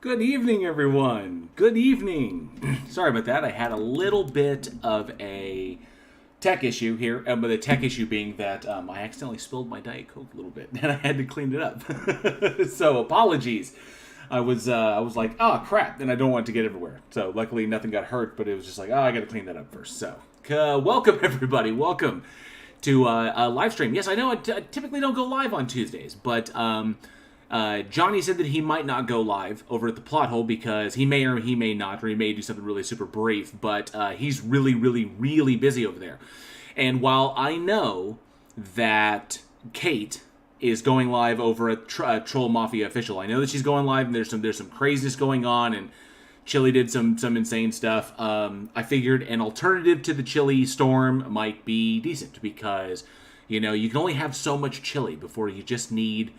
Good evening, everyone. Good evening. Sorry about that. I had a little bit of a tech issue here, but the tech issue being that I accidentally spilled my Diet Coke a little bit, and I had to clean it up. So apologies. I was like, oh crap, and I don't want it to get everywhere. So luckily nothing got hurt, but it was just like, oh, I got to clean that up first. So welcome everybody. Welcome to a live stream. Yes, I know I typically don't go live on Tuesdays, but Johnny said that he might not go live over at the Plot Hole because he may or he may not, or he may do something really super brief, but he's really, really, really busy over there. And while I know that Kate is going live over at Troll Mafia Official, I know that she's going live, and there's some craziness going on, and Chili did some insane stuff. I figured an alternative to the Chili Storm might be decent because, you know, you can only have so much chili before you just need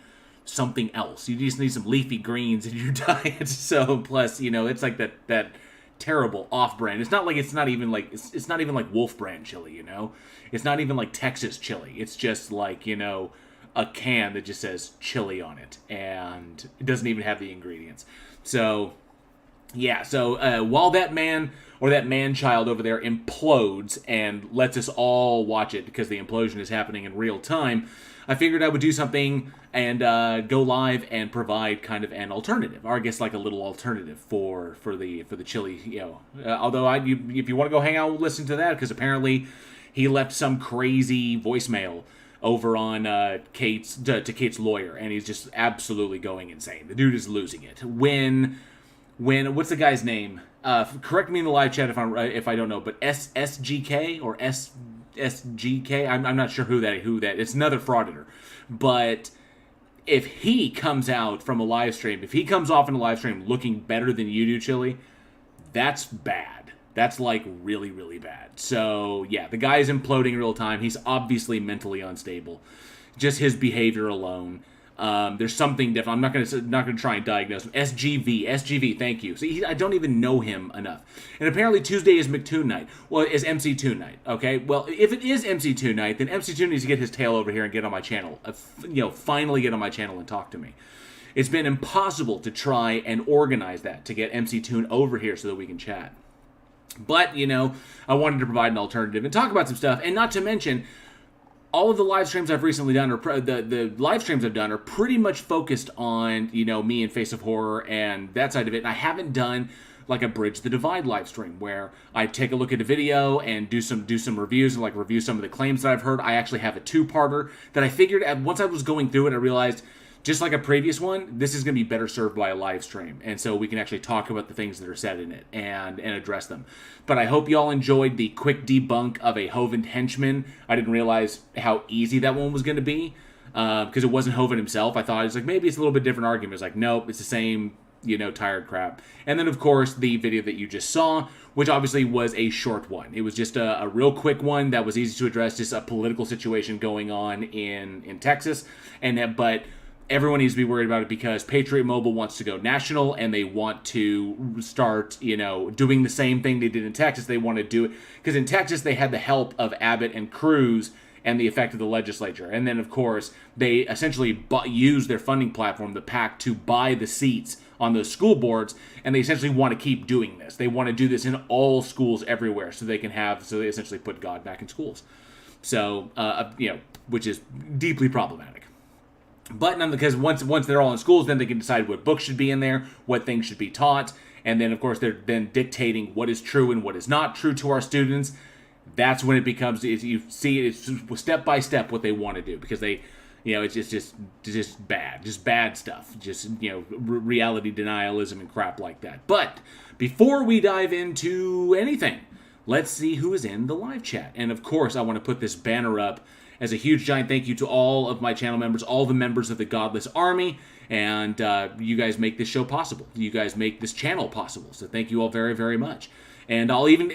something else. You just need some leafy greens in your diet. So plus, you know, it's like that terrible off-brand. It's not even like Wolf brand chili, you know? It's not even like Texas chili. It's just like, you know, a can that just says chili on it, and it doesn't even have the ingredients. So yeah, so while that man or that man-child over there implodes and lets us all watch it because the implosion is happening in real time, I figured I would do something and go live and provide kind of an alternative, or I guess like a little alternative for the chili, you know. Although if you want to go hang out and listen to that, because apparently he left some crazy voicemail over on Kate's lawyer, and he's just absolutely going insane. The dude is losing it. When what's the guy's name? Correct me in the live chat if I don't know, but SGK or SGK. I'm not sure who that. It's another frauditor. But if he comes out from a live stream, if he comes off in a live stream looking better than you do, Chili, that's bad. That's like really, really bad. So yeah, the guy is imploding in real time. He's obviously mentally unstable. Just his behavior alone. There's something different. I'm not gonna try and diagnose him. SGV, thank you. See, I don't even know him enough. And apparently Tuesday is McToon night. Well, is MC2 night. Okay. Well, if it is MC2 night, then MC2 needs to get his tail over here and get on my channel. Finally get on my channel and talk to me. It's been impossible to try and organize that to get MC2 over here so that we can chat. But you know, I wanted to provide an alternative and talk about some stuff, and not to mention, all of the live streams I've recently done, or the live streams I've done, are pretty much focused on, you know, me and Face of Horror and that side of it. And I haven't done like a Bridge the Divide live stream where I take a look at a video and do some reviews and like review some of the claims that I've heard. I actually have a two-parter that I figured once I was going through it, I realized, just like a previous one, this is going to be better served by a live stream. And so we can actually talk about the things that are said in it and address them. But I hope you all enjoyed the quick debunk of a Hovind henchman. I didn't realize how easy that one was going to be because it wasn't Hovind himself. I thought, it's like, maybe it's a little bit different argument. It's like, nope, it's the same, you know, tired crap. And then, of course, the video that you just saw, which obviously was a short one. It was just a real quick one that was easy to address, just a political situation going on in Texas. But everyone needs to be worried about it because Patriot Mobile wants to go national, and they want to start, you know, doing the same thing they did in Texas. They want to do it because in Texas they had the help of Abbott and Cruz and the effect of the legislature. And then, of course, they essentially used their funding platform, the PAC, to buy the seats on those school boards, and they essentially want to keep doing this. They want to do this in all schools everywhere so they essentially put God back in schools. So, you know, which is deeply problematic. But because once they're all in schools, then they can decide what books should be in there, what things should be taught, and then, of course, they're then dictating what is true and what is not true to our students. That's when it becomes, you see, it's step by step what they want to do, because they, you know, it's just bad stuff, just, you know, reality denialism and crap like that. But before we dive into anything, let's see who is in the live chat. And of course, I want to put this banner up as a huge giant thank you to all of my channel members, all the members of the Godless Army, and you guys make this show possible. You guys make this channel possible. So thank you all very, very much. And I'll even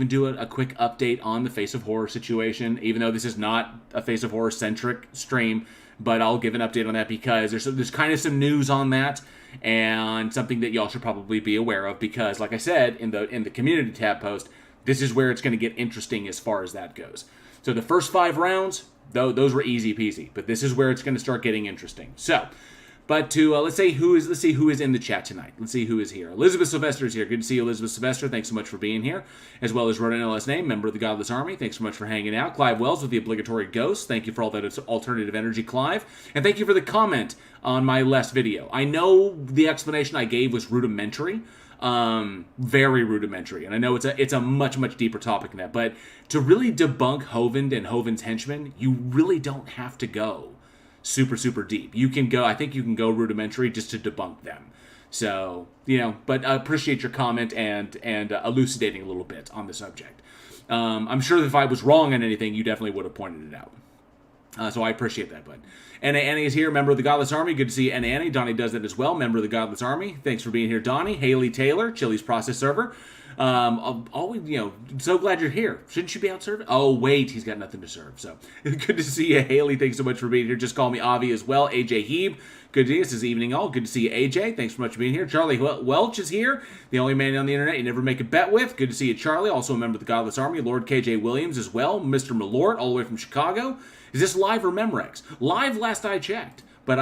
do a quick update on the Face of Horror situation, even though this is not a Face of Horror centric stream. But I'll give an update on that because there's kind of some news on that, and something that y'all should probably be aware of. Because, like I said in the community tab post, this is where it's going to get interesting as far as that goes. So the first 5 rounds, those were easy peasy, but this is where it's going to start getting interesting. So But to let's see who is in the chat tonight. Let's see who is here. Elizabeth Sylvester is here. Good to see you, Elizabeth Sylvester. Thanks so much for being here, as well as Ronan LS Name, member of the Godless Army. Thanks so much for hanging out. Clive Wells with the obligatory ghost. Thank you for all that alternative energy, Clive, and thank you for the comment on my last video. I know the explanation I gave was rudimentary. Very rudimentary, and I know it's a much deeper topic than that. But to really debunk Hovind and Hovind's henchmen, you really don't have to go super deep. You can go, I think you can go rudimentary just to debunk them. So, but I appreciate your comment and elucidating a little bit on the subject. I'm sure that if I was wrong on anything, you definitely would have pointed it out. So I appreciate that, bud. Annie is here, member of the Godless Army. Good to see you, Annie. Donnie does that as well, member of the Godless Army. Thanks for being here, Donnie. Haley Taylor, Chili's process server. Always, so glad you're here. Shouldn't you be out serving? Oh, wait, he's got nothing to serve. So good to see you, Haley. Thanks so much for being here. Just call me Avi as well. AJ Heeb. Good to see you. This is evening all. Good to see you, AJ. Thanks so much for being here. Charlie Welch is here. The only man on the internet you never make a bet with. Good to see you, Charlie. Also a member of the Godless Army. Lord KJ Williams as well. Mr. Malort, all the way from Chicago. Is this live or Memorex? Live last I checked. But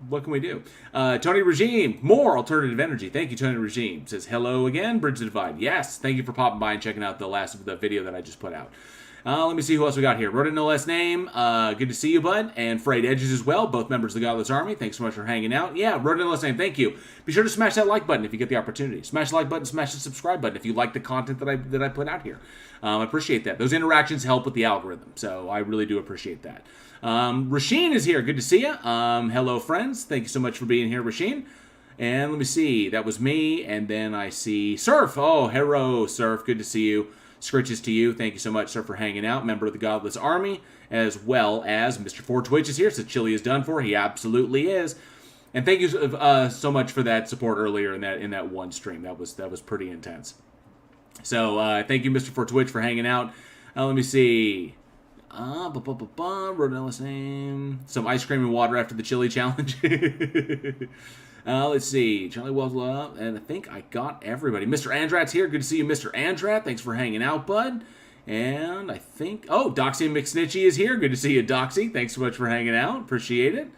what can we do? Tony Regime, more alternative energy. Thank you, Tony Regime. Says hello again, Bridge the Divide. Yes, thank you for popping by and checking out the last of the video that I just put out. Let me see who else we got here. Wrote in no less name. Good to see you, bud. And Frayed Edges as well, both members of the Godless Army. Thanks so much for hanging out. Yeah, wrote in no less name. Thank you. Be sure to smash that like button if you get the opportunity. Smash the like button, smash the subscribe button if you like the content that I put out here. I appreciate that. Those interactions help with the algorithm, so I really do appreciate that. Rasheen is here. Good to see you. Hello, friends. Thank you so much for being here, Rasheen. And let me see. That was me. And then I see Surf. Oh, hello, Surf. Good to see you. Scritches to you. Thank you so much, Surf, for hanging out. Member of the Godless Army, as well as Mr. 4 Twitch is here. So Chili is done for. He absolutely is. And thank you so much for that support earlier in that one stream. That was pretty intense. So thank you, Mr. 4 Twitch, for hanging out. Let me see. Rodellis name. Some ice cream and water after the chili challenge. Let's see. Charlie Wells, and I think I got everybody. Mr. Andrat's here. Good to see you, Mr. Andrat. Thanks for hanging out, bud. And I think, Doxy McSnitchy is here. Good to see you, Doxy. Thanks so much for hanging out. Appreciate it.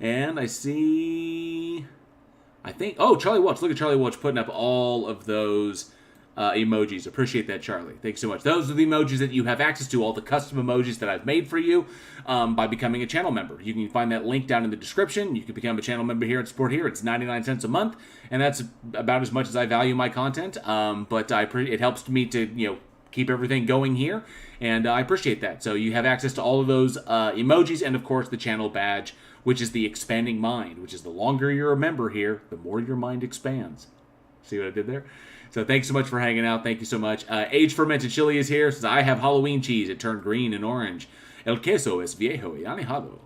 And I see, Charlie Welch. Look at Charlie Welch putting up all of those emojis. Appreciate that, Charlie. Thanks so much. Those are the emojis that you have access to, all the custom emojis that I've made for you by becoming a channel member. You can find that link down in the description. You can become a channel member here and support here. It's 99 cents a month, and that's about as much as I value my content. But it helps me to keep everything going here, and I appreciate that. So you have access to all of those emojis, and of course the channel badge, which is the expanding mind, which is the longer you're a member here, the more your mind expands. See what I did there? So thanks so much for hanging out. Thank you so much. Aged Fermented Chili is here. Says, I have Halloween cheese. It turned green and orange. El queso es viejo y anejado.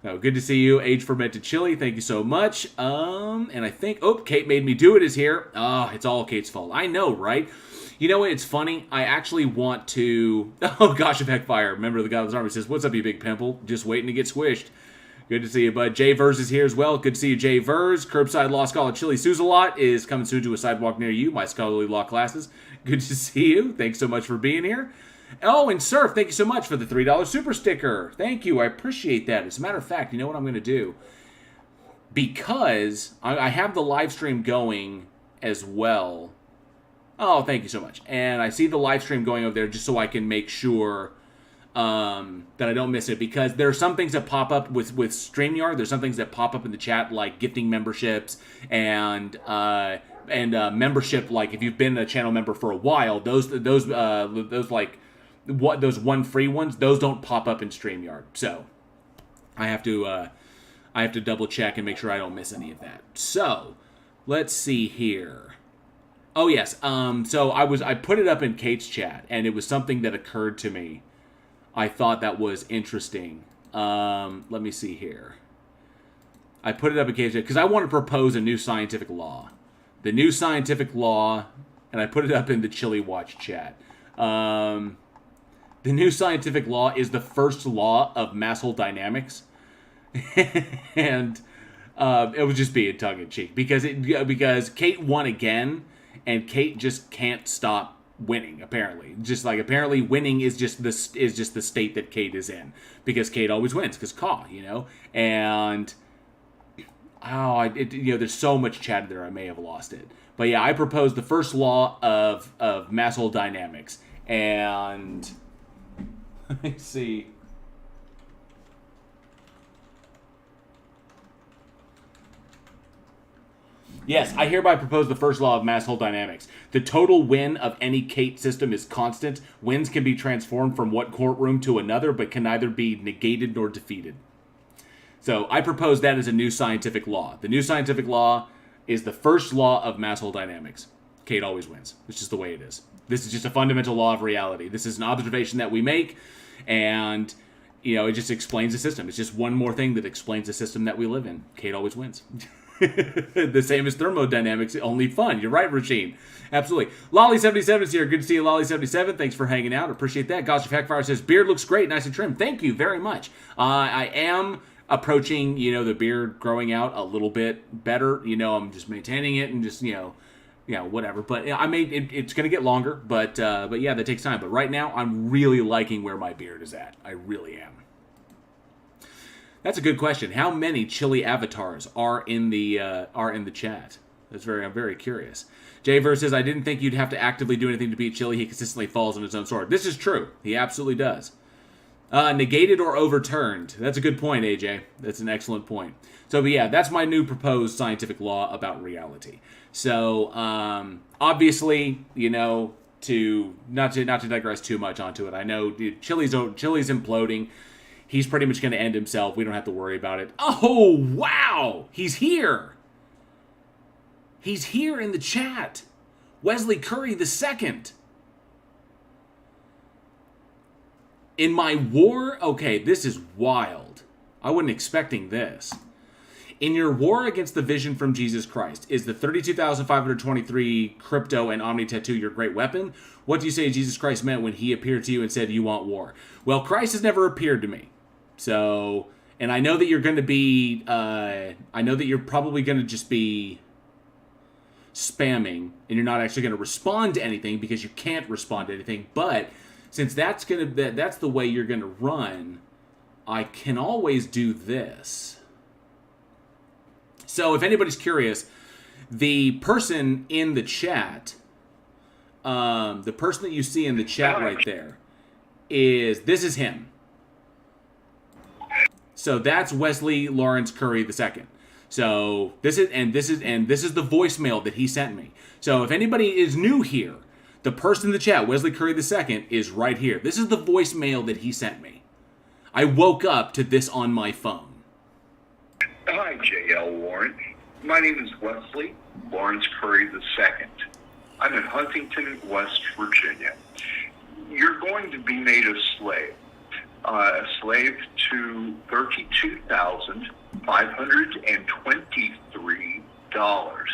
So good to see you, Aged Fermented Chili. Thank you so much. And I think, Kate Made Me Do It is here. It's all Kate's fault. I know, right? You know what? It's funny. I actually want to... Oh, gosh, of Heckfire, member of the Godless Army, says, what's up, you big pimple? Just waiting to get squished. Good to see you, bud. Jay Vers is here as well. Good to see you, Jay Vers. Curbside Law Scholar Chili Suzalot is coming soon to a sidewalk near you, my scholarly law classes. Good to see you. Thanks so much for being here. Oh, and Surf, thank you so much for the $3 super sticker. Thank you. I appreciate that. As a matter of fact, you know what I'm going to do? Because I have the live stream going as well. Oh, thank you so much. And I see the live stream going over there just so I can make sure that I don't miss it, because there are some things that pop up with StreamYard. There's some things that pop up in the chat, like gifting memberships and membership. Like if you've been a channel member for a while, those one free ones, those don't pop up in StreamYard. So I have to double check and make sure I don't miss any of that. So let's see here. Oh yes. So I put it up in Kate's chat, and it was something that occurred to me. I thought that was interesting. Let me see here. I put it up in Kate's chat because I want to propose a new scientific law. The new scientific law, and I put it up in the Chili Watch chat. The new scientific law is the first law of mass hole dynamics. And it was just being tongue-in-cheek because Kate won again, and Kate just can't stop winning. Apparently winning is just the state that Kate is in, because Kate always wins, because and There's so much chat there, I may have lost it. But yeah, I proposed the first law of mass hole dynamics. And let me see. Yes, I hereby propose the first law of mass hole dynamics. The total win of any Kate system is constant. Wins can be transformed from one courtroom to another, but can neither be negated nor defeated. So I propose that as a new scientific law. The new scientific law is the first law of mass hole dynamics. Kate always wins. It's just the way it is. This is just a fundamental law of reality. This is an observation that we make, and it just explains the system. It's just one more thing that explains the system that we live in. Kate always wins. The same as thermodynamics, only fun. You're right, Rasheen. Absolutely. Lolly77 is here. Good to see you, Lolly77. Thanks for hanging out. Appreciate that. Gosh of Hackfire says, beard looks great, nice and trim. Thank you very much. I am approaching, the beard growing out a little bit better. I'm just maintaining it and just, whatever. But it's going to get longer, but yeah, that takes time. But right now, I'm really liking where my beard is at. I really am. That's a good question. How many chili avatars are in the chat? I'm very curious. Jayver says, I didn't think you'd have to actively do anything to beat Chili. He consistently falls on his own sword. This is true. He absolutely does. Negated or overturned? That's a good point, AJ. That's an excellent point. So, but yeah, that's my new proposed scientific law about reality. So, obviously, to not to digress too much onto it. I know Chili's imploding. He's pretty much going to end himself. We don't have to worry about it. Oh, wow! He's here! He's here in the chat. Wesley Curry II. In my war... Okay, this is wild. I wasn't expecting this. In your war against the vision from Jesus Christ, is the 32,523 crypto and omni tattoo your great weapon? What do you say Jesus Christ meant when he appeared to you and said you want war? Well, Christ has never appeared to me. So, and I know that you're going to be... I know that you're probably going to just be spamming, and you're not actually going to respond to anything because you can't respond to anything. But since that's the way you're going to run, I can always do this. So if anybody's curious, the person in the chat, the person that you see in the chat right there, this is him. So that's Wesley Lawrence Curry II. So this is the voicemail that he sent me. So if anybody is new here, the person in the chat, Wesley Curry II, is right here. This is the voicemail that he sent me. I woke up to this on my phone. Hi, J.L. Warren. My name is Wesley Lawrence Curry II. I'm in Huntington, West Virginia. You're going to be made a slave to $32,523.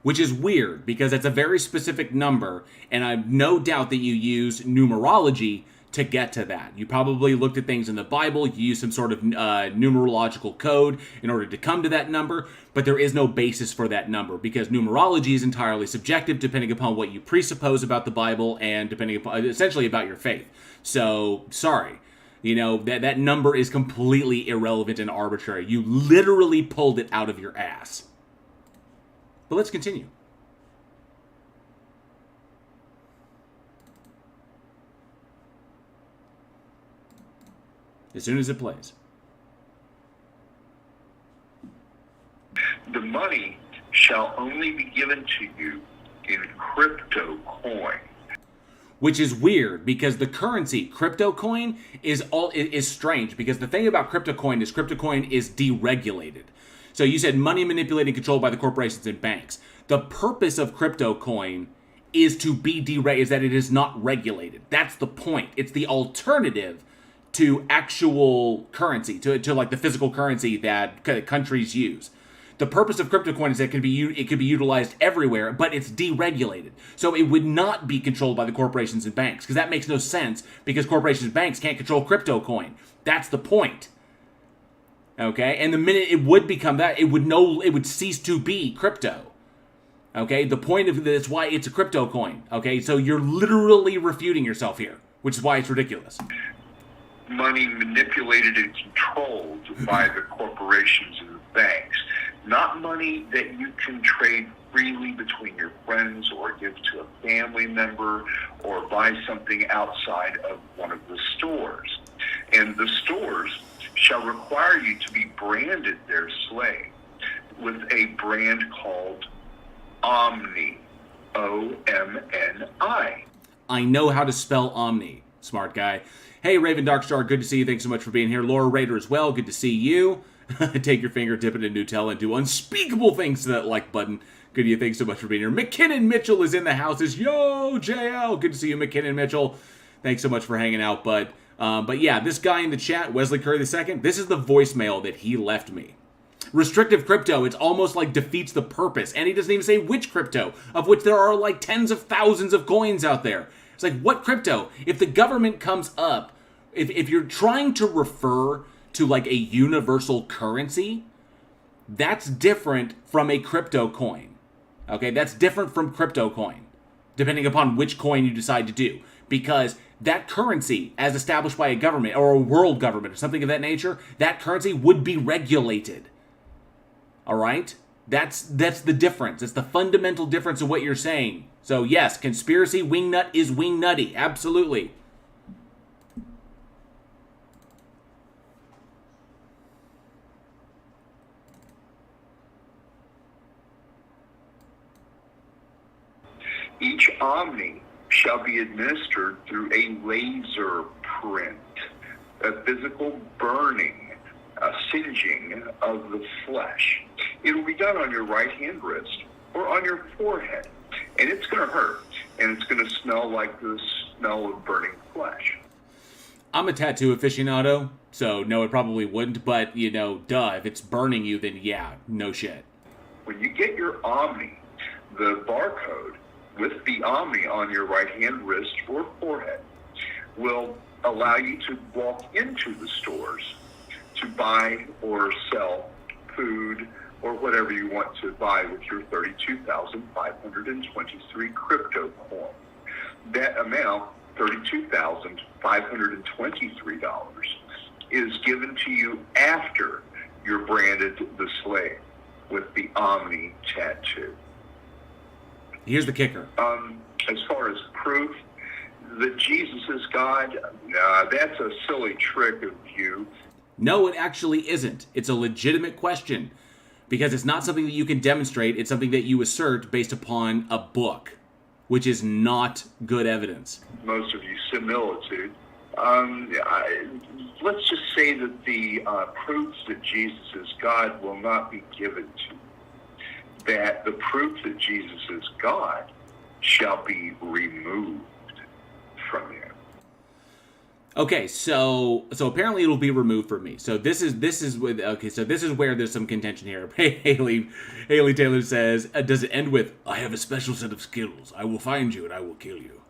Which is weird, because it's a very specific number, and I have no doubt that you use numerology to get to that. You probably looked at things in the Bible, you used some sort of numerological code in order to come to that number, but there is no basis for that number, because numerology is entirely subjective depending upon what you presuppose about the Bible and depending upon, essentially, about your faith. So, sorry. That number is completely irrelevant and arbitrary. You literally pulled it out of your ass. But let's continue. As soon as it plays. The money shall only be given to you in crypto coin. Which is weird, because the currency, crypto coin, is strange, because the thing about crypto coin is deregulated. So you said money manipulated and controlled by the corporations and banks. The purpose of crypto coin is to be is that it is not regulated. That's the point. It's the alternative to actual currency, to like the physical currency that countries use. The purpose of crypto coin is that it could be utilized everywhere, but it's deregulated. So it would not be controlled by the corporations and banks, because that makes no sense, because corporations and banks can't control crypto coin. That's the point. Okay? And the minute it would become that, it would cease to be crypto. Okay? The point of that's why it's a crypto coin. Okay? So you're literally refuting yourself here, which is why it's ridiculous. Money manipulated and controlled by the corporations and the banks. not money that you can trade freely between your friends or give to a family member or buy something outside of one of the stores. And the stores shall require you to be branded their slave with a brand called Omni, Omni. I know how to spell Omni, smart guy. Hey, Raven Darkstar, good to see you. Thanks so much for being here. Laura Raider as well, good to see you. Take your finger, dip it in Nutella, and do unspeakable things to that like button. Good to you. Thanks so much for being here. McKinnon Mitchell is in the house. Yo, JL. Good to see you, McKinnon Mitchell. Thanks so much for hanging out, bud. But yeah, this guy in the chat, Wesley Curry II, this is the voicemail that he left me. Restrictive crypto, it's almost like defeats the purpose. And he doesn't even say which crypto, of which there are like tens of thousands of coins out there. It's like, what crypto? If the government comes up, if you're trying to refer to like a universal currency, that's different from a crypto coin. Okay, that's different from crypto coin, depending upon which coin you decide to do. Because that currency, as established by a government or a world government or something of that nature, that currency would be regulated. All right? That's the difference. It's the fundamental difference of what you're saying. So yes, conspiracy wingnut is wingnutty. Absolutely. Each Omni shall be administered through a laser print, a physical burning, a singeing of the flesh. It will be done on your right hand wrist or on your forehead, and it's going to hurt, and it's going to smell like the smell of burning flesh. I'm a tattoo aficionado, so no, it probably wouldn't, but, you know, duh, if it's burning you, then yeah, no shit. When you get your Omni, the barcode with the Omni on your right hand wrist or forehead will allow you to walk into the stores to buy or sell food or whatever you want to buy with your 32,523 crypto coin. That amount, $32,523, is given to you after you're branded the slave with the Omni tattoo. Here's the kicker. As far as proof that Jesus is God, nah, that's a silly trick of you. No, it actually isn't. It's a legitimate question because it's not something that you can demonstrate. It's something that you assert based upon a book, which is not good evidence. Most of you similitude. Let's just say that the proofs that Jesus is God will not be given to you. That the proof that Jesus is God shall be removed from you. Okay, so apparently it'll be removed from me. So this is with so this is where there's some contention here. Haley Taylor says, does it end with, I have a special set of skills. I will find you and I will kill you.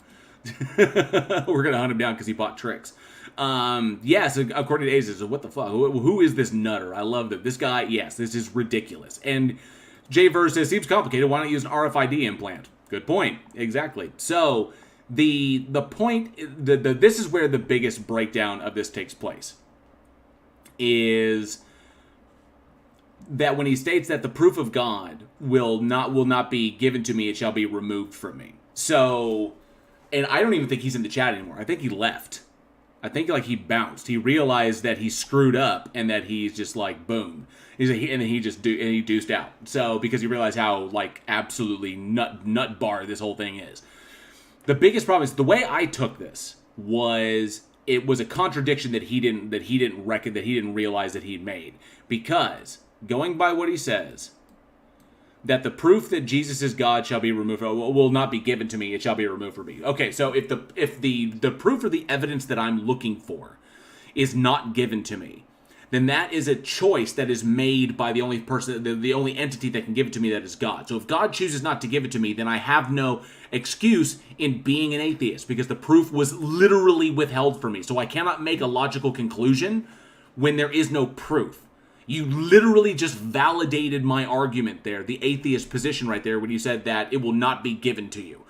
We're gonna hunt him down because he bought tricks. Yeah, so according to Aces, so what the fuck? Who is this nutter? I love that. This guy, yes, this is ridiculous. And J Verse says, seems complicated. Why not use an RFID implant? Good point. Exactly. So the point, this is where the biggest breakdown of this takes place. Is that when he states that the proof of God will not be given to me, it shall be removed from me. So, and I don't even think he's in the chat anymore. I think he left. I think like he bounced. He realized that he screwed up and that he's just like boom. And then he deuced out. So because he realized how like absolutely nut bar this whole thing is. The biggest problem is the way I took this was it was a contradiction that he didn't realize that he'd made, because going by what he says, that the proof that Jesus is God shall be removed, will not be given to me, it shall be removed from me. Okay, so if the proof or the evidence that I'm looking for is not given to me, then that is a choice that is made by the only person, the only entity that can give it to me, that is God. So if God chooses not to give it to me, then I have no excuse in being an atheist, because the proof was literally withheld from me. So I cannot make a logical conclusion when there is no proof. You literally just validated my argument there, the atheist position right there, when you said that it will not be given to you.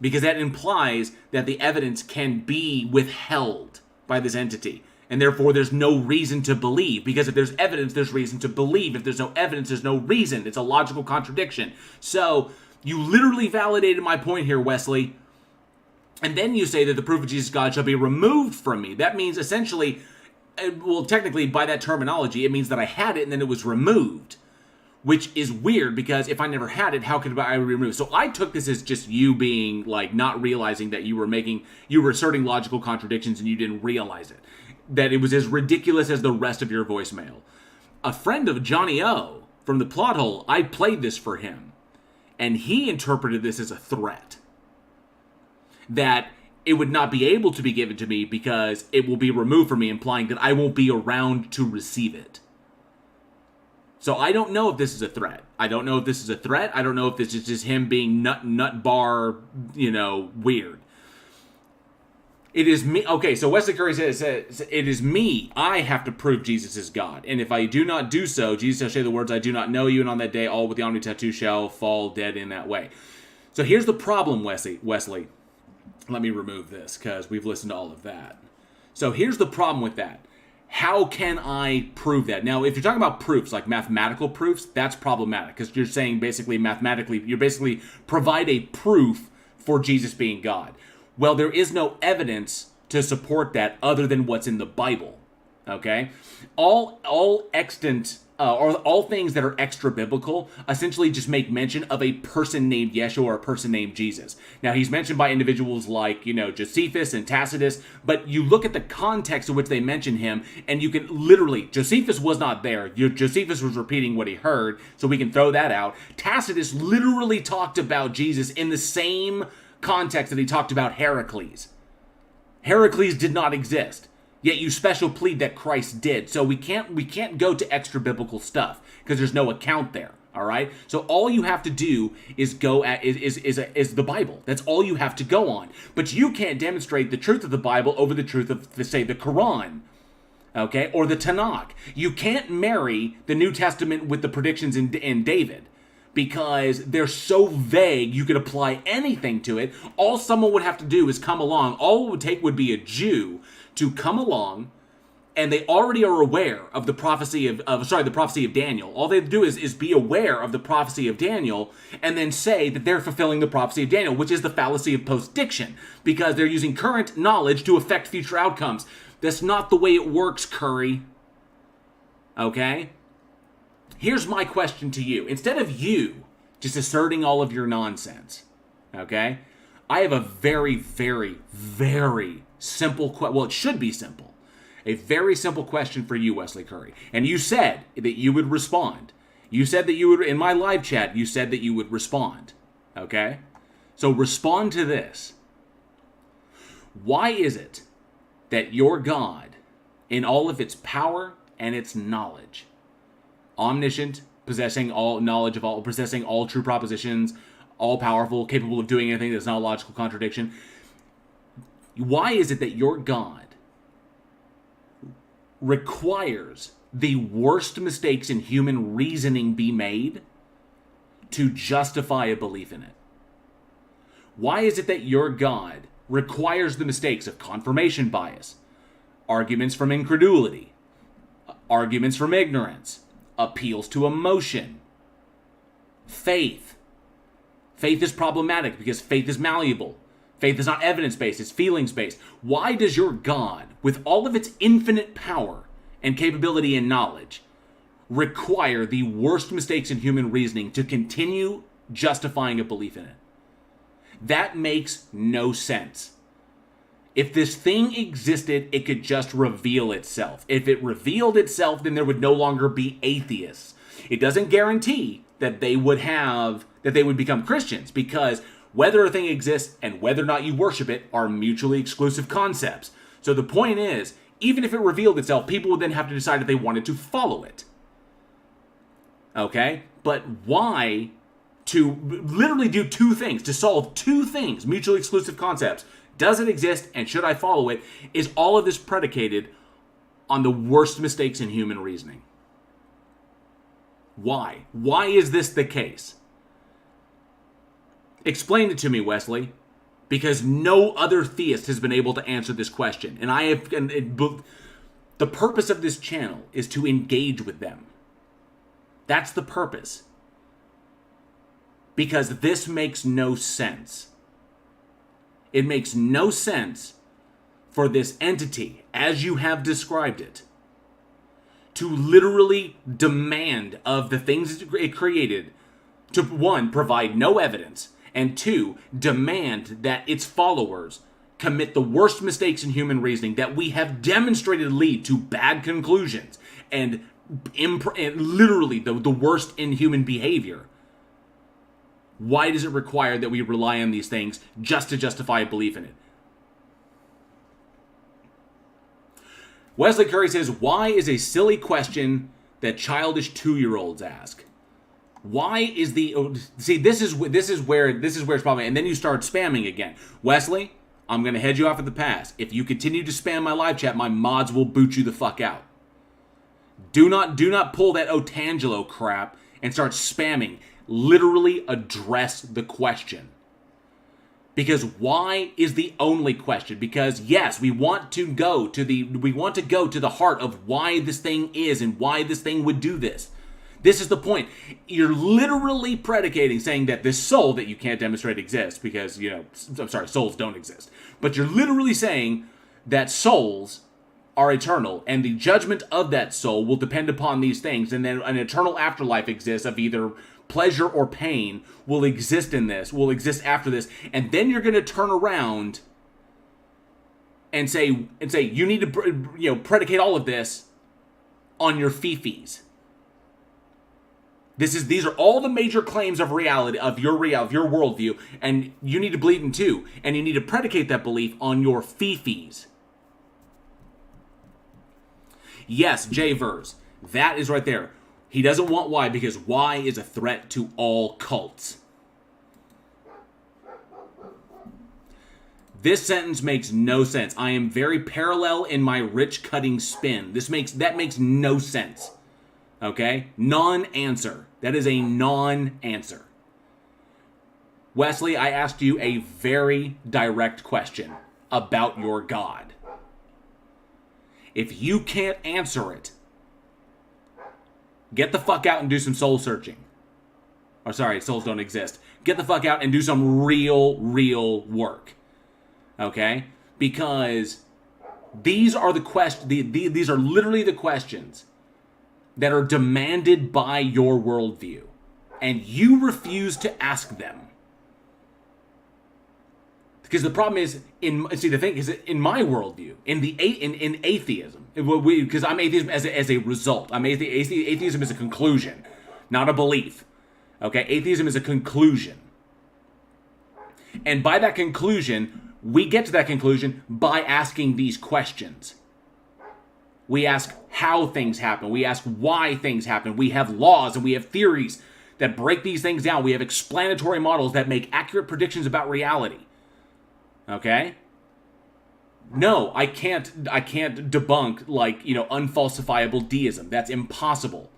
Because that implies that the evidence can be withheld by this entity. And therefore, there's no reason to believe. Because if there's evidence, there's reason to believe. If there's no evidence, there's no reason. It's a logical contradiction. So, you literally validated my point here, Wesley. And then you say that the proof of Jesus God shall be removed from me. That means essentially, well, technically, by that terminology, it means that I had it and then it was removed. Which is weird, because if I never had it, how could I remove it? So I took this as just you being, like, not realizing that you were asserting logical contradictions and you didn't realize it. That it was as ridiculous as the rest of your voicemail. A friend of Johnny O from the Plot Hole, I played this for him. And he interpreted this as a threat. That it would not be able to be given to me because it will be removed from me, implying that I won't be around to receive it. So I don't know if this is a threat. I don't know if this is a threat. I don't know if this is just him being nut bar, weird. It is me. Okay, so Wesley Curry says, it is me. I have to prove Jesus is God. And if I do not do so, Jesus shall say the words, I do not know you. And on that day, all with the omni tattoo shall fall dead in that way. So here's the problem, Wesley. Let me remove this because we've listened to all of that. So here's the problem with that. How can I prove that? Now, if you're talking about proofs, like mathematical proofs, that's problematic because you're saying basically mathematically, you basically provide a proof for Jesus being God. Well, there is no evidence to support that other than what's in the Bible. Okay? All extant or all things that are extra biblical essentially just make mention of a person named Yeshua or a person named Jesus. Now, he's mentioned by individuals like, Josephus and Tacitus, but you look at the context in which they mention him, and you can literally, Josephus was not there. Josephus was repeating what he heard, so we can throw that out. Tacitus literally talked about Jesus in the same context that he talked about Heracles. Heracles did not exist. Yet you special plead that Christ did. So we can't go to extra biblical stuff because there's no account there. All right. So all you have to do is go at is the Bible. That's all you have to go on. But you can't demonstrate the truth of the Bible over the truth of, say, the Quran, okay, or the Tanakh. You can't marry the New Testament with the predictions in David. Because they're so vague, you could apply anything to it. All someone would have to do is come along. All it would take would be a Jew to come along, and they already are aware of the prophecy of Daniel. All they have to do is be aware of the prophecy of Daniel, and then say that they're fulfilling the prophecy of Daniel, which is the fallacy of post-diction, because they're using current knowledge to affect future outcomes. That's not the way it works, Curry. Okay? Here's my question to you. Instead of you just asserting all of your nonsense, okay, I have a very, very, very simple question. Well, it should be simple. A very simple question for you, Wesley Curry. And you said that you would respond. You said that you would, in my live chat, you said that you would respond, okay? So respond to this. Why is it that your God, in all of its power and its knowledge, omniscient, possessing all knowledge of all, possessing all true propositions, all powerful, capable of doing anything that's not a logical contradiction. Why is it that your God requires the worst mistakes in human reasoning be made to justify a belief in it? Why is it that your God requires the mistakes of confirmation bias, arguments from incredulity, arguments from ignorance, appeals to emotion, faith? Faith is problematic because faith is malleable. Faith is not evidence-based, it's feelings-based. Why does your God, with all of its infinite power and capability and knowledge, require the worst mistakes in human reasoning to continue justifying a belief in it? That makes no sense. If this thing existed, it could just reveal itself. If it revealed itself, then there would no longer be atheists. It doesn't guarantee that they would become Christians, because whether a thing exists and whether or not you worship it are mutually exclusive concepts. So the point is, even if it revealed itself, people would then have to decide if they wanted to follow it. Okay? But why to literally do two things, to solve two things, mutually exclusive concepts? Does it exist and should I follow it? Is all of this predicated on the worst mistakes in human reasoning? Why? Why is this the case? Explain it to me, Wesley. Because no other theist has been able to answer this question. And The purpose of this channel is to engage with them. That's the purpose. Because this makes no sense. It makes no sense for this entity, as you have described it, to literally demand of the things it created to, one, provide no evidence, and two, demand that its followers commit the worst mistakes in human reasoning that we have demonstrated lead to bad conclusions and literally the worst in human behavior. Why does it require that we rely on these things just to justify a belief in it? Wesley Curry says, why is a silly question that childish 2-year-olds ask? Why is the... See, this is where it's probably... And then you start spamming again. Wesley, I'm going to head you off at the pass. If you continue to spam my live chat, my mods will boot you the fuck out. Do not pull that Otangelo crap and start spamming. Literally address the question. Because why is the only question? Because yes, we want to go to the heart of why this thing is and why this thing would do this. This is the point. You're literally predicating, saying that this soul that you can't demonstrate exists because, I'm sorry, souls don't exist. But you're literally saying that souls are eternal and the judgment of that soul will depend upon these things, and then an eternal afterlife exists of either pleasure or pain will exist after this, and then you're going to turn around and say you need to predicate all of this on your fifis. These are all the major claims of reality, of your worldview, and you need to believe in too, and you need to predicate that belief on your fifis. Yes, J-Verse, that is right there. He doesn't want Y because Y is a threat to all cults. This sentence makes no sense. I am very parallel in my rich cutting spin. That makes no sense. Okay? Non-answer. That is a non-answer. Wesley, I asked you a very direct question about your God. If you can't answer it, get the fuck out and do some soul searching. Or sorry, souls don't exist. Get the fuck out and do some real work. Okay? Because these are these are literally the questions that are demanded by your worldview. And you refuse to ask them. Because the problem is, in my worldview, in atheism, because I'm atheism as a result. Atheism is a conclusion, not a belief. Okay, atheism is a conclusion, and by that conclusion, we get to that conclusion by asking these questions. We ask how things happen. We ask why things happen. We have laws and we have theories that break these things down. We have explanatory models that make accurate predictions about reality. Okay? No, I can't debunk unfalsifiable deism. That's impossible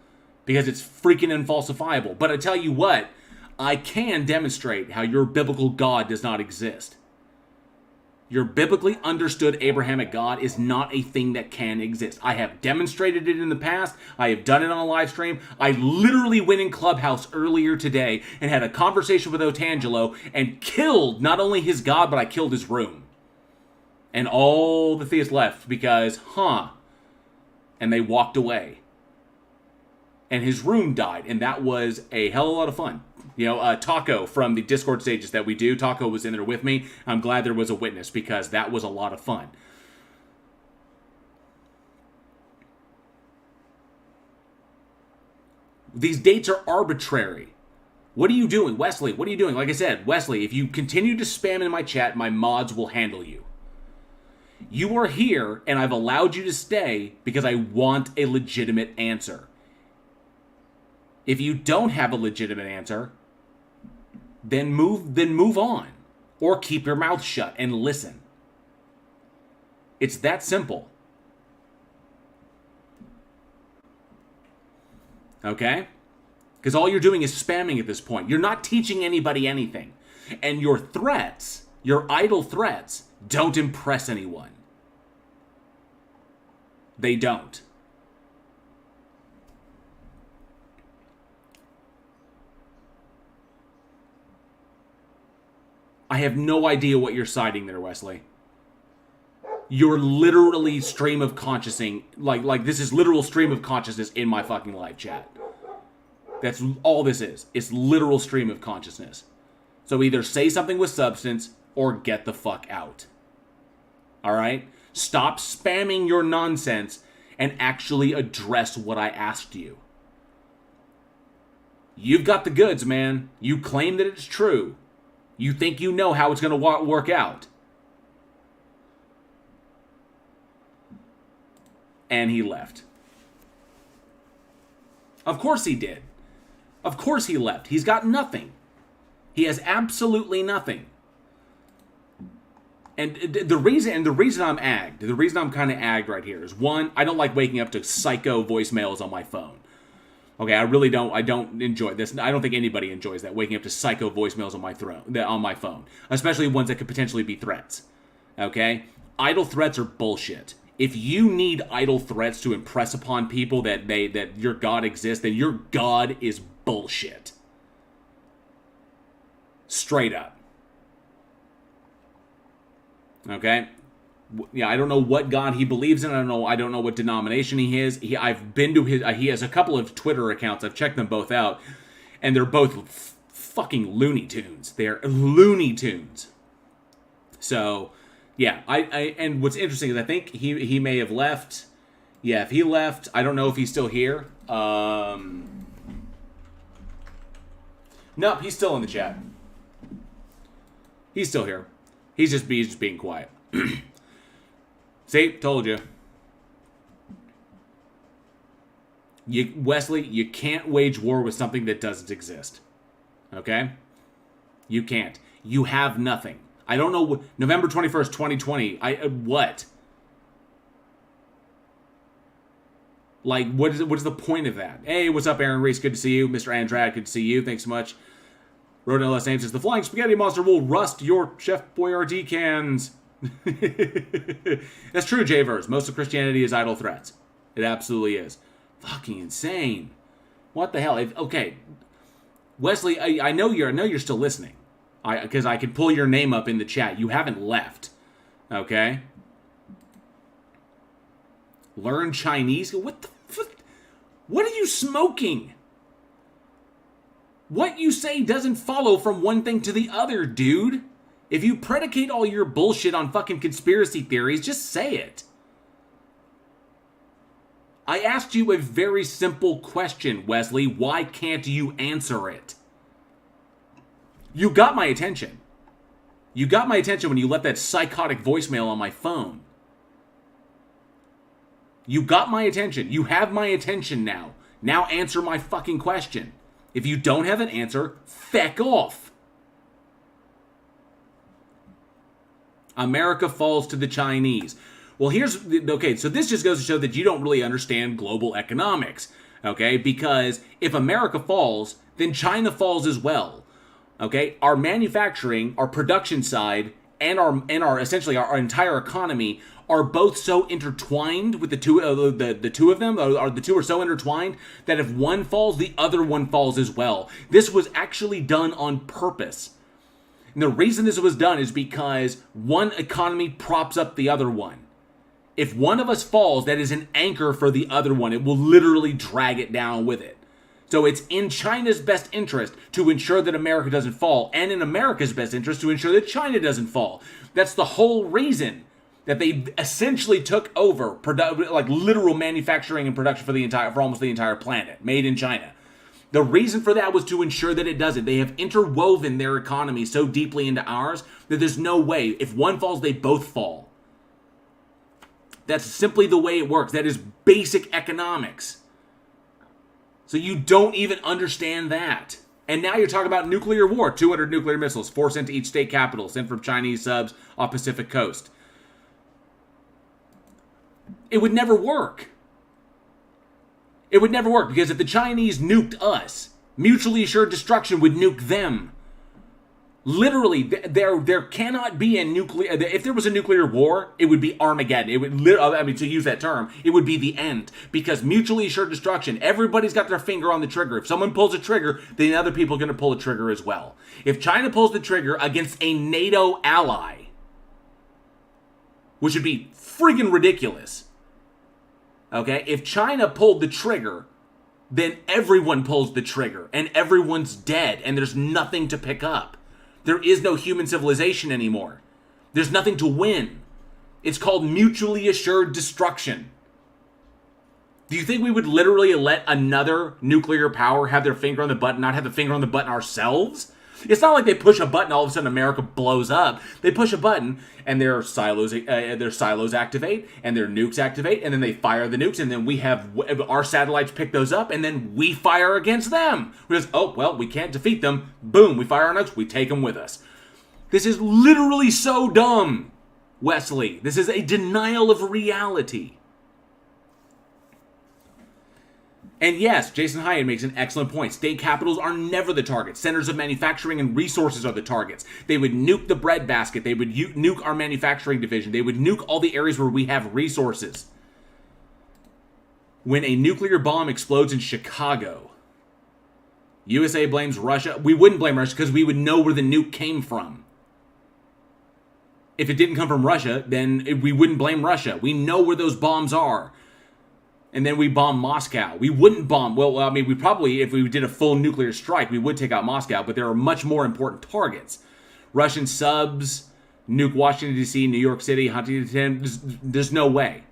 because it's freaking unfalsifiable. But I tell you what, I can demonstrate how your biblical God does not exist. Your biblically understood Abrahamic God is not a thing that can exist. I have demonstrated it in the past. I have done it on a live stream. I literally went in Clubhouse earlier today and had a conversation with Otangelo and killed not only his God, but I killed his room. And all the theists left because, and they walked away. And his room died, and that was a hell of a lot of fun. Taco from the Discord stages that we do, Taco was in there with me. I'm glad there was a witness because that was a lot of fun. These dates are arbitrary. What are you doing, Wesley? What are you doing? Like I said, Wesley, if you continue to spam in my chat, my mods will handle you. You are here, and I've allowed you to stay because I want a legitimate answer. If you don't have a legitimate answer, then move on. Or keep your mouth shut and listen. It's that simple. Okay? Because all you're doing is spamming at this point. You're not teaching anybody anything. And your threats, your idle threats, don't impress anyone. They don't. I have no idea what you're citing there, Wesley. You're literally stream of consciousing, like this is literal stream of consciousness in my fucking live chat. That's all this is. It's literal stream of consciousness. So either say something with substance or get the fuck out. Alright? Stop spamming your nonsense and actually address what I asked you. You've got the goods, man. You claim that it's true. You think you know how it's going to work out. And he left. Of course he did. Of course he left. He's got nothing. He has absolutely nothing. And the reason I'm agged, the reason I'm kind of agged right here is, one, I don't like waking up to psycho voicemails on my phone. Okay, I really don't. I don't enjoy this. I don't think anybody enjoys that, waking up to psycho voicemails on my phone, especially ones that could potentially be threats. Okay, idle threats are bullshit. If you need idle threats to impress upon people that your God exists, then your God is bullshit. Straight up. Okay? Yeah, I don't know what God he believes in. I don't know what denomination he is. I've been to his. He has a couple of Twitter accounts. I've checked them both out, and they're both fucking Looney Tunes. They're Looney Tunes. So, yeah. And what's interesting is I think he may have left. Yeah, if he left, I don't know if he's still here. Nope, he's still in the chat. He's still here. He's just being quiet. See, told you. Wesley, you can't wage war with something that doesn't exist. Okay? You can't. You have nothing. I don't know. November 21st, 2020. What? Like, what is the point of that? Hey, what's up, Aaron Reese? Good to see you. Mr. Andrade, good to see you. Thanks so much. Rodin LS Ames says, the flying spaghetti monster will rust your Chef Boyardee cans. That's true, J-Verse. Most of Christianity is idle threats. It absolutely is. Fucking insane. What the hell? Okay, Wesley, I know you're still listening. Because I can pull your name up in the chat. You haven't left. Okay? Learn Chinese? What are you smoking? What you say doesn't follow from one thing to the other, dude. If you predicate all your bullshit on fucking conspiracy theories, just say it. I asked you a very simple question, Wesley. Why can't you answer it? You got my attention. You got my attention when you left that psychotic voicemail on my phone. You got my attention. You have my attention now. Now answer my fucking question. If you don't have an answer, feck off. America falls to the Chinese. Well, okay, so this just goes to show that you don't really understand global economics, okay? Because if America falls, then China falls as well, okay? Our manufacturing, our production side, and our essentially our entire economy are both so intertwined with the two of them, or the two are so intertwined that if one falls, the other one falls as well. This was actually done on purpose. And the reason this was done is because one economy props up the other one. If one of us falls, that is an anchor for the other one. It will literally drag it down with it. So it's in China's best interest to ensure that America doesn't fall, and in America's best interest to ensure that China doesn't fall. That's the whole reason that they essentially took over like literal manufacturing and production for almost the entire planet, made in China. The reason for that was to ensure that it doesn't. They have interwoven their economy so deeply into ours that there's no way. If one falls, they both fall. That's simply the way it works. That is basic economics. So you don't even understand that. And now you're talking about nuclear war. 200 nuclear missiles, 4 sent to each state capital, sent from Chinese subs off Pacific coast. It would never work. It would never work, because if the Chinese nuked us, mutually assured destruction would nuke them. Literally, there cannot be a nuclear. If there was a nuclear war, it would be Armageddon. It would, to use that term, it would be the end, because mutually assured destruction. Everybody's got their finger on the trigger. If someone pulls a trigger, then other people are going to pull a trigger as well. If China pulls the trigger against a NATO ally, which would be friggin' ridiculous. Okay, if China pulled the trigger, then everyone pulls the trigger, and everyone's dead, and there's nothing to pick up. There is no human civilization anymore. There's nothing to win. It's called mutually assured destruction. Do you think we would literally let another nuclear power have their finger on the button, not have the finger on the button ourselves? It's not like they push a button, all of a sudden America blows up. They push a button, and their silos activate, and their nukes activate, and then they fire the nukes, and then we have our satellites pick those up, and then we fire against them. We just, oh, well, we can't defeat them. Boom, we fire our nukes, we take them with us. This is literally so dumb, Wesley. This is a denial of reality. And yes, Jason Hyatt makes an excellent point. State capitals are never the target. Centers of manufacturing and resources are the targets. They would nuke the breadbasket. They would nuke our manufacturing division. They would nuke all the areas where we have resources. When a nuclear bomb explodes in Chicago, USA blames Russia. We wouldn't blame Russia because we would know where the nuke came from. If it didn't come from Russia, then we wouldn't blame Russia. We know where those bombs are. And then we bomb Moscow. We wouldn't bomb, we probably, if we did a full nuclear strike, we would take out Moscow, but there are much more important targets. Russian subs, nuke Washington, D.C., New York City, Huntington, there's no way.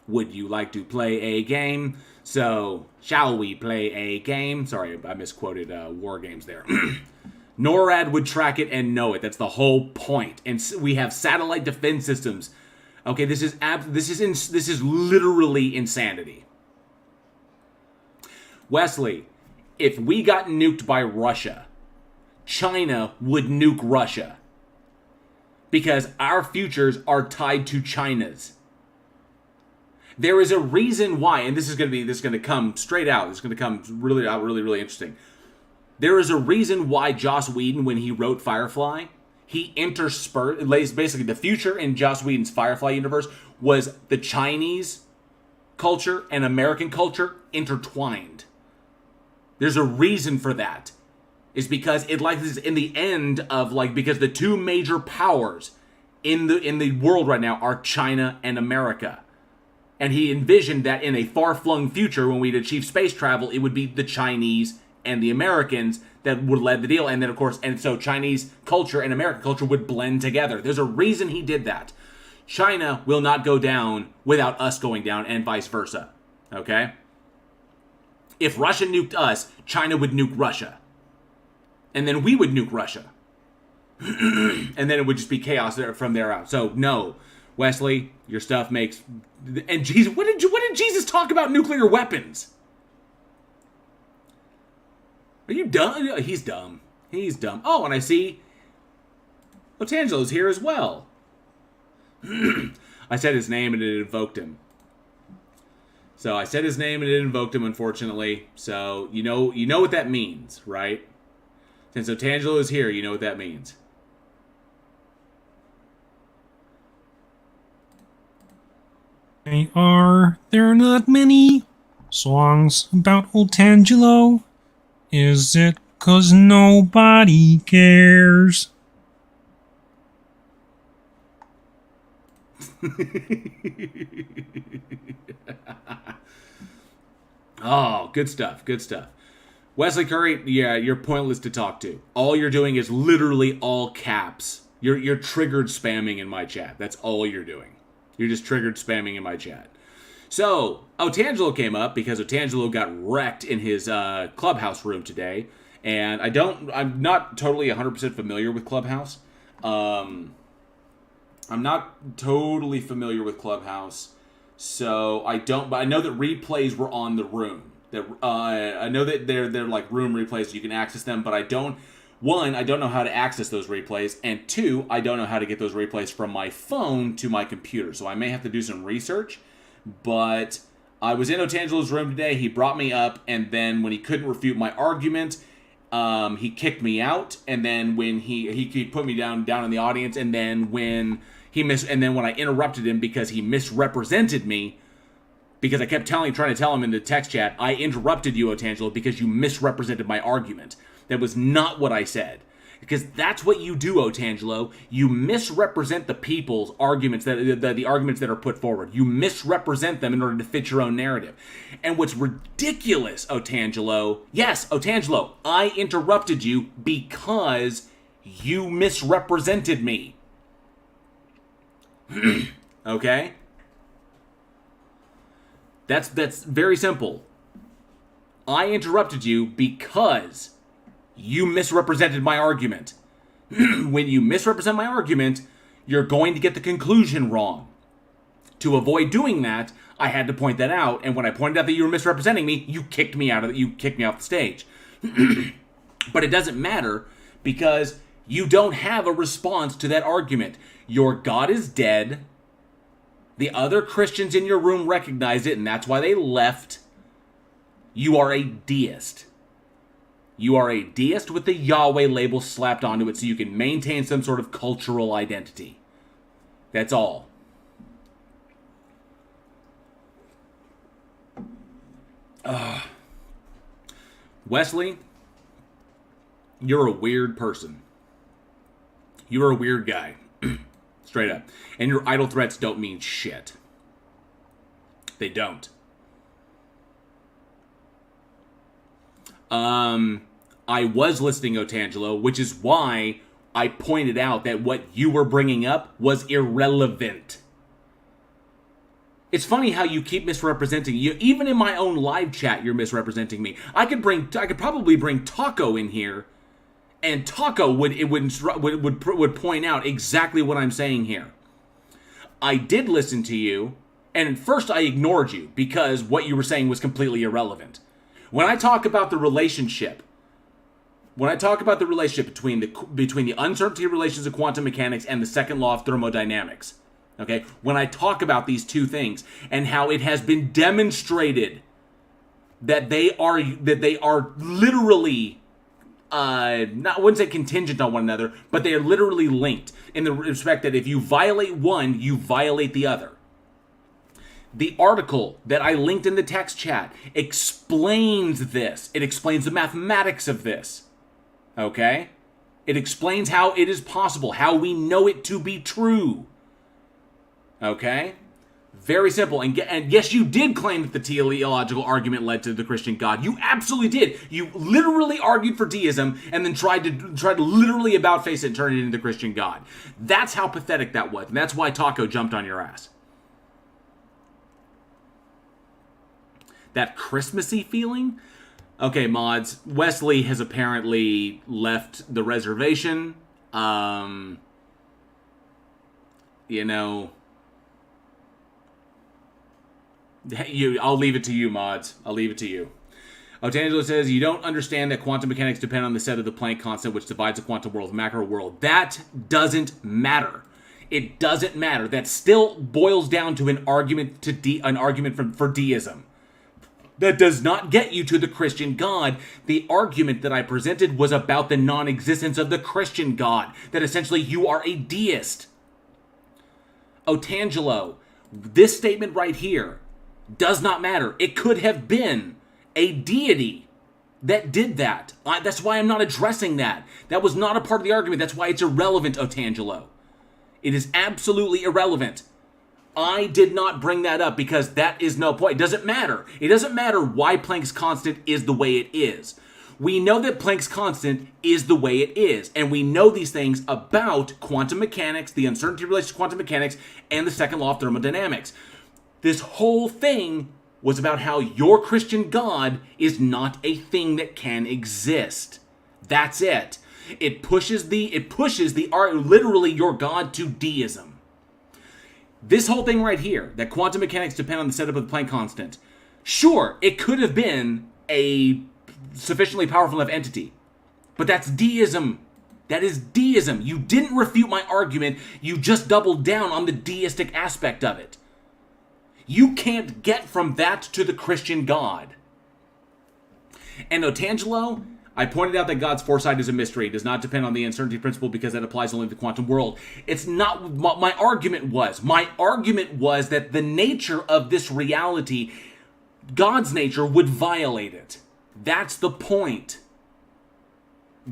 Would you like to play a game? So, shall we play a game? Sorry, I misquoted War Games there. NORAD would track it and know it. That's the whole point. And we have satellite defense systems. Okay, this is literally insanity. Wesley, if we got nuked by Russia, China would nuke Russia, because our futures are tied to China's. There is a reason why, and this is going to come straight out. It's going to come really interesting. There is a reason why Joss Whedon, when he wrote Firefly, he interspersed, basically the future in Joss Whedon's Firefly universe was the Chinese culture and American culture intertwined. There's a reason for that. It's because it is in the end of because the two major powers in the world right now are China and America. And he envisioned that in a far-flung future when we'd achieve space travel, it would be the Chinese and the Americans that would lead the deal. And then, of course, and so Chinese culture and American culture would blend together. There's a reason he did that. China will not go down without us going down, and vice versa. Okay? If Russia nuked us, China would nuke Russia. And then we would nuke Russia. And then it would just be chaos from there out. So, no. Wesley, your stuff makes... And Jesus, what did Jesus talk about nuclear weapons? Are you dumb? He's dumb. He's dumb. Oh, and I see Otangelo's here as well. I said his name and it invoked him. So I said his name and it invoked him, unfortunately. So you know what that means, right? Since Otangelo is here, you know what that means. Are there not many songs about Otangelo? Is it 'cause nobody cares? Oh, good stuff, good stuff. Wesley Curry, yeah, you're pointless to talk to. All you're doing is literally all caps. You're triggered spamming in my chat. That's all you're doing. You're just triggered spamming in my chat. So, Otangelo came up because Otangelo got wrecked in his Clubhouse room today. And I'm not totally 100% familiar with Clubhouse. I'm not totally familiar with Clubhouse. So, but I know that replays were on the room. I know that they're like room replays, so you can access them, but I don't know how to access those replays, and two, I don't know how to get those replays from my phone to my computer, so I may have to do some research, but I was in Otangelo's room today. He brought me up, and then when he couldn't refute my argument, he kicked me out. And then when he put me down in the audience, and then when when I interrupted him because he misrepresented me, because I kept trying to tell him in the text chat, I interrupted you, Otangelo, because you misrepresented my argument. That was not what I said. Because that's what you do, Otangelo. You misrepresent the people's arguments, the arguments that are put forward. You misrepresent them in order to fit your own narrative. And what's ridiculous, Otangelo, yes, Otangelo, I interrupted you because you misrepresented me. Okay? That's very simple. I interrupted you because you misrepresented my argument. When you misrepresent my argument, you're going to get the conclusion wrong. To avoid doing that, I had to point that out, and when I pointed out that you were misrepresenting me, you kicked me off the stage. But it doesn't matter, because you don't have a response to that argument. Your God is dead. The other Christians in your room recognize it, and that's why they left. You are a deist. You are a deist with the Yahweh label slapped onto it so you can maintain some sort of cultural identity. That's all. Wesley, you're a weird person. You're a weird guy. Straight up. And your idle threats don't mean shit. They don't. I was listening, Otangelo, which is why I pointed out that what you were bringing up was irrelevant. It's funny how you keep misrepresenting. Even in my own live chat, you're misrepresenting me. I could probably bring Taco in here, and Taco would point out exactly what I'm saying here. I did listen to you, and at first I ignored you because what you were saying was completely irrelevant. When I talk about the relationship between the uncertainty relations of quantum mechanics and the second law of thermodynamics, okay, when I talk about these two things and how it has been demonstrated that they are literally I wouldn't say contingent on one another, but they are literally linked in the respect that if you violate one, you violate the other. The article that I linked in the text chat explains this. It explains the mathematics of this. Okay? It explains how it is possible, how we know it to be true. Okay? Very simple. And yes, you did claim that the teleological argument led to the Christian God. You absolutely did. You literally argued for deism and then tried to literally about face it and turn it into the Christian God. That's how pathetic that was. And that's why Taco jumped on your ass. That Christmassy feeling? Okay, mods. Wesley has apparently left the reservation. I'll leave it to you, mods. I'll leave it to you. Otangelo says, you don't understand that quantum mechanics depend on the set of the Planck constant, which divides the quantum world from the macro world. That doesn't matter. It doesn't matter. That still boils down to an argument for deism. That does not get you to the Christian God. The argument that I presented was about the non-existence of the Christian God. That essentially you are a deist. Otangelo, this statement right here does not matter. It could have been a deity that did that. That's why I'm not addressing that. That was not a part of the argument. That's why it's irrelevant, Otangelo. It is absolutely irrelevant. I did not bring that up because that is no point. It doesn't matter. It doesn't matter why Planck's constant is the way it is. We know that Planck's constant is the way it is. And we know these things about quantum mechanics, the uncertainty related to quantum mechanics, and the second law of thermodynamics. This whole thing was about how your Christian God is not a thing that can exist. That's it. It pushes literally your God to deism. This whole thing right here, that quantum mechanics depend on the setup of the Planck constant. Sure, it could have been a sufficiently powerful enough entity. But that's deism. That is deism. You didn't refute my argument. You just doubled down on the deistic aspect of it. You can't get from that to the Christian God. And Otangelo, I pointed out that God's foresight is a mystery. It does not depend on the uncertainty principle because that applies only to the quantum world. It's not what my argument was. My argument was that the nature of this reality, God's nature, would violate it. That's the point.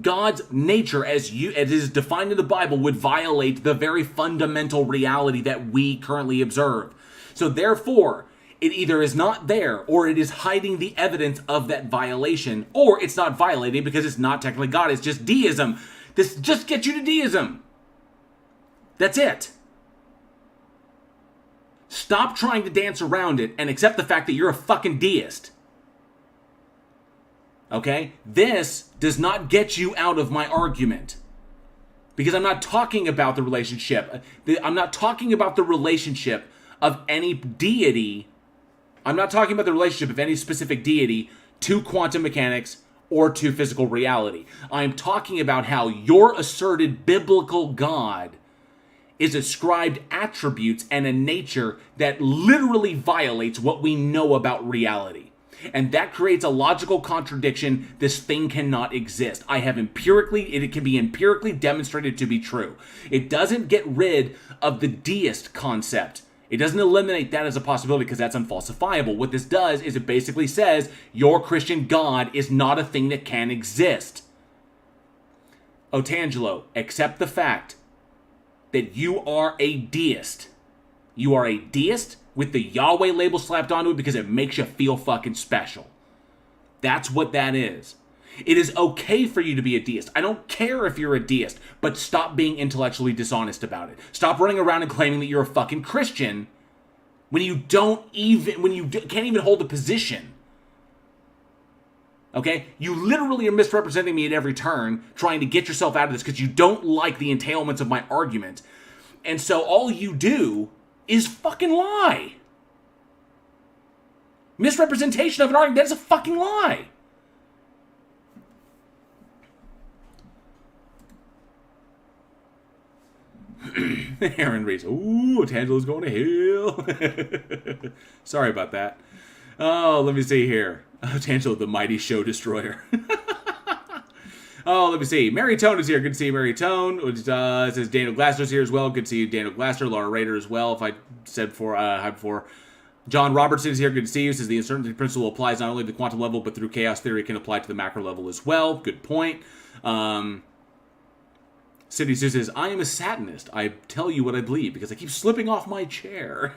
God's nature, as it is defined in the Bible, would violate the very fundamental reality that we currently observe. So therefore, it either is not there, or it is hiding the evidence of that violation, or it's not violating because it's not technically God, it's just deism. This just gets you to deism. That's it. Stop trying to dance around it and accept the fact that you're a fucking deist. Okay? This does not get you out of my argument. Because I'm not talking about the relationship. I'm not talking about the relationship of any deity. I'm not talking about the relationship of any specific deity to quantum mechanics or to physical reality. I'm talking about how your asserted biblical God is ascribed attributes and a nature that literally violates what we know about reality. And that creates a logical contradiction. This thing cannot exist. It can be empirically demonstrated to be true. It doesn't get rid of the deist concept. It doesn't eliminate that as a possibility because that's unfalsifiable. What this does is it basically says your Christian God is not a thing that can exist. Otangelo, accept the fact that you are a deist. You are a deist with the Yahweh label slapped onto it because it makes you feel fucking special. That's what that is. It is okay for you to be a deist. I don't care if you're a deist, but stop being intellectually dishonest about it. Stop running around and claiming that you're a fucking Christian when you can't even hold a position. Okay? You literally are misrepresenting me at every turn, trying to get yourself out of this because you don't like the entailments of my argument. And so all you do is fucking lie. Misrepresentation of an argument, that's a fucking lie. Aaron reads, ooh, Tangelo's going to hell. Sorry about that. Oh, let me see here. Tangelo, the mighty show destroyer. Oh, let me see. Mary Tone is here. Good to see you, Mary Tone. It says Daniel Glasser's here as well. Good to see you, Daniel Glasser. Laura Rader as well, if I said before. John Robertson is here. Good to see you. Says the uncertainty principle applies not only to the quantum level, but through chaos theory, it can apply to the macro level as well. Good point. Cindy Sue says, I am a Satanist. I tell you what I believe because I keep slipping off my chair.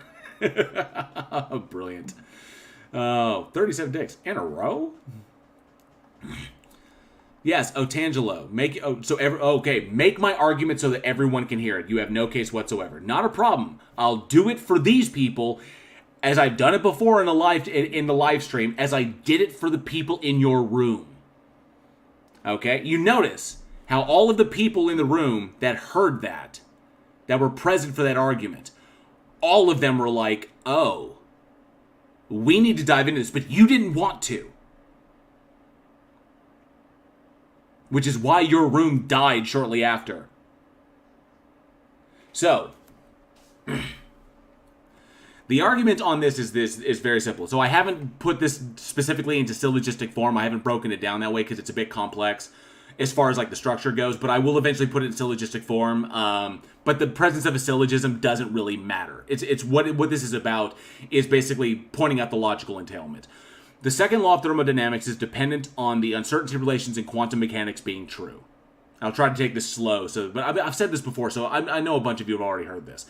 Brilliant. 37 dicks in a row? Yes, Otangelo. Make my argument so that everyone can hear it. You have no case whatsoever. Not a problem. I'll do it for these people as I've done it before in the live stream, as I did it for the people in your room. Okay? You notice how all of the people in the room that heard that were present for that argument, all of them were like, oh, we need to dive into this, but you didn't want to. Which is why your room died shortly after. So, the argument on this is very simple. So I haven't put this specifically into syllogistic form. I haven't broken it down that way because it's a bit complex as far as like the structure goes, but I will eventually put it in syllogistic form. But the presence of a syllogism doesn't really matter. It's what this is about is basically pointing out the logical entailment. The second law of thermodynamics is dependent on the uncertainty relations in quantum mechanics being true. I'll try to take this slow, but I've said this before, so I know a bunch of you have already heard this.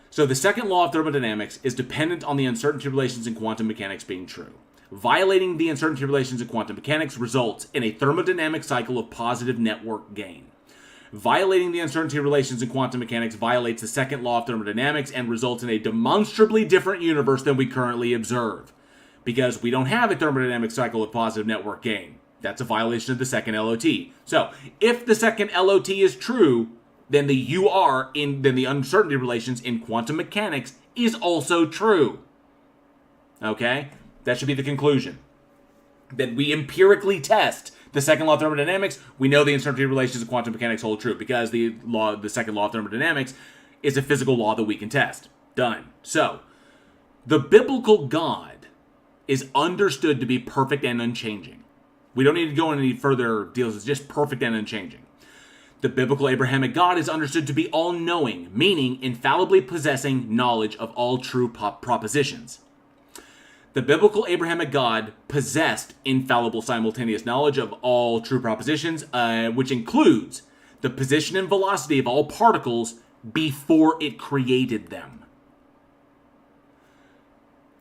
So the second law of thermodynamics is dependent on the uncertainty relations in quantum mechanics being true. Violating the uncertainty relations in quantum mechanics results in a thermodynamic cycle of positive network gain. Violating the uncertainty relations in quantum mechanics violates the second law of thermodynamics and results in a demonstrably different universe than we currently observe. Because we don't have a thermodynamic cycle of positive network gain. That's a violation of the second LOT. So, if the second LOT is true, then the uncertainty relations in quantum mechanics is also true. Okay? That should be the conclusion. That we empirically test the second law of thermodynamics, we know the uncertainty relations in quantum mechanics hold true because the second law of thermodynamics is a physical law that we can test. Done. So, The biblical God is understood to be perfect and unchanging. We don't need to go into any further deals. It's just perfect and unchanging. The biblical Abrahamic God is understood to be all-knowing, meaning infallibly possessing knowledge of all true propositions. The biblical Abrahamic God possessed infallible simultaneous knowledge of all true propositions, which includes the position and velocity of all particles before it created them.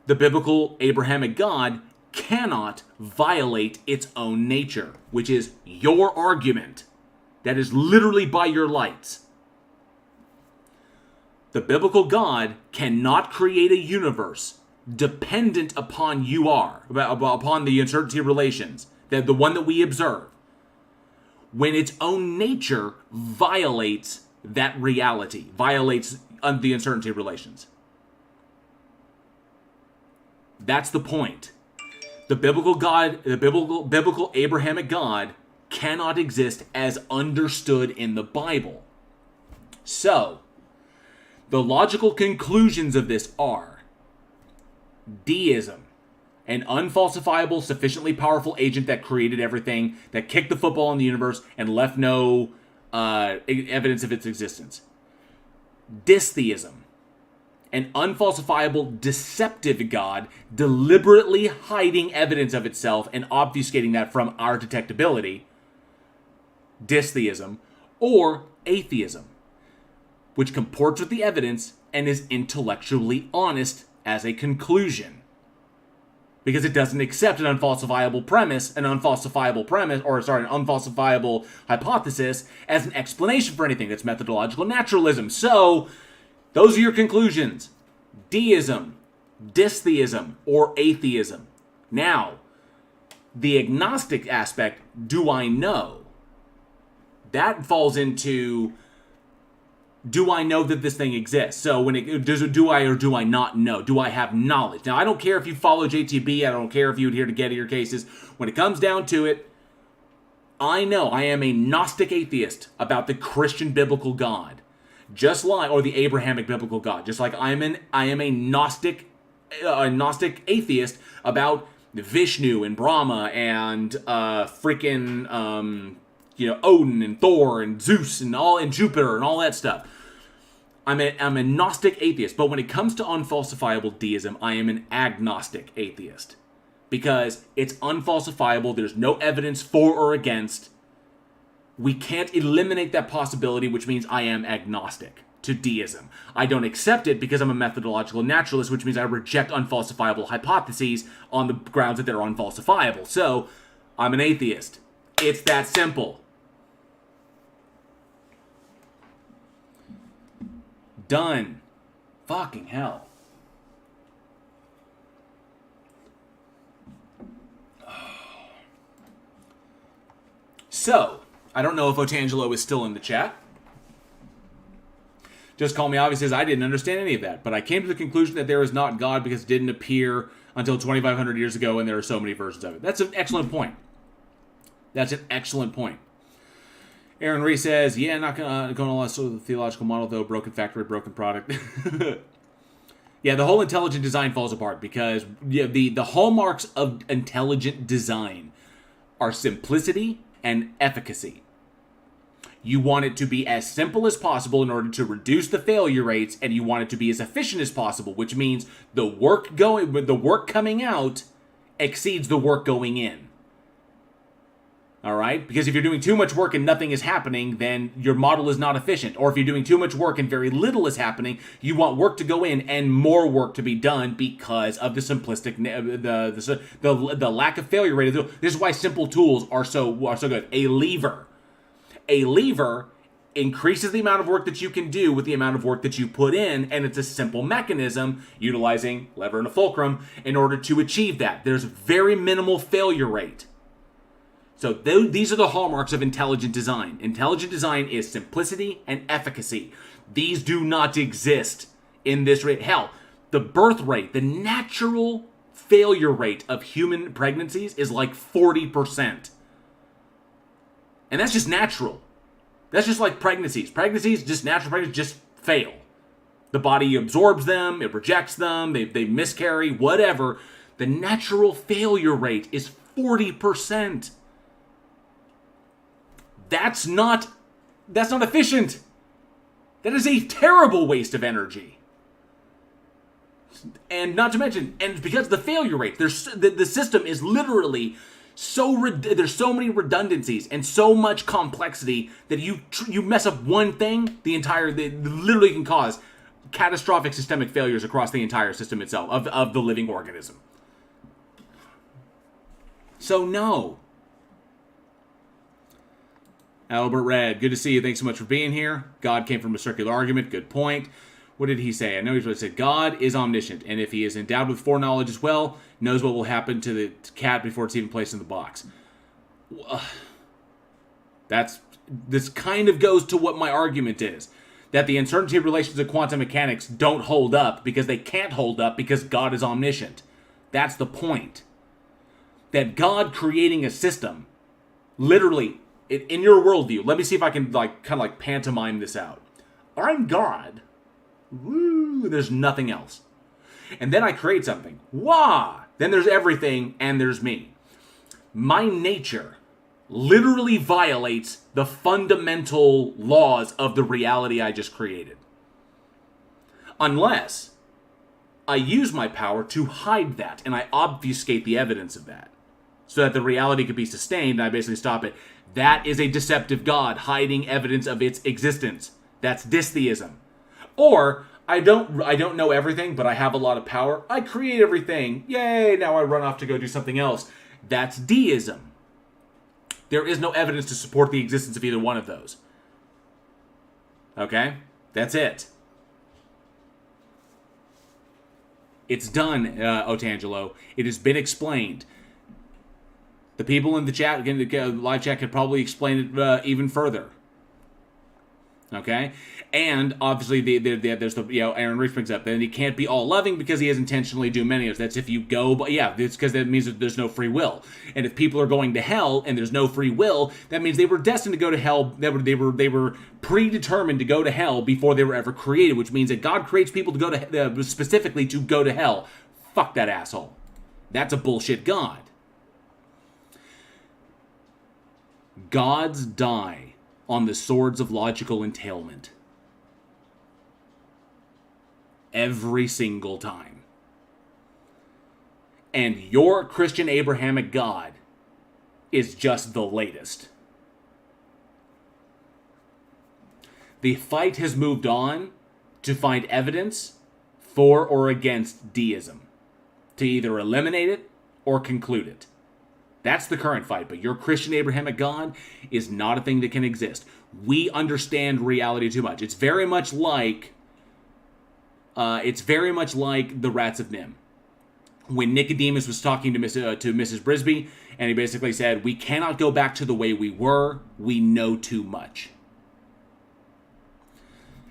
The biblical Abrahamic God cannot violate its own nature, which is your argument. That is literally by your lights. The biblical God cannot create a universe dependent upon upon the uncertainty relations, the one that we observe, when its own nature violates that reality, violates the uncertainty relations. That's the point. The biblical God, the biblical Abrahamic God cannot exist as understood in the Bible. So, the logical conclusions of this are: deism, an unfalsifiable, sufficiently powerful agent that created everything, that kicked the football in the universe and left no evidence of its existence. Dystheism, an unfalsifiable, deceptive God deliberately hiding evidence of itself and obfuscating that from our detectability. Dystheism. Or atheism, which comports with the evidence and is intellectually honest as a conclusion, because it doesn't accept an unfalsifiable hypothesis as an explanation for anything. That's methodological naturalism. So, those are your conclusions: deism, dystheism, or atheism. Now, the agnostic aspect, do I know? That falls into, do I know that this thing exists? So when do I or do I not know? Do I have knowledge? Now, I don't care if you follow JTB. I don't care if you adhere to Gettier cases. When it comes down to it, I know I am a Gnostic atheist about the Christian biblical God, or the Abrahamic biblical God. Just like I am a Gnostic atheist about Vishnu and Brahma and Odin and Thor and Zeus and Jupiter and all that stuff. I'm a Gnostic atheist, but when it comes to unfalsifiable deism, I am an agnostic atheist. Because it's unfalsifiable, there's no evidence for or against. We can't eliminate that possibility, which means I am agnostic to deism. I don't accept it because I'm a methodological naturalist, which means I reject unfalsifiable hypotheses on the grounds that they're unfalsifiable. So, I'm an atheist. It's that simple. Done. Fucking hell. So, I don't know if Otangelo is still in the chat. Just Call Me Obvious says, I didn't understand any of that, but I came to the conclusion that there is not God because it didn't appear until 2,500 years ago and there are so many versions of it. That's an excellent point. Aaron Ree says, yeah, not going to lost the theological model, though. Broken factory, broken product. Yeah, the whole intelligent design falls apart because the hallmarks of intelligent design are simplicity and efficacy. You want it to be as simple as possible in order to reduce the failure rates, and you want it to be as efficient as possible, which means the work coming out exceeds the work going in. All right? Because if you're doing too much work and nothing is happening, then your model is not efficient. Or if you're doing too much work and very little is happening, you want work to go in and more work to be done because of the simplistic, the lack of failure rate. This is why simple tools are so good. A lever increases the amount of work that you can do with the amount of work that you put in, and it's a simple mechanism utilizing lever and a fulcrum in order to achieve that. There's very minimal failure rate. So these are the hallmarks of intelligent design. Intelligent design is simplicity and efficacy. These do not exist in this rate. Hell, the birth rate, the natural failure rate of human pregnancies is like 40%. And that's just natural. That's just like pregnancies. Pregnancies, just natural pregnancies, just fail. The body absorbs them, it rejects them, they miscarry, whatever. The natural failure rate is 40%. That's not efficient. That is a terrible waste of energy. And not to mention, and because the failure rate, the system is literally there's so many redundancies and so much complexity that you mess up one thing, literally can cause catastrophic systemic failures across the entire system itself of the living organism. So no. Albert Red, good to see you. Thanks so much for being here. God came from a circular argument. Good point. What did he say? I know he said God is omniscient, and if he is endowed with foreknowledge as well, knows what will happen to the cat before it's even placed in the box. This kind of goes to what my argument is. That the uncertainty relations of quantum mechanics don't hold up because they can't hold up because God is omniscient. That's the point. That God creating a system, literally, in your worldview, let me see if I can kind of pantomime this out. I'm God. Woo, there's nothing else. And then I create something. Wah! Then there's everything, and there's me. My nature literally violates the fundamental laws of the reality I just created. Unless I use my power to hide that, and I obfuscate the evidence of that, so that the reality could be sustained, and I basically stop it. That is a deceptive God hiding evidence of its existence. That's dystheism. Or, I don't know everything, but I have a lot of power. I create everything. Yay, now I run off to go do something else. That's deism. There is no evidence to support the existence of either one of those. Okay? That's it. It's done, Otangelo. It has been explained. The people in the chat, again, the live chat, could probably explain it even further. Okay? And obviously, there's Aaron Reese brings up, then he can't be all loving because he has intentionally do many of. That's if you go, but yeah, it's because that means that there's no free will. And if people are going to hell and there's no free will, that means they were destined to go to hell. They were predetermined to go to hell before they were ever created, which means that God creates people to go to specifically to go to hell. Fuck that asshole. That's a bullshit God. Gods die on the swords of logical entailment. Every single time. And your Christian Abrahamic God is just the latest. The fight has moved on to find evidence for or against deism. To either eliminate it or conclude it. That's the current fight, but your Christian Abrahamic God is not a thing that can exist. We understand reality too much. It's very much like the rats of Nim. When Nicodemus was talking to Mrs. Brisby, and he basically said, we cannot go back to the way we were. We know too much.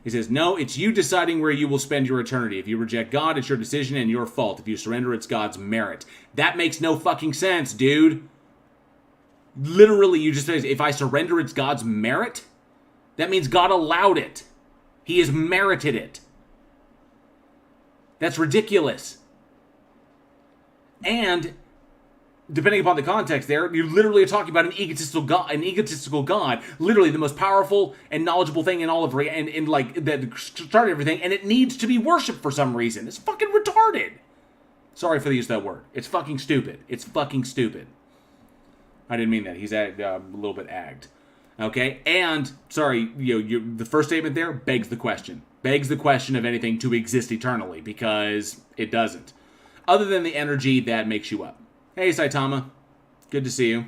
He says, no, it's you deciding where you will spend your eternity. If you reject God, it's your decision and your fault. If you surrender, it's God's merit. That makes no fucking sense, dude. Literally, you just say, if I surrender, it's God's merit? That means God allowed it. He has merited it. That's ridiculous. And depending upon the context there, you literally are talking about an egotistical God, literally the most powerful and knowledgeable thing in all of that started everything, and it needs to be worshipped for some reason. It's fucking retarded. Sorry for the use of that word. It's fucking stupid. It's fucking stupid. I didn't mean that. He's a little bit agged. Okay? And, sorry, the first statement there begs the question. Begs the question of anything to exist eternally, because it doesn't. Other than the energy that makes you up. Hey, Saitama. Good to see you.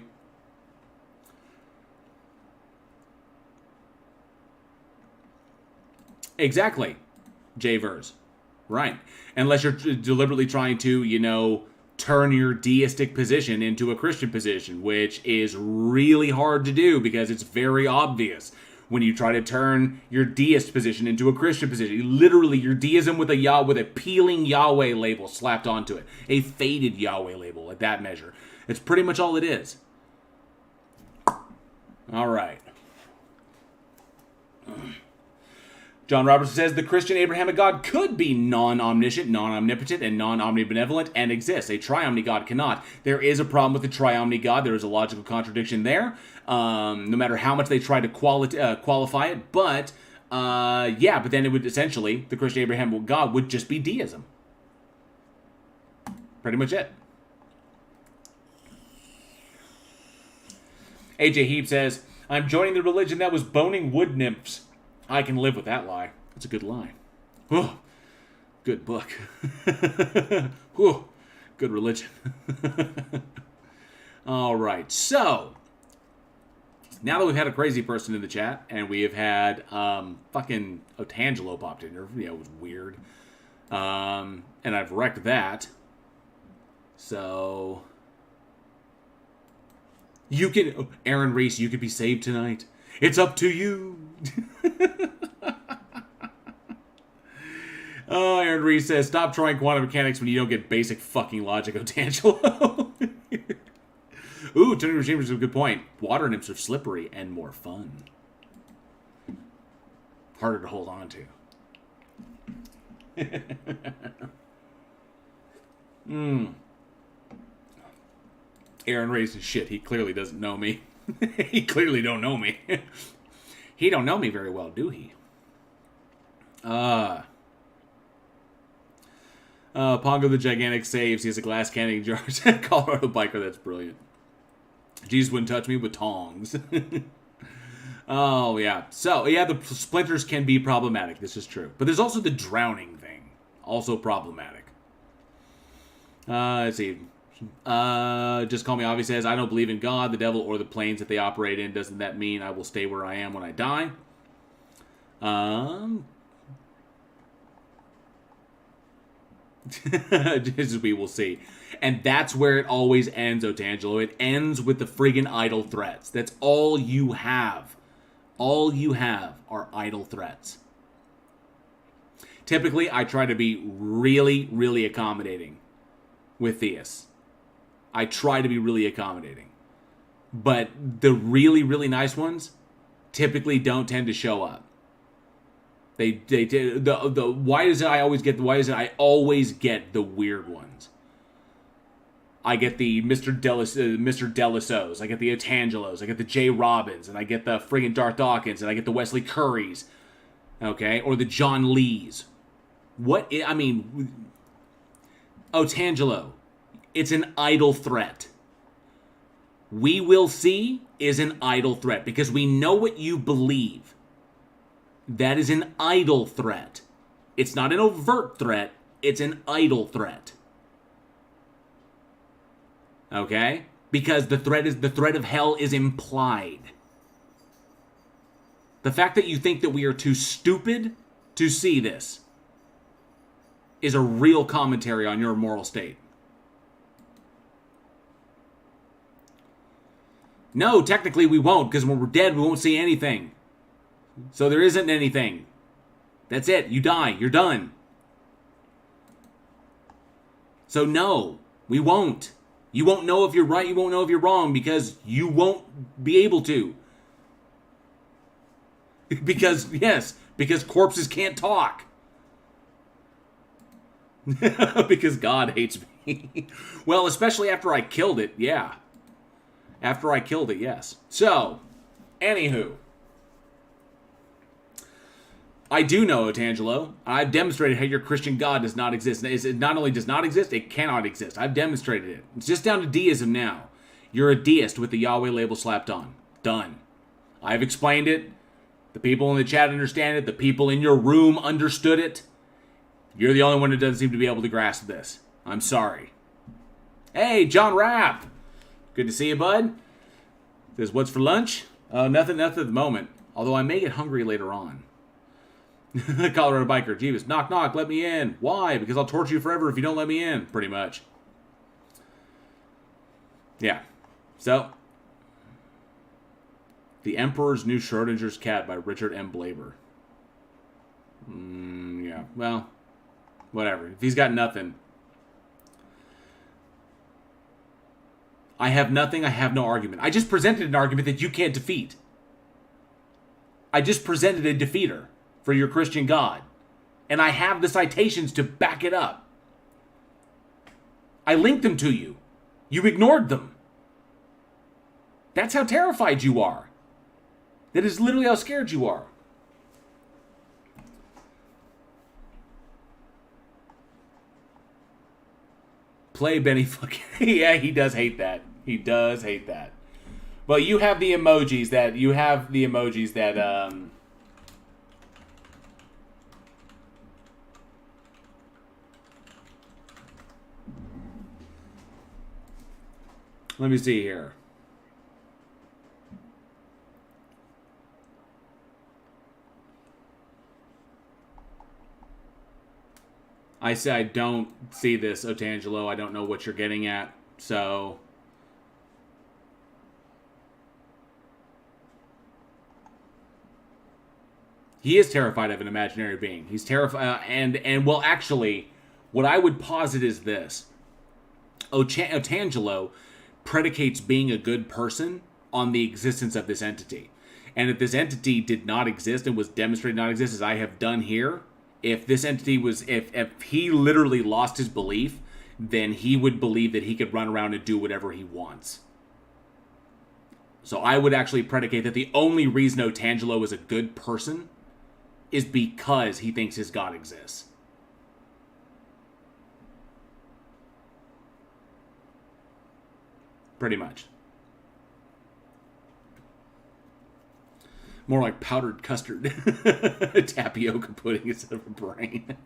Exactly, J-Verse. Right. Unless you're deliberately trying to, turn your deistic position into a Christian position, which is really hard to do because it's very obvious when you try to turn your deist position into a Christian position. Literally, your deism with a peeling Yahweh label slapped onto it. A faded Yahweh label at that measure. It's pretty much all it is. All right. John Robertson says the Christian Abrahamic God could be non-omniscient, non-omnipotent, and non-omnibenevolent and exist. A triomni God cannot. There is a problem with the triomni God. There is a logical contradiction there, no matter how much they try to qualify it. But, yeah, but then it would essentially, the Christian Abrahamic God would just be deism. Pretty much it. AJ Heap says, I'm joining the religion that was boning wood nymphs. I can live with that lie. That's a good lie. Oh, good book. Oh, good religion. All right, so now that we've had a crazy person in the chat, and we have had fucking Otangelo popped in here, it was weird, and I've wrecked that. So you can, Aaron Reese, you could be saved tonight. It's up to you. Oh, Aaron Reese says, stop trying quantum mechanics when you don't get basic fucking logic, Otangelo. Ooh, Tony Regime is a good point. Water nymphs are slippery and more fun. Harder to hold on to. Aaron Reese is shit. He clearly doesn't know me. He clearly don't know me. He don't know me very well, do he? Pongo the Gigantic saves. He has a glass canning jar. Colorado biker, that's brilliant. Jesus wouldn't touch me with tongs. Oh, yeah. So, yeah, the splinters can be problematic. This is true. But there's also the drowning thing. Also problematic. Let's see. Just Call Me Avi says, I don't believe in God, the devil, or the planes that they operate in. Doesn't that mean I will stay where I am when I die? We will see. And that's where it always ends, Otangelo. It ends with the friggin' idle threats. That's all you have. All you have are idle threats. Typically, I try to be really, really accommodating with theists. I try to be really accommodating. But the really, really nice ones typically don't tend to show up. Why is it I always get the weird ones? I get the Mr. Delissos, I get the Otangelos, I get the J. Robbins, and I get the friggin' Darth Dawkins, and I get the Wesley Currys, okay, or the John Lees. Otangelo, it's an idle threat. We will see is an idle threat because we know what you believe. That is an idle threat. It's not an overt threat. It's an idle threat. Okay? Because the threat of hell is implied. The fact that you think that we are too stupid to see this is a real commentary on your moral state. No, technically we won't, because when we're dead, we won't see anything. So there isn't anything. That's it. You die. You're done. So no, we won't. You won't know if you're right. You won't know if you're wrong because you won't be able to. Because corpses can't talk. Because God hates me. Well, especially after I killed it, yeah. After I killed it, yes. So, anywho. I do know, Otangelo. I've demonstrated how your Christian God does not exist. It not only does not exist, it cannot exist. I've demonstrated it. It's just down to deism now. You're a deist with the Yahweh label slapped on. Done. I've explained it. The people in the chat understand it. The people in your room understood it. You're the only one who doesn't seem to be able to grasp this. I'm sorry. Hey, John Rapp. Good to see you, bud. Says, what's for lunch? Nothing at the moment. Although I may get hungry later on. Colorado biker, Jeebus, knock knock, let me in. Why? Because I'll torture you forever if you don't let me in, pretty much. Yeah. So, The Emperor's New Schrodinger's Cat by Richard M. Blaber. Yeah, well, whatever. If he's got nothing. I have nothing, I have no argument. I just presented an argument that you can't defeat. I just presented a defeater. for your Christian God. And I have the citations to back it up. I linked them to you. You ignored them. That's how terrified you are. That is literally how scared you are. Play Benny fucking... Yeah, he does hate that. He does hate that. Well, you have the emojis that... Let me see here. I say I don't see this, Otangelo. I don't know what you're getting at. So... He is terrified of an imaginary being. He's terrified... and well, actually, what I would posit is this. Otangelo predicates being a good person on the existence of this entity. And if this entity did not exist and was demonstrated not exist, as I have done here, if this entity was, if he literally lost his belief, then he would believe that he could run around and do whatever he wants. So I would actually predicate that the only reason Otangelo is a good person is because he thinks his God exists. Pretty much. More like powdered custard. Tapioca pudding instead of a brain.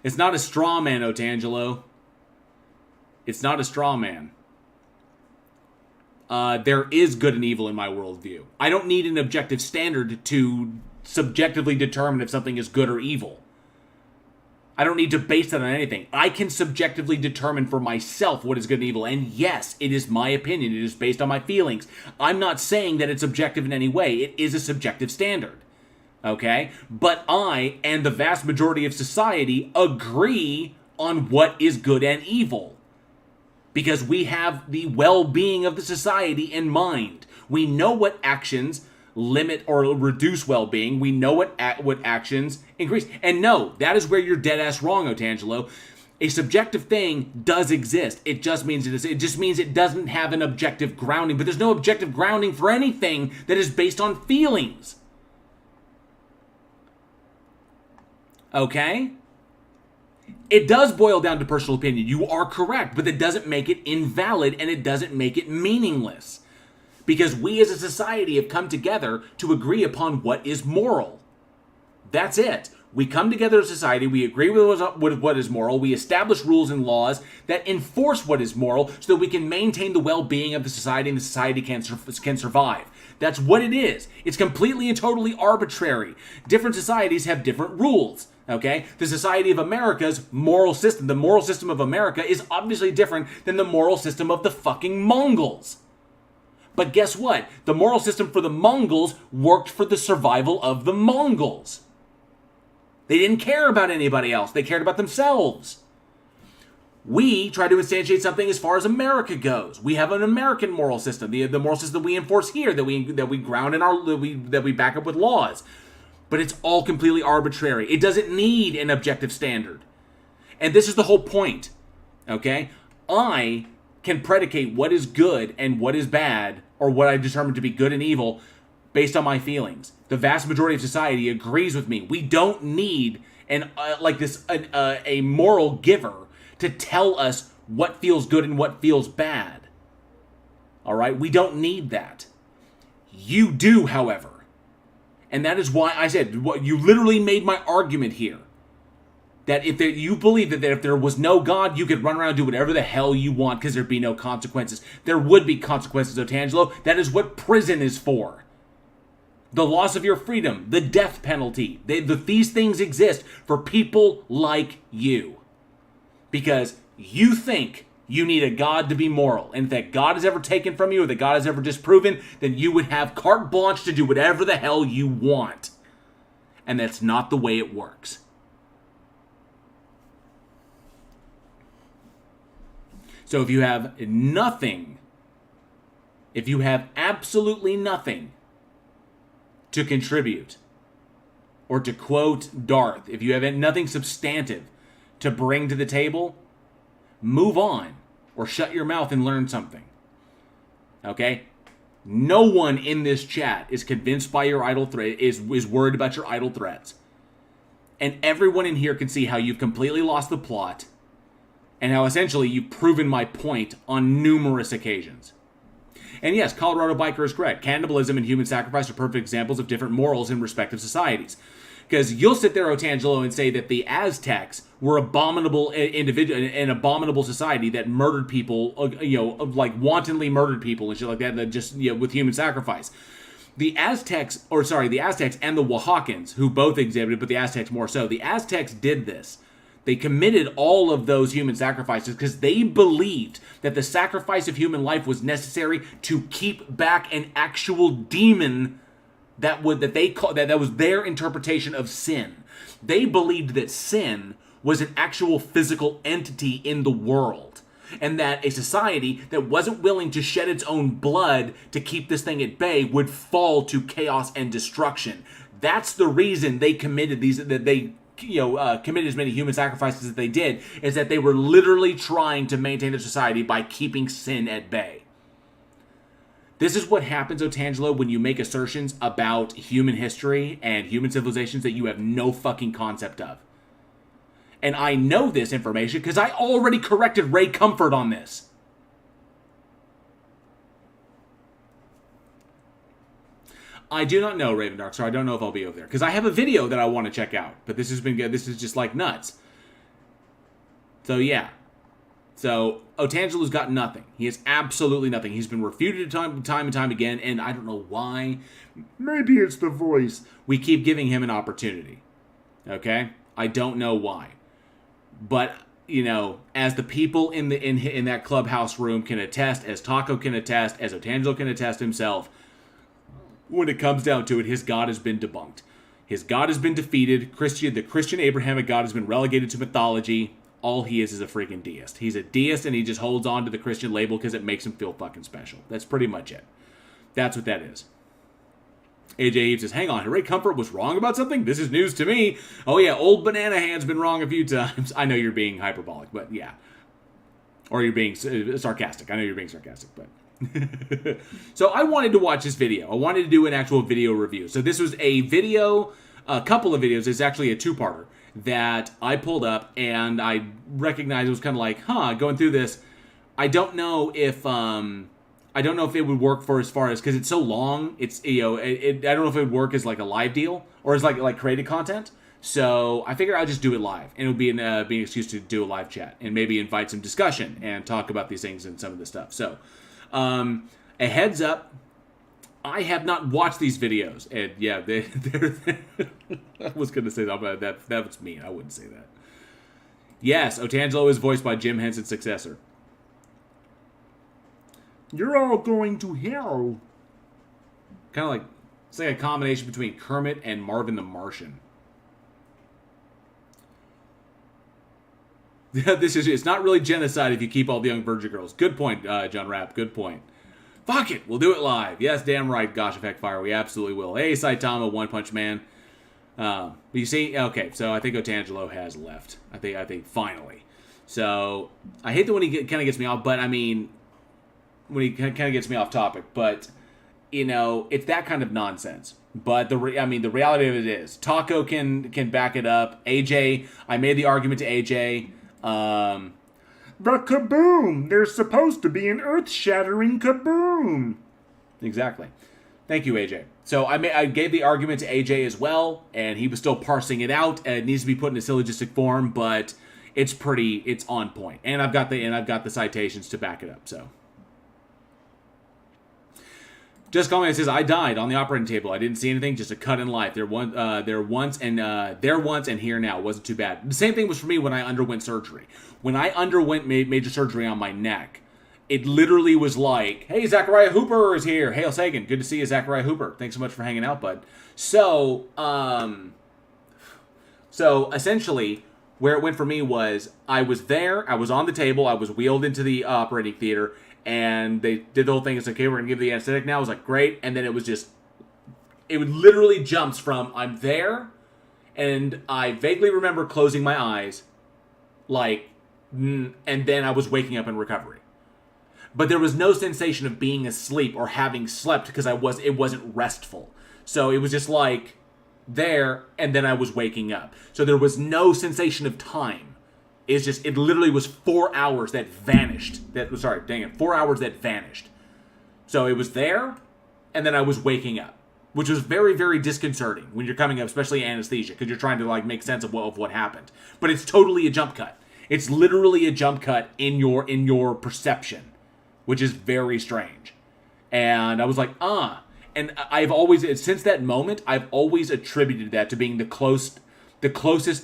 It's not a straw man, Otangelo. It's not a straw man. There is good and evil in my worldview. I don't need an objective standard to subjectively determine if something is good or evil. I don't need to base that on anything. I can subjectively determine for myself what is good and evil. And yes, it is my opinion. It is based on my feelings. I'm not saying that it's objective in any way. It is a subjective standard. Okay? But I and the vast majority of society agree on what is good and evil. Because we have the well-being of the society in mind. We know what actions limit or reduce well-being. We know what actions increase. And no, that is where you're dead-ass wrong, Otangelo. A subjective thing does exist. It just means it doesn't have an objective grounding. But there's no objective grounding for anything that is based on feelings. Okay? It does boil down to personal opinion. You are correct, but it doesn't make it invalid and it doesn't make it meaningless. Because we as a society have come together to agree upon what is moral. That's it. We come together as a society, we agree with what is moral, we establish rules and laws that enforce what is moral so that we can maintain the well-being of the society and the society can survive. That's what it is. It's completely and totally arbitrary. Different societies have different rules. Okay? The Society of America's moral system, the moral system of America is obviously different than the moral system of the fucking Mongols. But guess what? The moral system for the Mongols worked for the survival of the Mongols. They didn't care about anybody else. They cared about themselves. We try to instantiate something as far as America goes. We have an American moral system, the moral system we enforce here, that we ground in that we back up with laws. But it's all completely arbitrary. It doesn't need an objective standard. And this is the whole point. Okay? I can predicate what is good and what is bad, or what I determine to be good and evil, based on my feelings. The vast majority of society agrees with me. We don't need a moral giver to tell us what feels good and what feels bad. All right? We don't need that. You do, however. And that is why I said, you literally made my argument here. That you believe that if there was no God, you could run around and do whatever the hell you want because there'd be no consequences. There would be consequences, Otangelo. That is what prison is for. The loss of your freedom, the death penalty. These things exist for people like you. Because you think you need a God to be moral. And if that God is ever taken from you or that God is ever disproven, then you would have carte blanche to do whatever the hell you want. And that's not the way it works. So if you have nothing, if you have absolutely nothing to contribute, or to quote Darth, if you have nothing substantive to bring to the table, move on or shut your mouth and learn something. Okay? No one in this chat is convinced by your idle threat, is worried about your idle threats. And everyone in here can see how you've completely lost the plot and how essentially you've proven my point on numerous occasions. And yes, Colorado Biker is correct. Cannibalism and human sacrifice are perfect examples of different morals in respective societies. Because you'll sit there, Otangelo, and say that the Aztecs were abominable an abominable society that murdered people, like wantonly murdered people and shit like that just, with human sacrifice. The Aztecs and the Oaxacans, who both exhibited, but the Aztecs more so, the Aztecs did this. They committed all of those human sacrifices because they believed that the sacrifice of human life was necessary to keep back an actual demon that was their interpretation of sin. They believed that sin was an actual physical entity in the world, and that a society that wasn't willing to shed its own blood to keep this thing at bay would fall to chaos and destruction. That's the reason they committed committed as many human sacrifices as they did, is that they were literally trying to maintain their society by keeping sin at bay. This is what happens, Otangelo, when you make assertions about human history and human civilizations that you have no fucking concept of. And I know this information because I already corrected Ray Comfort on this. I do not know, Raven Dark, so I don't know if I'll be over there. Because I have a video that I want to check out. But this has been good. This is just like nuts. So, yeah. So, Otangelo's got nothing. He has absolutely nothing. He's been refuted time and time again, and I don't know why. Maybe it's the voice. We keep giving him an opportunity. Okay? I don't know why. But, as the people in that clubhouse room can attest, as Taco can attest, as Otangelo can attest himself, when it comes down to it, his God has been debunked. His God has been defeated. The Christian Abrahamic God has been relegated to mythology. All he is a freaking deist. He's a deist, and he just holds on to the Christian label because it makes him feel fucking special. That's pretty much it. That's what that is. AJ Eve says, hang on, Ray Comfort was wrong about something? This is news to me. Oh yeah, old Banana Hand's been wrong a few times. I know you're being hyperbolic, but yeah. Or you're being sarcastic. I know you're being sarcastic, but... So I wanted to watch this video. I wanted to do an actual video review. So this was a couple of videos. It's actually a two-parter that I pulled up, and I recognized it was kind of like, going through this. I don't know if it would work for as far as, because it's so long. It's I don't know if it would work as like a live deal or as like created content. So I figured I'd just do it live, and it would be an excuse to do a live chat and maybe invite some discussion and talk about these things and some of this stuff. So. A heads up, I have not watched these videos, and yeah, they're I was going to say that, but that was mean. I wouldn't say that. Yes, Otangelo is voiced by Jim Henson's successor. You're all going to hell. Kind of like, it's like a combination between Kermit and Marvin the Martian. It's not really genocide if you keep all the young virgin girls. Good point, John Rapp. Good point. Fuck it, we'll do it live. Yes, damn right, Gosh Effect Fire. We absolutely will. Hey, Saitama, One Punch Man. You see, okay, so I think Otangelo has left. I think finally. So I hate that when he kind of gets me off, but I mean, when he kind of gets me off topic. But it's that kind of nonsense. But the reality of it is, Taco can back it up. AJ, I made the argument to AJ. The kaboom! There's supposed to be an earth-shattering kaboom! Exactly. Thank you, AJ. So I gave the argument to AJ as well, and he was still parsing it out. And it needs to be put in a syllogistic form, but it's on point. And I've got the citations to back it up, so. Just comment says, I died on the operating table. I didn't see anything, just a cut in life. There once and here now. It wasn't too bad. The same thing was for me when I underwent surgery. When I underwent major surgery on my neck, it literally was like, hey, Zachariah Hooper is here. Hail Sagan. Good to see you, Zachariah Hooper. Thanks so much for hanging out, bud. So essentially, where it went for me was, I was there, I was on the table, I was wheeled into the operating theater, and they did the whole thing. It's like, okay, we're going to give the anesthetic now. I was like, great. And then it literally jumps from I'm there And I vaguely remember closing my eyes, and then I was waking up in recovery. But there was no sensation of being asleep or having slept because it wasn't restful. So it was just there, and then I was waking up. So there was no sensation of time. It literally was 4 hours that vanished. 4 hours that vanished. So it was there, and then I was waking up, which was very, very disconcerting when you're coming up, especially anesthesia, because you're trying to make sense of what happened. But it's totally a jump cut. It's literally a jump cut in your perception, which is very strange. And I was like, And I've always, since that moment, I've always attributed that to being the closest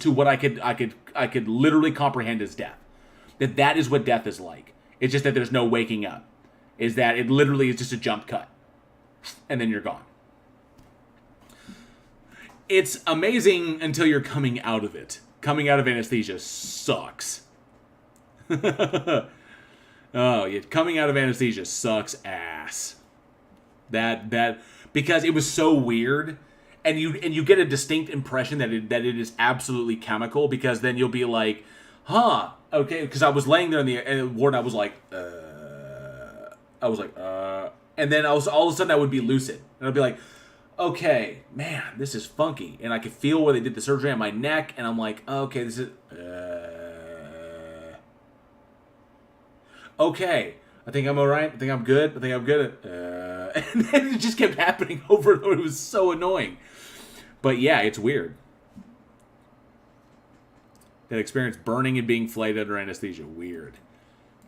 to what I could literally comprehend as death. That is what death is like. It's just that there's no waking up. Is that it literally is just a jump cut. And then you're gone. It's amazing until you're coming out of it. Coming out of anesthesia sucks. Oh, yeah, coming out of anesthesia sucks ass. That because it was so weird, and you get a distinct impression that it is absolutely chemical, because then you'll be like, okay, because I was laying there in the ward, and I was like, and then all of a sudden I would be lucid, and I'd be like, okay, man, this is funky, and I could feel where they did the surgery on my neck, and I'm like, okay, this is, okay, I think I'm alright, I think I'm good, and then it just kept happening over and over. It was so annoying. But yeah, it's weird. That experience, burning and being flayed under anesthesia, weird.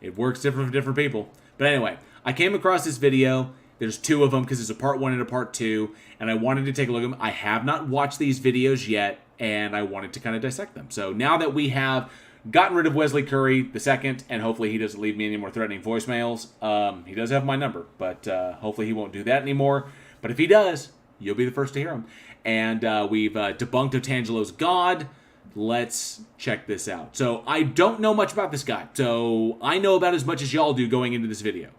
It works different for different people. But anyway, I came across this video. There's two of them because there's a part 1 and a part 2, and I wanted to take a look at them. I have not watched these videos yet, and I wanted to kind of dissect them. So now that we have gotten rid of Wesley Curry the second, and hopefully he doesn't leave me any more threatening voicemails. He does have my number, but hopefully he won't do that anymore. But if he does, you'll be the first to hear him. And we've debunked Otangelo's God. Let's check this out. So I don't know much about this guy, so I know about as much as y'all do going into this video.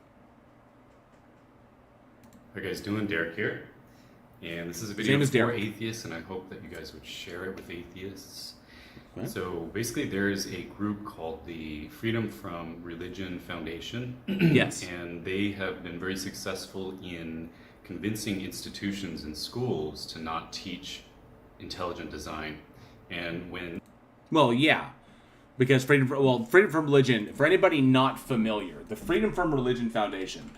How you guys doing? Derek here. And this is a Same video as for Derek. atheists, and I hope that you guys would share it with atheists. Okay. So basically there's a group called the Freedom from Religion Foundation. Yes. And they have been very successful in convincing institutions and schools to not teach intelligent design. And when... Well, yeah. Because Freedom from Religion, for anybody not familiar, the Freedom from Religion Foundation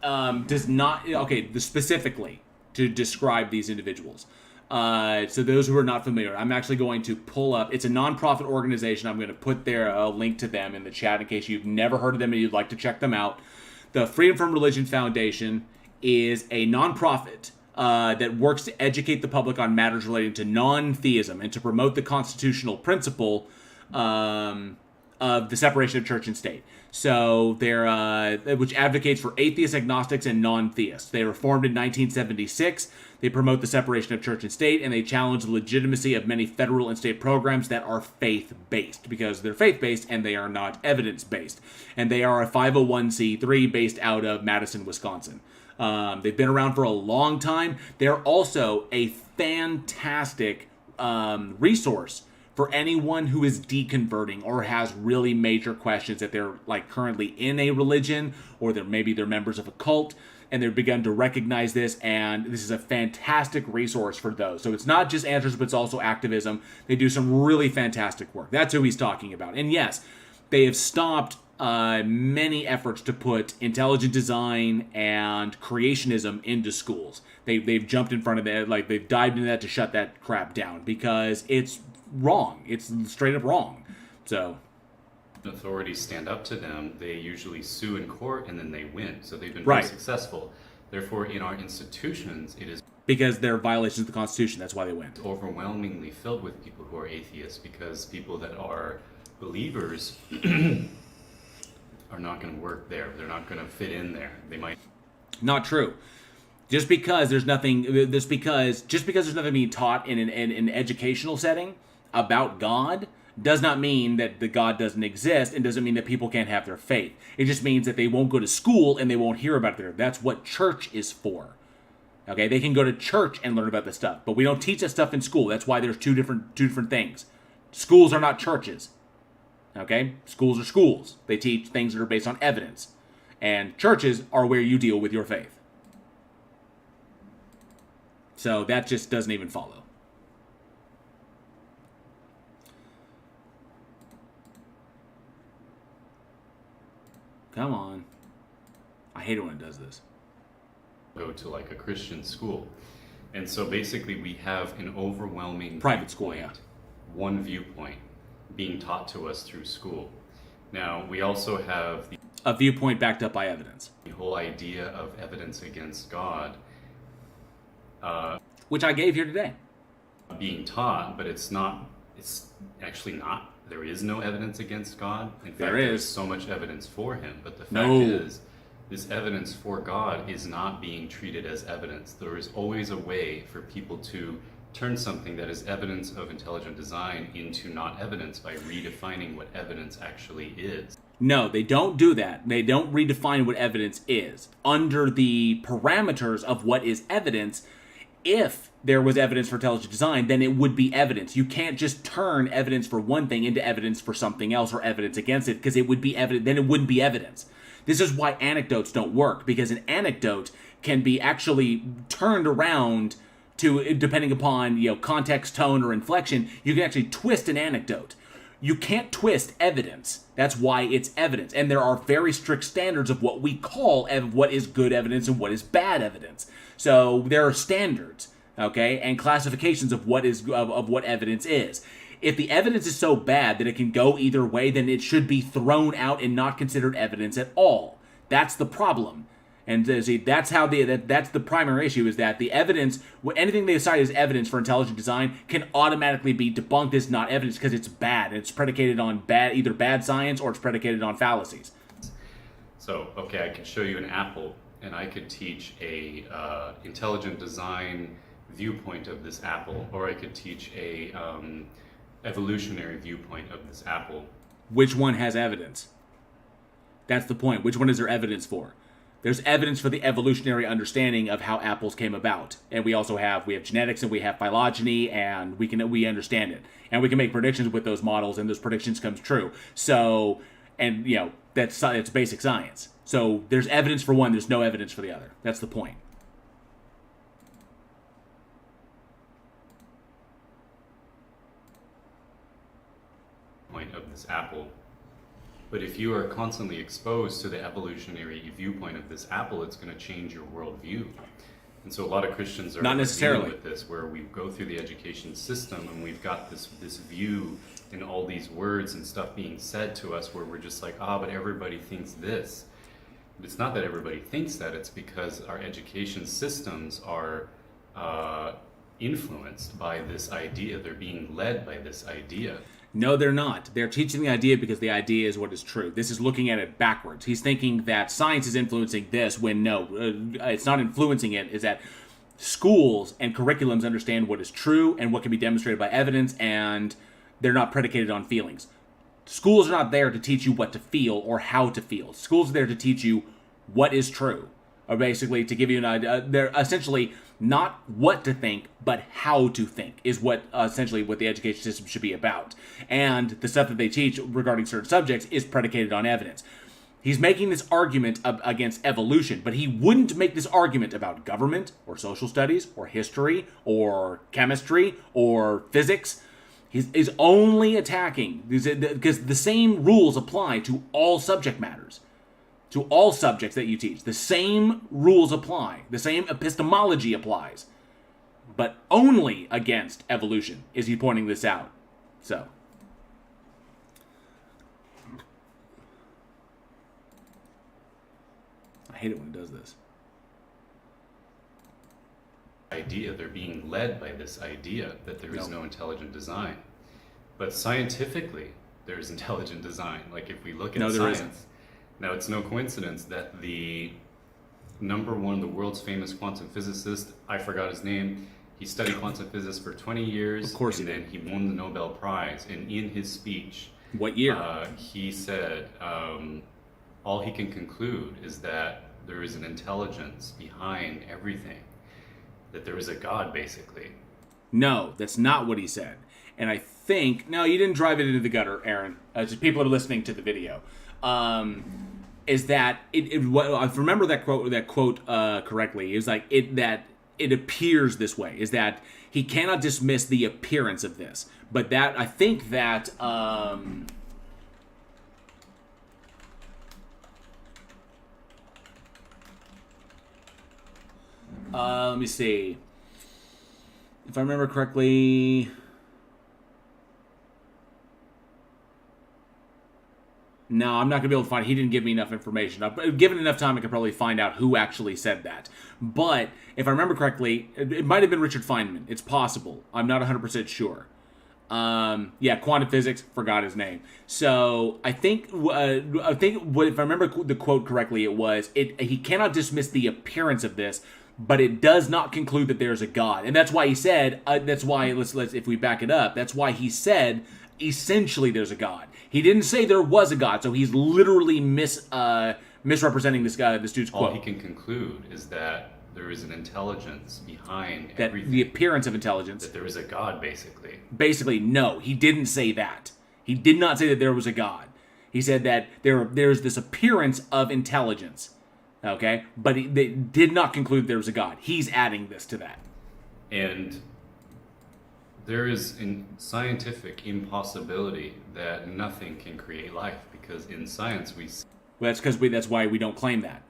does not... Okay, specifically to describe these individuals. So those who are not familiar, I'm actually going to pull up, it's a nonprofit organization. I'm going to put a link to them in the chat in case you've never heard of them and you'd like to check them out. The Freedom from Religion Foundation is a nonprofit that works to educate the public on matters relating to non-theism and to promote the constitutional principle of the separation of church and state. So they're which advocates for atheists, agnostics, and non-theists. They were formed in 1976. They promote the separation of church and state, and they challenge the legitimacy of many federal and state programs that are faith-based, because they're faith-based and they are not evidence-based. And they are a 501c3 based out of Madison, Wisconsin. They've been around for a long time. They're also a fantastic resource for anyone who is deconverting or has really major questions that they're currently in a religion, or maybe they're members of a cult and they've begun to recognize this, and this is a fantastic resource for those. So it's not just answers, but it's also activism. They do some really fantastic work. That's who he's talking about. And yes, they have stopped many efforts to put intelligent design and creationism into schools. They've jumped in front of that, they've dived into that to shut that crap down, because it's wrong. It's straight up wrong. So authorities stand up to them, they usually sue in court and then they win. So they've been Right. very successful. Therefore, in our institutions, it is because they're violations of the Constitution, that's why they win. overwhelmingly filled with people who are atheists, because people that are believers are not going to work there. They're not going to fit in there. They might. Not true. Just because there's nothing being taught in an educational setting about God does not mean that the God doesn't exist, and doesn't mean that people can't have their faith. It just means that they won't go to school and they won't hear about it there. That's what church is for. Okay, they can go to church and learn about this stuff, but we don't teach that stuff in school. That's why there's two different things. Schools are not churches. Okay, schools are schools. They teach things that are based on evidence, and churches are where you deal with your faith. So that just doesn't even follow. Come on. I hate it when it does this. Go to like a Christian school. And so basically we have an overwhelming Private school, yeah. One viewpoint being taught to us through school. Now, we also have a viewpoint backed up by evidence. The whole idea of evidence against God. Which I gave here today. Being taught, but it's actually not. There is no evidence against God. In fact, there's so much evidence for him. But the fact is, this evidence for God is not being treated as evidence. There is always a way for people to turn something that is evidence of intelligent design into not evidence by redefining what evidence actually is. No, they don't do that. They don't redefine what evidence is. Under the parameters of what is evidence, if there was evidence for intelligent design, then it would be evidence. You can't just turn evidence for one thing into evidence for something else or evidence against it, because it would be evidence. Then it wouldn't be evidence. This is why anecdotes don't work, because an anecdote can be actually turned around to, depending upon context, tone, or inflection, you can actually twist an anecdote. You can't twist evidence. That's why it's evidence. And there are very strict standards of what we call what is good evidence and what is bad evidence. So there are standards, okay, and classifications of what evidence is. If the evidence is so bad that it can go either way, then it should be thrown out and not considered evidence at all. That's the problem. And see, that's the primary issue, is that the evidence, anything they decide is evidence for intelligent design, can automatically be debunked as not evidence because it's bad. It's predicated on either bad science or it's predicated on fallacies. So, okay, I could show you an apple, and I could teach a intelligent design viewpoint of this apple, or I could teach a evolutionary viewpoint of this apple. Which one has evidence? That's the point. Which one is there evidence for? There's evidence for the evolutionary understanding of how apples came about, and we have genetics and we have phylogeny, and we understand it, and we can make predictions with those models, and those predictions come true. So, and that's basic science. So there's evidence for one, there's no evidence for the other. That's the point. Point of this apple. But if you are constantly exposed to the evolutionary viewpoint of this apple, it's going to change your worldview. And so a lot of Christians are not necessarily dealing with this, where we go through the education system and we've got this view and all these words and stuff being said to us where we're just like, but everybody thinks this. But it's not that everybody thinks that, it's because our education systems are influenced by this idea. They're being led by this idea. No, they're not. They're teaching the idea because the idea is what is true. This is looking at it backwards. He's thinking that science is influencing this when no, it's not influencing it. Is that schools and curriculums understand what is true and what can be demonstrated by evidence, and they're not predicated on feelings. Schools are not there to teach you what to feel or how to feel. Schools are there to teach you what is true, or basically to give you an idea. They're essentially not what to think, but how to think is what essentially what the education system should be about. And the stuff that they teach regarding certain subjects is predicated on evidence. He's making this argument against evolution, but he wouldn't make this argument about government or social studies or history or chemistry or physics. He's only attacking, because the same rules apply to all subject matters. To all subjects that you teach. The same rules apply. The same epistemology applies. But only against evolution is he pointing this out. So. I hate it when it does this. Idea. They're being led by this idea that there is no intelligent design. But scientifically, there's intelligent design. Like if we look at science... Now, it's no coincidence that the the world's famous quantum physicist, I forgot his name, he studied quantum physics for 20 years. Of course and then he won the Nobel Prize. And in his speech... What year? He said, all he can conclude is that there is an intelligence behind everything. that there is a God, basically. No, that's not what he said. And I think... No, you didn't drive it into the gutter, Aaron. Just people are listening to the video. Is that... if I remember that quote correctly, is like that it appears this way. Is that he cannot dismiss the appearance of this. But that... I think that... let me see. If I remember correctly... No, I'm not going to be able to find it. He didn't give me enough information. Given enough time, I could probably find out who actually said that. But, if I remember correctly, it might have been Richard Feynman. It's possible. I'm not 100% sure. Quantum physics, forgot his name. So, I think if I remember the quote correctly, it was, he cannot dismiss the appearance of this, but it does not conclude that there's a God. And that's why he said, let's if we back it up, that's why he said, essentially there's a God. He didn't say there was a God, so he's literally misrepresenting this dude's quote. All he can conclude is that there is an intelligence behind that everything. The appearance of intelligence. That there is a God, basically. Basically, no. He didn't say that. He did not say that there was a God. He said that there's this appearance of intelligence. Okay? But they did not conclude there was a God. He's adding this to that. And there is a scientific impossibility that nothing can create life, because in science we see... Well, that's why we don't claim that.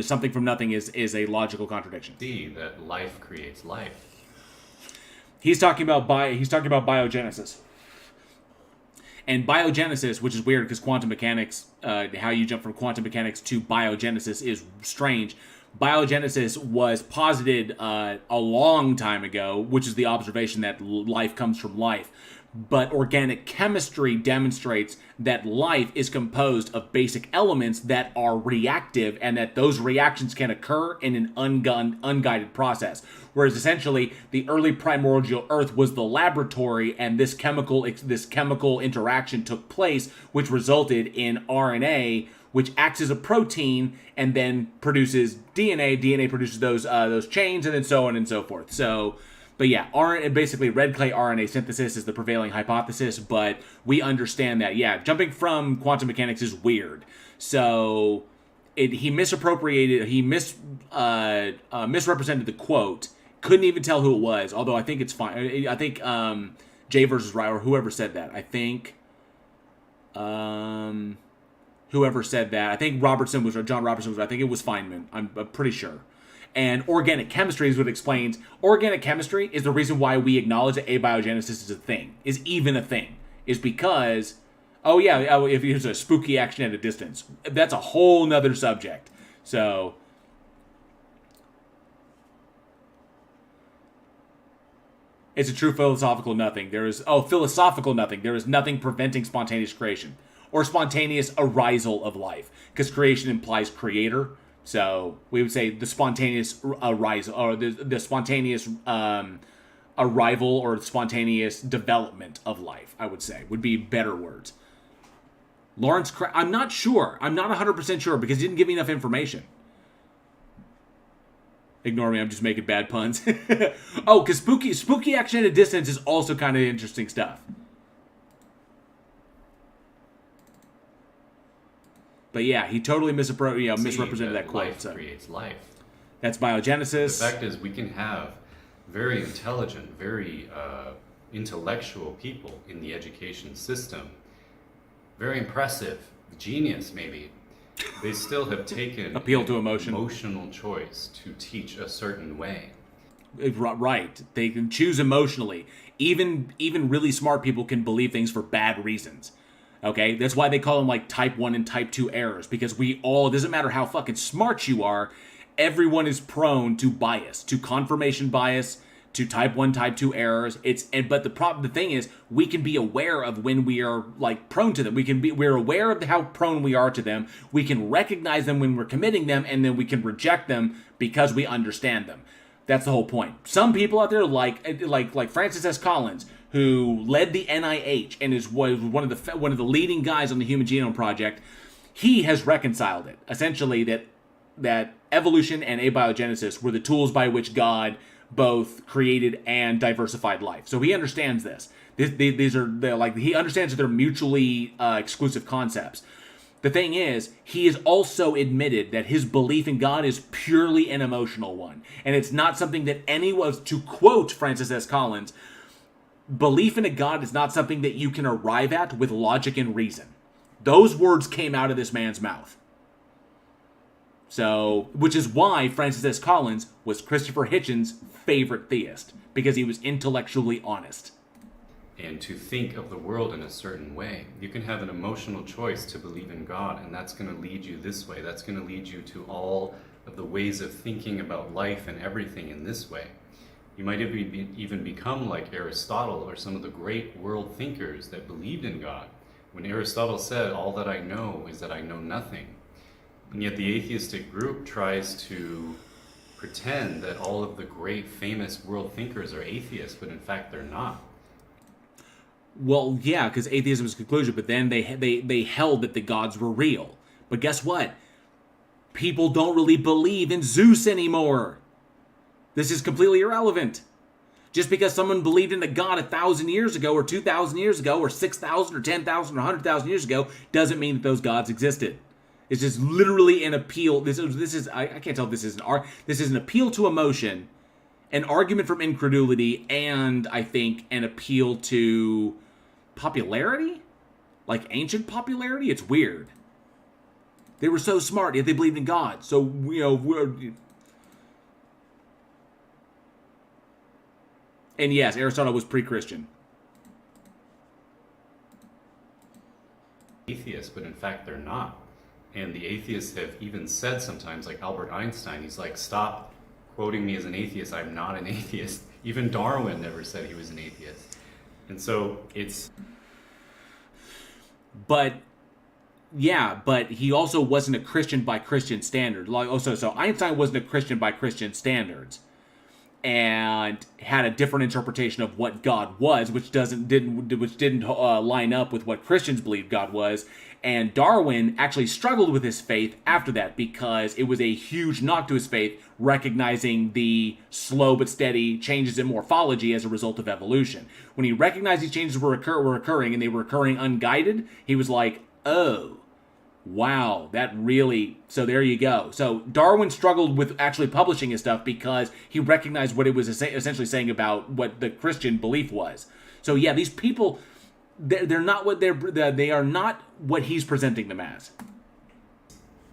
Something from nothing is a logical contradiction. See that life creates life. He's talking about biogenesis. And biogenesis, which is weird because quantum mechanics, how you jump from quantum mechanics to biogenesis is strange. Biogenesis was posited a long time ago, which is the observation that life comes from life. But organic chemistry demonstrates that life is composed of basic elements that are reactive, and that those reactions can occur in an unguided process. Whereas essentially, the early primordial Earth was the laboratory, and this chemical interaction took place, which resulted in RNA, which acts as a protein and then produces DNA. DNA produces those chains, and then so on and so forth. So, but yeah, basically red clay RNA synthesis is the prevailing hypothesis, but we understand that, jumping from quantum mechanics is weird. So, he misrepresented the quote, couldn't even tell who it was, although I think it's fine. I think Jay versus Rye, or whoever said that, I think... whoever said that, I think John Robertson was, I think it was Feynman, I'm pretty sure. And organic chemistry is what explains, organic chemistry is the reason why we acknowledge that abiogenesis is even a thing, is because, if there's a spooky action at a distance, that's a whole nother subject. So, it's a true philosophical nothing. Philosophical nothing. There is nothing preventing spontaneous creation or spontaneous arisal of life, because creation implies creator. So we would say the spontaneous arisal, or the spontaneous arrival or spontaneous development of life, I would say, would be better words. I'm not sure. I'm not 100% sure because he didn't give me enough information. Ignore me, I'm just making bad puns. Because spooky action at a distance is also kind of interesting stuff. But yeah, he totally misrepresented that quote. Life creates life. That's biogenesis. The fact is, we can have very intelligent, very intellectual people in the education system. Very impressive, genius maybe. They still have taken appeal to emotion, emotional choice to teach a certain way. Right. They can choose emotionally. Even really smart people can believe things for bad reasons. Okay, that's why they call them like type 1 and type 2 errors, because it doesn't matter how fucking smart you are, everyone is prone to bias, to confirmation bias, to type 1, type 2 errors. But the thing is, we can be aware of when we are like prone to them. We're aware of how prone we are to them. We can recognize them when we're committing them, and then we can reject them because we understand them. That's the whole point. Some people out there like Francis S. Collins, who led the NIH and was one of the leading guys on the Human Genome Project, he has reconciled it. Essentially, that that evolution and abiogenesis were the tools by which God both created and diversified life. So he understands this. These are like he understands that they're mutually exclusive concepts. The thing is, he has also admitted that his belief in God is purely an emotional one, and it's not something that anyone, to quote Francis S. Collins, belief in a God is not something that you can arrive at with logic and reason. Those words came out of this man's mouth. So, which is why Francis S. Collins was Christopher Hitchens' favorite theist, because he was intellectually honest. And to think of the world in a certain way. You can have an emotional choice to believe in God, and that's going to lead you this way. That's going to lead you to all of the ways of thinking about life and everything in this way. You might even become like Aristotle or some of the great world thinkers that believed in God. When Aristotle said, "All that I know is that I know nothing." And yet the atheistic group tries to pretend that all of the great famous world thinkers are atheists, but in fact they're not. Well, yeah, because atheism is a conclusion, but then they held that the gods were real. But guess what? People don't really believe in Zeus anymore. This is completely irrelevant. Just because someone believed in a god 1,000 years ago, or 2,000 years ago, or 6,000, or 10,000, or 100,000 years ago, doesn't mean that those gods existed. It's just literally an appeal. This is I can't tell if this is this is an appeal to emotion, an argument from incredulity, and I think an appeal to popularity, like ancient popularity. It's weird. They were so smart, yet they believed in God. So and yes, Aristotle was pre-Christian. Atheists, but in fact they're not. And the atheists have even said sometimes, like Albert Einstein, he's like, "Stop quoting me as an atheist. I'm not an atheist." Even Darwin never said he was an atheist. And so it's... But he also wasn't a Christian by Christian standards. So Einstein wasn't a Christian by Christian standards, and had a different interpretation of what God was, which didn't line up with what Christians believed God was. And Darwin actually struggled with his faith after that, because it was a huge knock to his faith, recognizing the slow but steady changes in morphology as a result of evolution. When he recognized these changes were occurring, and they were occurring unguided, he was like, "Oh, wow, that really..." So there you go. So Darwin struggled with actually publishing his stuff because he recognized what it was essentially saying about what the Christian belief was. So yeah, these people, they're not what they are not what he's presenting them as.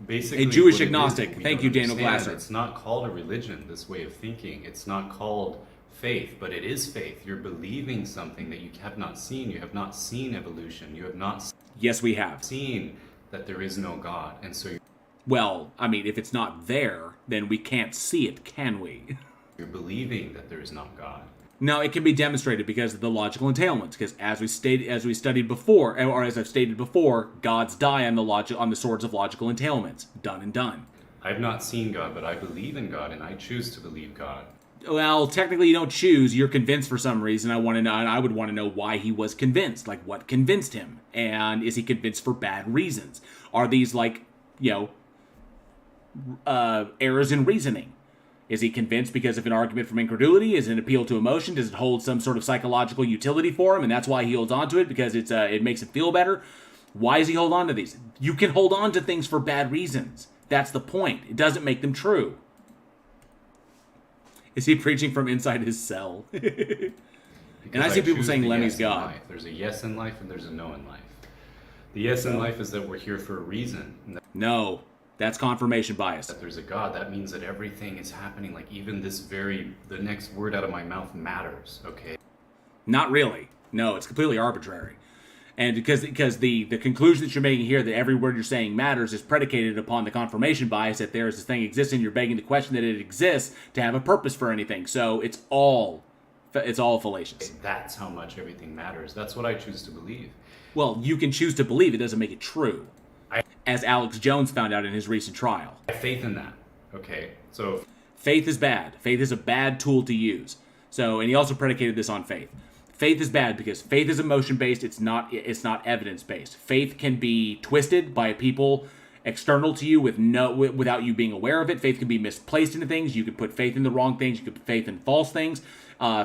Basically, a Jewish what it agnostic. is, Thank you, Daniel understand Glasser. It's not called a religion, this way of thinking. It's not called faith, but it is faith. You're believing something that you have not seen. You have not seen evolution. You have not Yes, we have. seen that there is no God. And so Well, I mean, if it's not there, then we can't see it, can we? you're believing that there is not God. No, it can be demonstrated because of the logical entailments. Because as we studied before, or as I've stated before, gods die on the swords of logical entailments. Done and done. I've not seen God, but I believe in God, and I choose to believe God. Well, technically, you don't choose. You're convinced for some reason. I want to know, and I would want to know why he was convinced. Like, what convinced him, and is he convinced for bad reasons? Are these errors in reasoning? Is he convinced because of an argument from incredulity? Is it an appeal to emotion? Does it hold some sort of psychological utility for him, and that's why he holds on to it, because it makes him feel better? Why does he hold on to these? You can hold on to things for bad reasons. That's the point. It doesn't make them true. Is he preaching from inside his cell? And I see people saying Lemmy's God. There's a yes in life and there's a no in life. The yes in life is that we're here for a reason. No. That's confirmation bias. That there's a God, that means that everything is happening, like even the next word out of my mouth matters, okay? Not really. No, it's completely arbitrary. And because the conclusion that you're making here, that every word you're saying matters, is predicated upon the confirmation bias that there is this thing existing, you're begging the question that it exists to have a purpose for anything. So it's all fallacious. That's how much everything matters. That's what I choose to believe. Well, you can choose to believe. It doesn't make it true. As Alex Jones found out in his recent trial. I have faith in that. Okay, so... Faith is bad. Faith is a bad tool to use. So, and he also predicated this on faith. Faith is bad because faith is emotion-based. It's not evidence-based. Faith can be twisted by people external to you without you being aware of it. Faith can be misplaced into things. You can put faith in the wrong things. You can put faith in false things.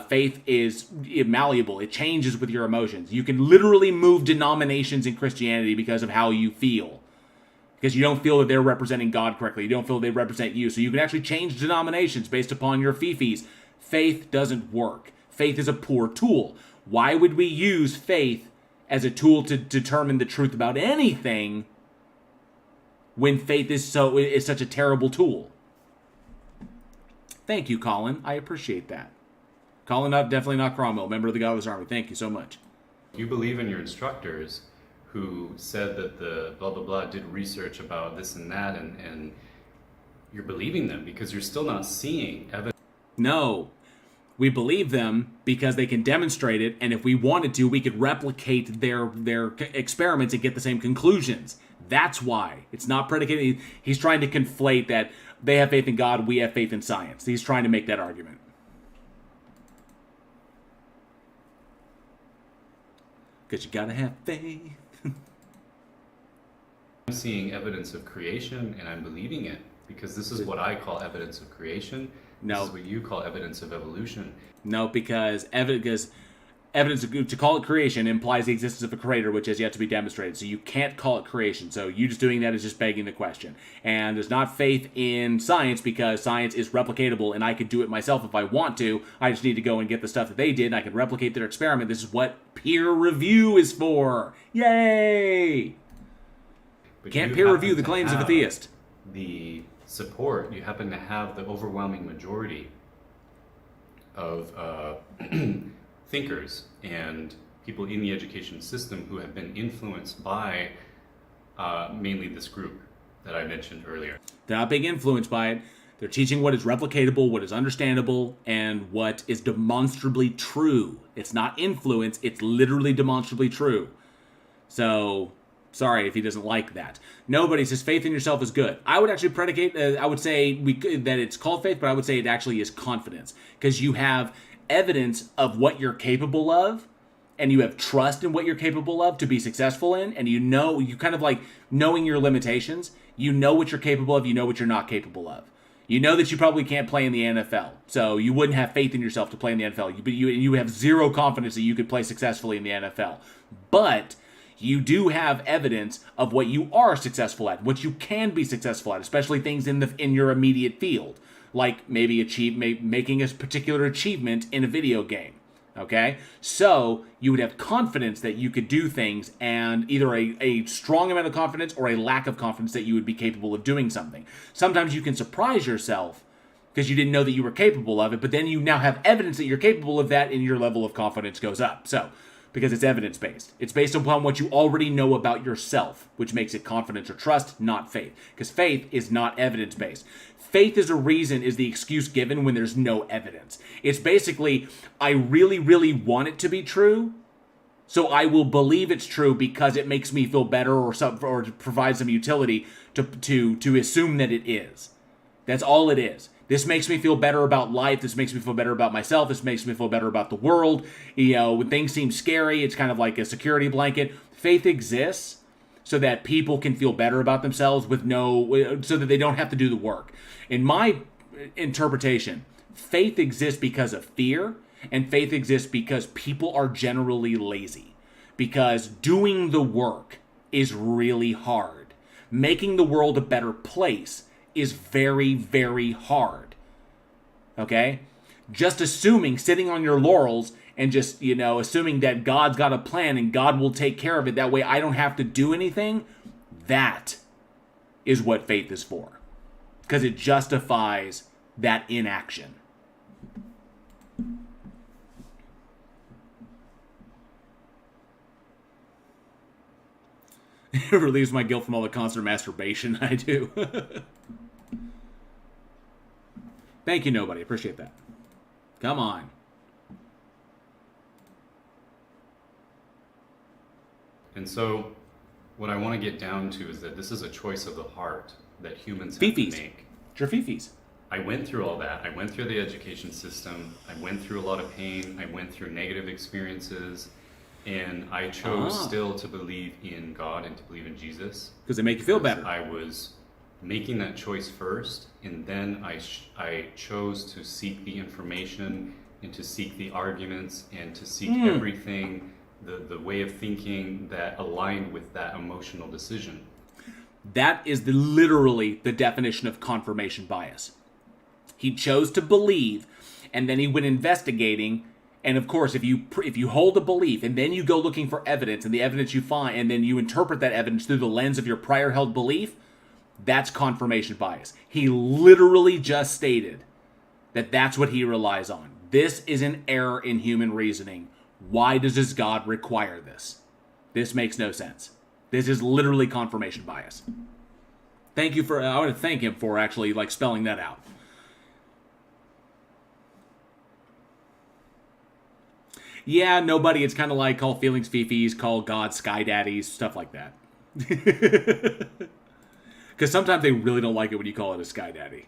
Faith is malleable. It changes with your emotions. You can literally move denominations in Christianity because of how you feel. Because you don't feel that they're representing God correctly. You don't feel they represent you. So you can actually change denominations based upon your fifis. Faith doesn't work. Faith is a poor tool. Why would we use faith as a tool to determine the truth about anything when faith is such a terrible tool? Thank you, Colin. I appreciate that. Colin, definitely not Cromwell, member of the Godless Army. Thank you so much. You believe in your instructors who said that the blah, blah, blah did research about this and that, and you're believing them because you're still not seeing evidence. No. We believe them because they can demonstrate it, and if we wanted to, we could replicate their experiments and get the same conclusions. That's why. It's not predicated. He's trying to conflate that they have faith in God, we have faith in science. He's trying to make that argument. Because you gotta have faith. I'm seeing evidence of creation, and I'm believing it, because this is what I call evidence of creation. No. This is what you call evidence of evolution. No, because evidence to call it creation implies the existence of a creator, which has yet to be demonstrated. So you can't call it creation. So you just doing that is just begging the question. And there's not faith in science because science is replicatable, and I could do it myself if I want to. I just need to go and get the stuff that they did, and I can replicate their experiment. This is what peer review is for. Yay! But Can't you peer happen review the to claims of a have theist. The support, you happen to have the overwhelming majority of thinkers and people in the education system who have been influenced by mainly this group that I mentioned earlier. They're not being influenced by it. They're teaching what is replicatable, what is understandable, and what is demonstrably true. It's not influence, it's literally demonstrably true. So, sorry if he doesn't like that. Nobody says faith in yourself is good. I would actually predicate, I would say that it's called faith, but I would say it actually is confidence. Because you have evidence of what you're capable of, and you have trust in what you're capable of to be successful in, and you kind of like knowing your limitations. You know what you're capable of, you know what you're not capable of. You know that you probably can't play in the NFL, so you wouldn't have faith in yourself to play in the NFL. But you have zero confidence that you could play successfully in the NFL. But you do have evidence of what you are successful at, what you can be successful at, especially things in your immediate field, like maybe making a particular achievement in a video game. Okay? So you would have confidence that you could do things, and either a strong amount of confidence or a lack of confidence that you would be capable of doing something. Sometimes you can surprise yourself because you didn't know that you were capable of it, but then you now have evidence that you're capable of that, and your level of confidence goes up. So, because it's evidence-based. It's based upon what you already know about yourself, which makes it confidence or trust, not faith. Because faith is not evidence-based. Faith is the excuse given when there's no evidence. It's basically, I really, really want it to be true, so I will believe it's true because it makes me feel better or provides some utility to assume that it is. That's all it is. This makes me feel better about life. This makes me feel better about myself. This makes me feel better about the world. When things seem scary, it's kind of like a security blanket. Faith exists so that people can feel better about themselves so that they don't have to do the work. In my interpretation, faith exists because of fear, and faith exists because people are generally lazy. Because doing the work is really hard. Making the world a better place is very, very hard. Okay? Just sitting on your laurels and just, assuming that God's got a plan and God will take care of it, that way I don't have to do anything, that is what faith is for. Because it justifies that inaction. It relieves my guilt from all the constant masturbation I do. Thank you, nobody. Appreciate that. Come on. And so, what I want to get down to is that this is a choice of the heart that humans have Fifis. to make. It's your fifis. I went through all that. I went through the education system. I went through a lot of pain. I went through negative experiences. And I chose still to believe in God and to believe in Jesus. Because they make you feel better. I was making that choice first, and then I chose to seek the information and to seek the arguments and to seek everything, the way of thinking that aligned with that emotional decision. That is literally the definition of confirmation bias. He chose to believe, and then he went investigating. And of course, if you hold a belief and then you go looking for evidence, and the evidence you find, and then you interpret that evidence through the lens of your prior held belief, that's confirmation bias. He literally just stated that that's what he relies on. This is an error in human reasoning. Why does his God require this? This makes no sense. This is literally confirmation bias. I want to thank him for actually spelling that out. Yeah, nobody. It's kind of like call feelings fifis, call God sky daddies, stuff like that. Because sometimes they really don't like it when you call it a sky daddy.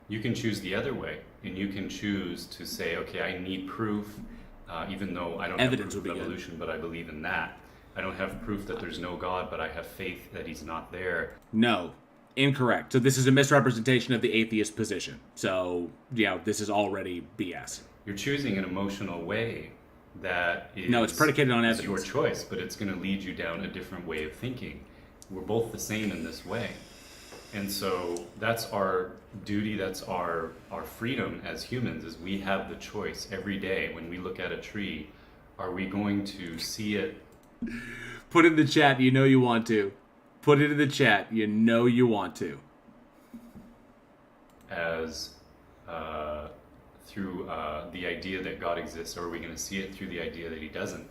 You can choose the other way, and you can choose to say, okay, I need proof, even though I don't Evidence have proof would of be evolution, but I believe in that. I don't have proof that there's no God, but I have faith that he's not there. No. Incorrect. So this is a misrepresentation of the atheist position. So, yeah, this is already BS. You're choosing an emotional way that is... No, it's predicated on evidence. It's your choice, but it's going to lead you down a different way of thinking. We're both the same in this way. And so that's our duty, that's our freedom as humans, is we have the choice every day when we look at a tree. Are we going to see it? Put in the chat, you know you want to. Put it in the chat, you know you want to. As through the idea that God exists, or are we going to see it through the idea that he doesn't?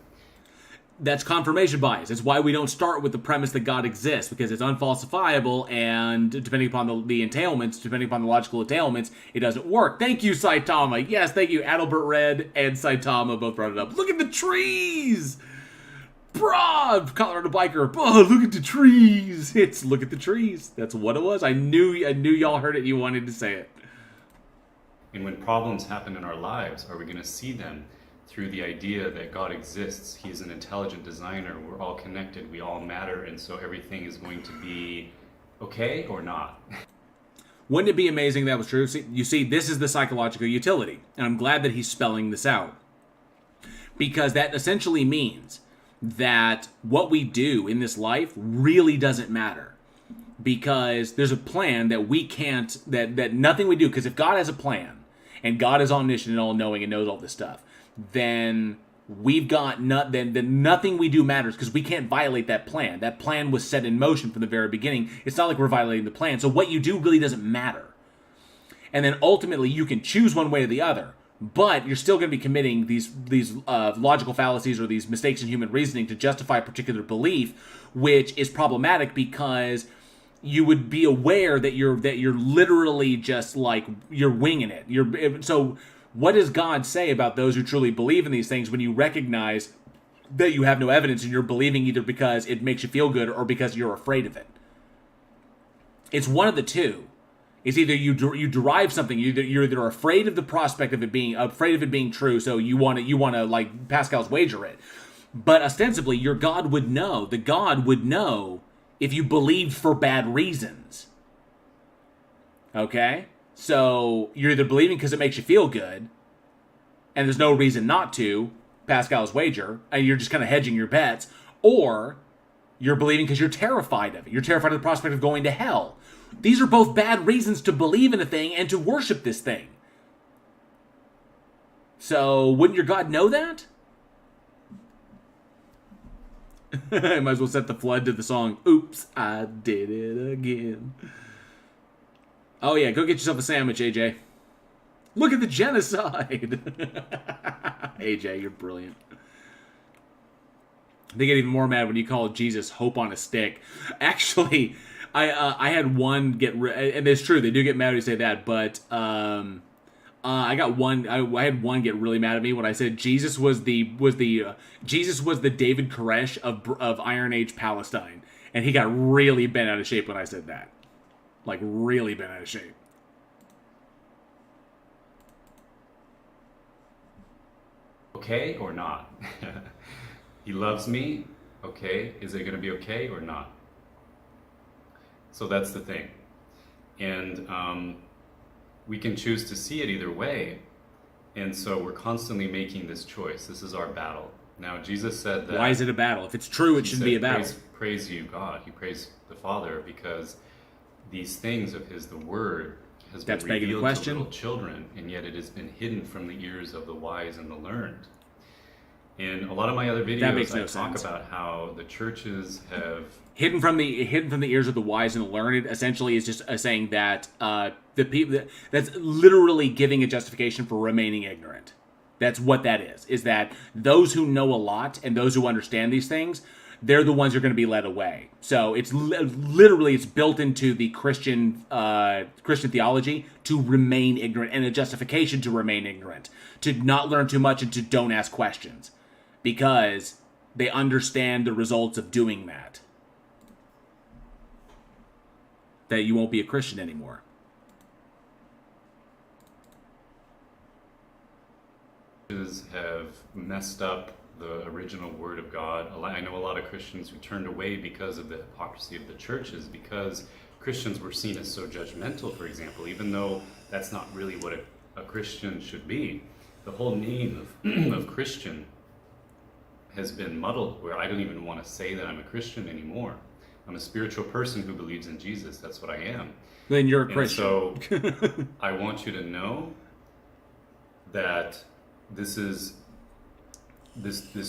That's confirmation bias. It's why we don't start with the premise that God exists, because it's unfalsifiable, and depending upon the entailments, depending upon the logical entailments, it doesn't work. Thank you, Saitama. Yes, thank you. Adalbert Red and Saitama both brought it up. Look at the trees! Bruh! Colorado biker. Oh, look at the trees! It's look at the trees. That's what it was. I knew y'all heard it. You wanted to say it. And when problems happen in our lives, are we going to see them through the idea that God exists? He's an intelligent designer. We're all connected. We all matter. And so everything is going to be okay or not? Wouldn't it be amazing if that was true? You see, this is the psychological utility. And I'm glad that he's spelling this out. Because that essentially means that what we do in this life really doesn't matter. Because there's a plan that we can't, that nothing we do, because if God has a plan, and God is omniscient and all-knowing and knows all this stuff, then we've got then nothing we do matters, because we can't violate that plan. That plan was set in motion from the very beginning. It's not like we're violating the plan. So what you do really doesn't matter. And then ultimately you can choose one way or the other, but you're still going to be committing these logical fallacies or these mistakes in human reasoning to justify a particular belief, which is problematic because you would be aware that you're literally just you're winging it. So what does God say about those who truly believe in these things when you recognize that you have no evidence and you're believing either because it makes you feel good or because you're afraid of it? It's one of the two. It's either you derive something, you're either afraid of the prospect of it being true, so you want to like Pascal's wager it. But ostensibly, your God would know. The God would know if you believed for bad reasons. Okay? So, you're either believing because it makes you feel good, and there's no reason not to, Pascal's wager, and you're just kind of hedging your bets, or you're believing because you're terrified of it. You're terrified of the prospect of going to hell. These are both bad reasons to believe in a thing and to worship this thing. So, wouldn't your God know that? I might as well set the flood to the song, Oops, I Did It Again. Oh yeah, go get yourself a sandwich, AJ. Look at the genocide! AJ, you're brilliant. They get even more mad when you call Jesus Hope on a Stick. Actually, I had one get... and it's true, they do get mad when you say that, but... I got one. I had one get really mad at me when I said Jesus was the David Koresh of Iron Age Palestine, and he got really bent out of shape when I said that, like really bent out of shape. okay or not? He loves me, okay. Is it going to be okay or not? So that's the thing. And we can choose to see it either way. And so we're constantly making this choice. This is our battle. Now, Jesus said that... Why is it a battle? If it's true, it shouldn't be a battle. Praise you, God. He praised the Father because these things of his, the Word, has been revealed to little children, and yet it has been hidden from the ears of the wise and the learned. In a lot of my other videos, I talk about how the churches have... Hidden from the ears of the wise and the learned essentially is just saying that the people that's literally giving a justification for remaining ignorant. That's what that is that those who know a lot and those who understand these things, they're the ones who are going to be led away. So it's literally it's built into the Christian theology to remain ignorant, and a justification to remain ignorant, to not learn too much and to don't ask questions, because they understand the results of doing that. That you won't be a Christian anymore. Have messed up the original Word of God. I know a lot of Christians who turned away because of the hypocrisy of the churches, because Christians were seen as so judgmental, for example, even though that's not really what a Christian should be. The whole name of Christian has been muddled, where I don't even want to say that I'm a Christian anymore. I'm a spiritual person who believes in Jesus. That's what I am. Then you're a Christian. So I want you to know that this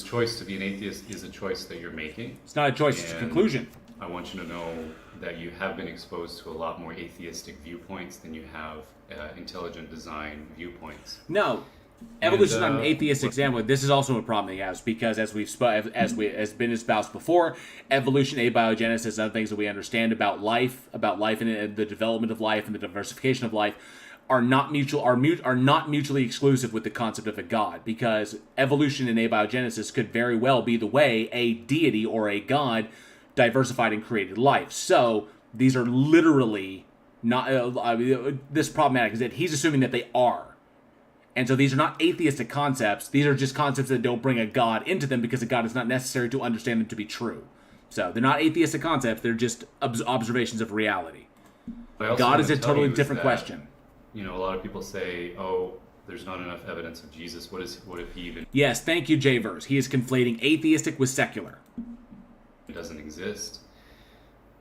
choice to be an atheist is a choice that you're making. It's not a choice, it's a conclusion. I want you to know that you have been exposed to a lot more atheistic viewpoints than you have intelligent design viewpoints. No. Evolution is not an atheist example. This is also a problem he has, because as has been espoused before, evolution, abiogenesis, and other things that we understand about life and the development of life and the diversification of life are not mutually exclusive with the concept of a god, because evolution and abiogenesis could very well be the way a deity or a god diversified and created life. So these are literally not this problematic is that he's assuming that they are. And so these are not atheistic concepts. These are just concepts that don't bring a god into them, because a god is not necessary to understand them to be true. So they're not atheistic concepts. They're just observations of reality. God is a totally different question. You know, a lot of people say, oh, there's not enough evidence of Jesus. What if he even... Yes, thank you, J-Verse. He is conflating atheistic with secular. It doesn't exist.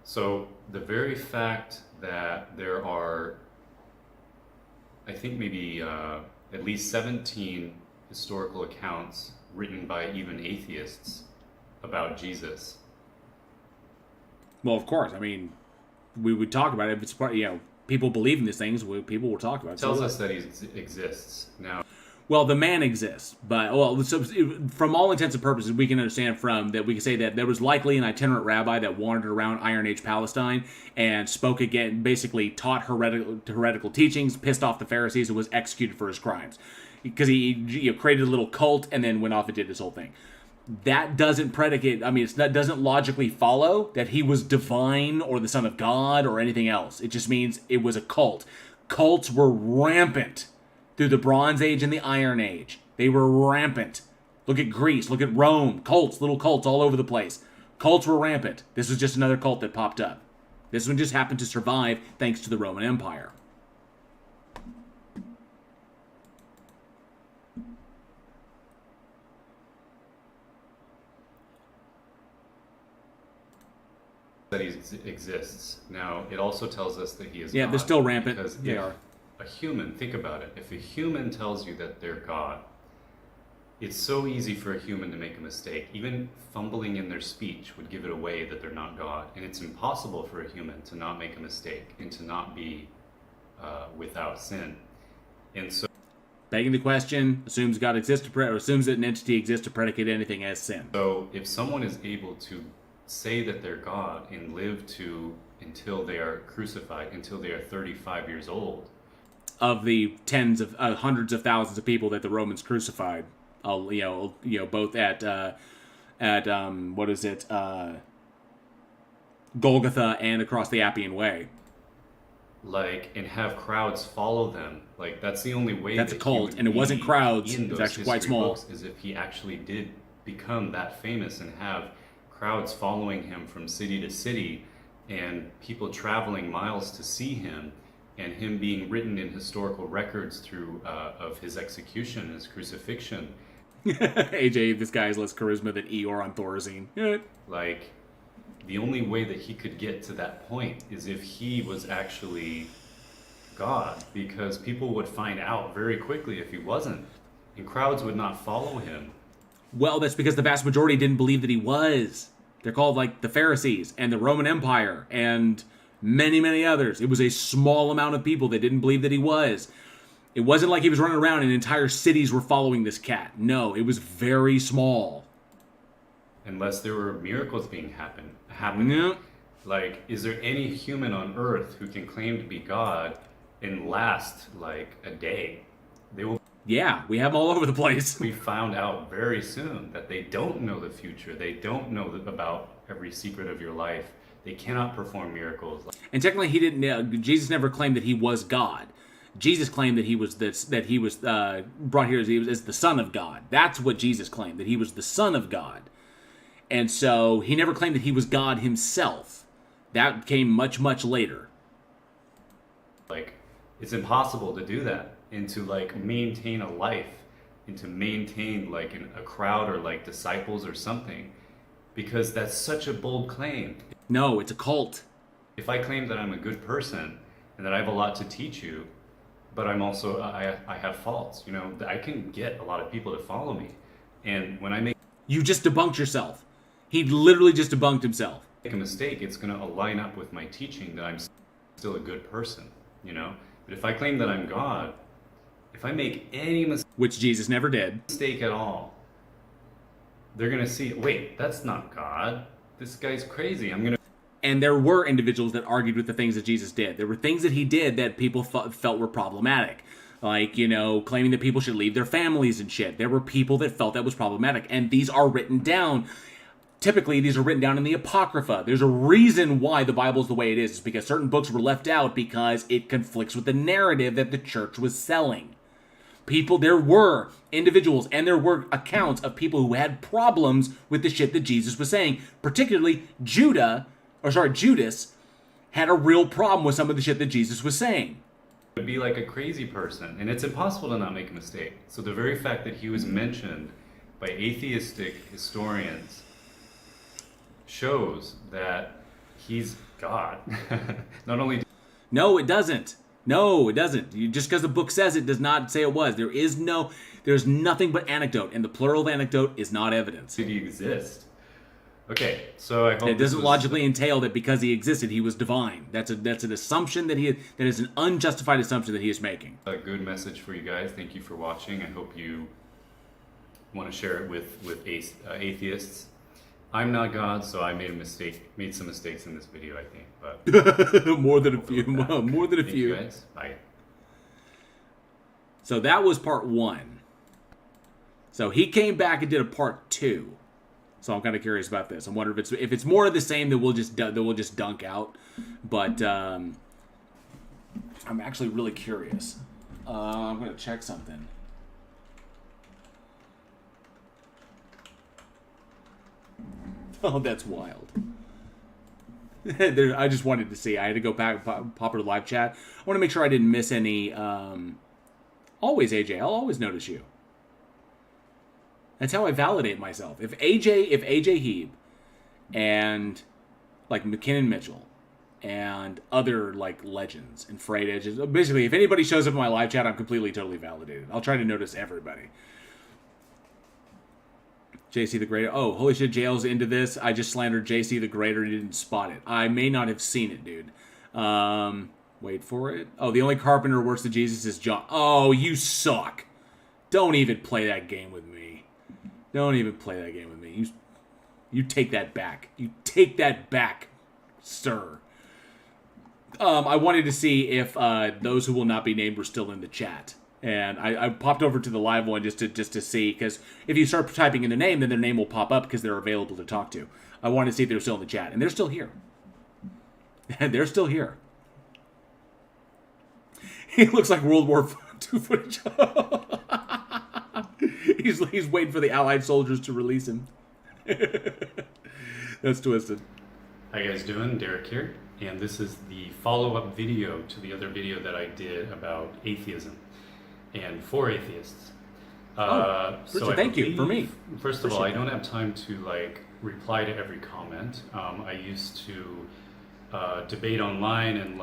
So the very fact that there are, I think maybe at least 17 historical accounts written by even atheists about Jesus. Well, of course. I mean, we would talk about it. If it's part, people believe in these things, people will talk about it. It tells us that he exists. Now, well, the man exists, but so from all intents and purposes, we can understand from that we can say that there was likely an itinerant rabbi that wandered around Iron Age Palestine and spoke again, basically taught heretical teachings, pissed off the Pharisees, and was executed for his crimes, because he created a little cult and then went off and did this whole thing. That doesn't predicate. I mean, that doesn't logically follow that he was divine or the Son of God or anything else. It just means it was a cult. Cults were rampant through the Bronze Age and the Iron Age. They were rampant. Look at Greece. Look at Rome. Cults, little cults all over the place. Cults were rampant. This was just another cult that popped up. This one just happened to survive thanks to the Roman Empire. that he exists. Now, it also tells us that he is Yeah, God, they're still rampant. Because They are. a human, think about it, if a human tells you that they're God, it's so easy for a human to make a mistake. Even fumbling in their speech would give it away that they're not God. And it's impossible for a human to not make a mistake and to not be without sin. And so, Begging the question, assumes God exists or assumes that an entity exists to predicate anything as sin. so if someone is able to say that they're God and live until they are crucified, until they are 35 years old, Of the tens of hundreds of thousands of people that the Romans crucified, both at Golgotha and across the Appian Way. like, and have crowds follow them. Like, that's the only way That's that a cult, he would and it wasn't be crowds. in It was those actually quite history small. books, is if he actually did become that famous and have crowds following him from city to city, and people traveling miles to see him, and him being written in historical records through of his execution, his crucifixion. AJ, this guy has less charisma than Eeyore on Thorazine. Like, the only way that he could get to that point is if he was actually God, because people would find out very quickly if he wasn't, and crowds would not follow him. Well, that's because the vast majority didn't believe that he was. They're called like the Pharisees and the Roman Empire and many, many others. It was a small amount of people that didn't believe that he was. It wasn't like he was running around and entire cities were following this cat. No, it was very small. Unless there were miracles being happening. Yeah. Like, is there any human on earth who can claim to be God and last like a day? They will. Yeah, we have them all over the place. We found out very soon that they don't know the future. They don't know about every secret of your life. They cannot perform miracles. And technically, he didn't. Jesus never claimed that he was God. Jesus claimed that he was brought here as the Son of God. That's what Jesus claimed, that he was the Son of God. And so he never claimed that he was God himself. That came much, much later. Like, it's impossible to do that, and to like maintain a life, and to maintain like a crowd or like disciples or something, because that's such a bold claim. No, it's a cult. If I claim that I'm a good person and that I have a lot to teach you, but I'm also I have faults, you know, I can get a lot of people to follow me. And when I make You just debunked yourself. He literally just debunked himself. a mistake, it's going to align up with my teaching that I'm still a good person, you know. But if I claim that I'm God, if I make any Which Jesus never did. mistake at all, they're going to see, wait, that's not God. This guy's crazy. I'm going to. And there were individuals that argued with the things that Jesus did. There were things that he did that people felt were problematic. Like, you know, claiming that people should leave their families and shit. There were people that felt that was problematic. And these are written down. Typically, these are written down in the Apocrypha. There's a reason why the Bible's the way it is. It's because certain books were left out because it conflicts with the narrative that the church was selling. There were individuals and there were accounts of people who had problems with the shit that Jesus was saying. Particularly, Judas had a real problem with some of the shit that Jesus was saying. Would be like a crazy person, and it's impossible to not make a mistake. So the very fact that he was mentioned by atheistic historians shows that he's God. Not only. No, it doesn't. No, it doesn't. Just because the book says it does not say it was. There's nothing but anecdote, and the plural of anecdote is not evidence. Did he exist? Okay, so I hope It doesn't logically entail that because he existed, he was divine. That's an assumption that that is an unjustified assumption that he is making. A good message for you guys. Thank you for watching. I hope you want to share it with atheists. I'm not God, so I made some mistakes in this video, I think. But more than a few. More than a thank few. you guys. Bye. So that was part 1. So he came back and did a part 2. So I'm kind of curious about this. I'm wondering if it's more of the same that we'll just dunk out. But I'm actually really curious. I'm gonna check something. Oh, that's wild. I just wanted to see. I had to go back, pop her to live chat. I want to make sure I didn't miss any. Always, AJ. I'll always notice you. That's how I validate myself. If AJ Heeb and like McKinnon Mitchell and other like legends and frayed edges, basically, if anybody shows up in my live chat, I'm completely, totally validated. I'll try to notice everybody. JC the Greater. Oh, holy shit, JL's into this. I just slandered JC the Greater. He didn't spot it. I may not have seen it, dude. Wait for it. Oh, the only carpenter worse than Jesus is John. Oh, you suck. Don't even play that game with me. Don't even play that game with me. You take that back. You take that back, sir. I wanted to see if those who will not be named were still in the chat. And I popped over to the live one just to see, because if you start typing in their name, then their name will pop up because they're available to talk to. I wanted to see if they're still in the chat, and they're still here. And they're still here. He looks like World War II footage. He's waiting for the Allied soldiers to release him. That's twisted. How you guys doing? Derek here, and this is the follow-up video to the other video that I did about atheism and for atheists. Richard, thank you for me. First of all, I don't have time to reply to every comment. I used to debate online and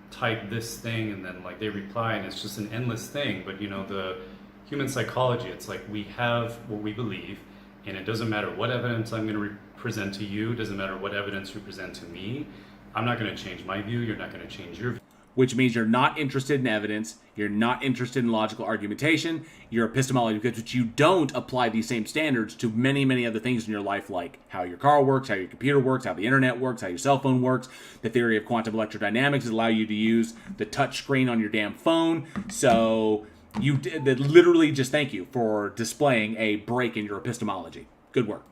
type this thing and then they reply, and it's just an endless thing. But the human psychology, it's like we have what we believe, and it doesn't matter what evidence I'm going to present to you, doesn't matter what evidence you present to me. I'm not going to change my view, you're not going to change your view. Which means you're not interested in evidence, you're not interested in logical argumentation, you're epistemology, because you don't apply these same standards to many, many other things in your life, like how your car works, how your computer works, how the internet works, how your cell phone works. The theory of quantum electrodynamics allow you to use the touch screen on your damn phone. So literally just thank you for displaying a break in your epistemology. Good work.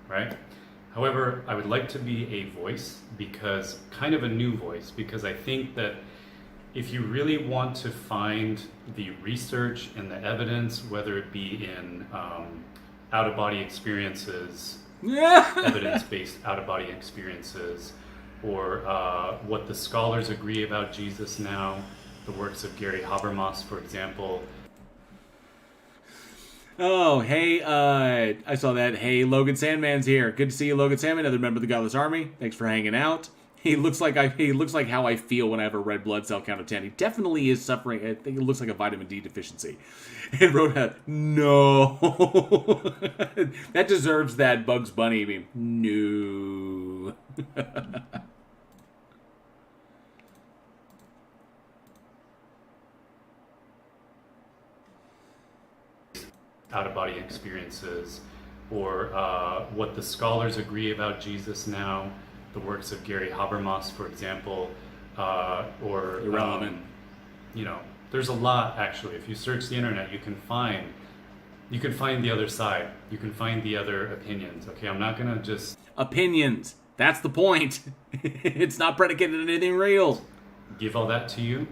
Right? However, I would like to be a voice, because kind of a new voice, because I think that if you really want to find the research and the evidence, whether it be in out-of-body experiences, evidence-based out-of-body experiences, or what the scholars agree about Jesus now, the works of Gary Habermas, for example. Oh, hey, I saw that. Hey, Logan Sandman's here. Good to see you, Logan Sandman, another member of the Godless Army. Thanks for hanging out. He looks like how I feel when I have a red blood cell count of 10. He definitely is suffering. I think it looks like a vitamin D deficiency. And wrote no. That deserves that Bugs Bunny meme. No. Out-of-body experiences, or what the scholars agree about Jesus now, the works of Gary Habermas, for example, or irrelevant. There's a lot actually. If you search the internet, you can find the other side. You can find the other opinions. Okay, I'm not gonna just opinions. That's the point. It's not predicated on anything real. Give all that to you.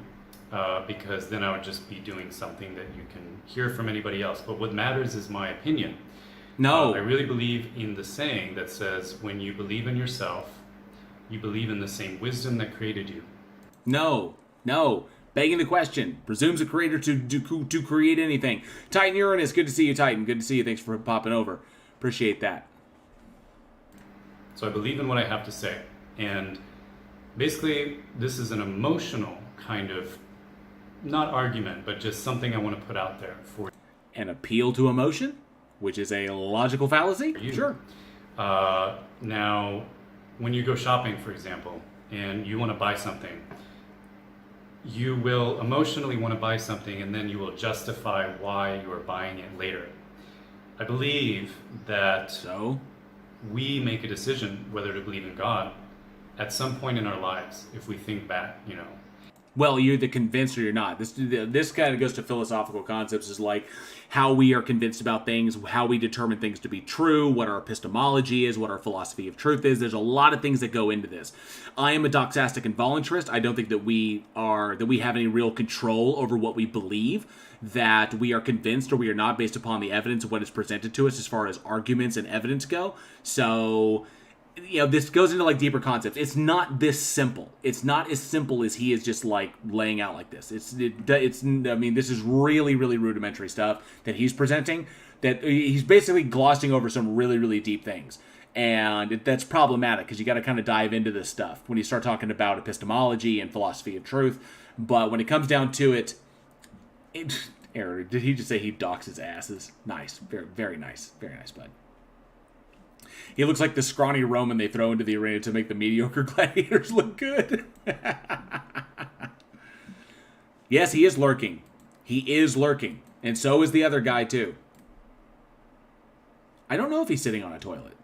Because then I would just be doing something that you can hear from anybody else. But what matters is my opinion. No. I really believe in the saying that says, when you believe in yourself, you believe in the same wisdom that created you. No. Begging the question. Presumes a creator to create anything. Titan Uranus, good to see you, Titan. Good to see you. Thanks for popping over. Appreciate that. So I believe in what I have to say. And basically, this is an emotional kind of, not argument, but just something I want to put out there for an appeal to emotion, which is a logical fallacy. you. Sure. Now, when you go shopping, for example, and you want to buy something, you will emotionally want to buy something, and then you will justify why you are buying it later. I believe that we make a decision whether to believe in God at some point in our lives, if we think back, Well, you're either convinced or you're not. This kind of goes to philosophical concepts, is like how we are convinced about things, how we determine things to be true, what our epistemology is, what our philosophy of truth is. There's a lot of things that go into this. I am a doxastic and voluntarist. I don't think that we have any real control over what we believe, that we are convinced or we are not based upon the evidence of what is presented to us as far as arguments and evidence go. So this goes into deeper concepts. It's not this simple. It's not as simple as he is just laying out like this. This is really, really rudimentary stuff that he's presenting, that he's basically glossing over some really, really deep things. And that's problematic, because you got to kind of dive into this stuff when you start talking about epistemology and philosophy of truth. But when it comes down to it, Aaron, did he just say he docks his asses? Nice. Very, very nice. Very nice, bud. He looks like the scrawny Roman they throw into the arena to make the mediocre gladiators look good. Yes, he is lurking. He is lurking. And so is the other guy, too. I don't know if he's sitting on a toilet.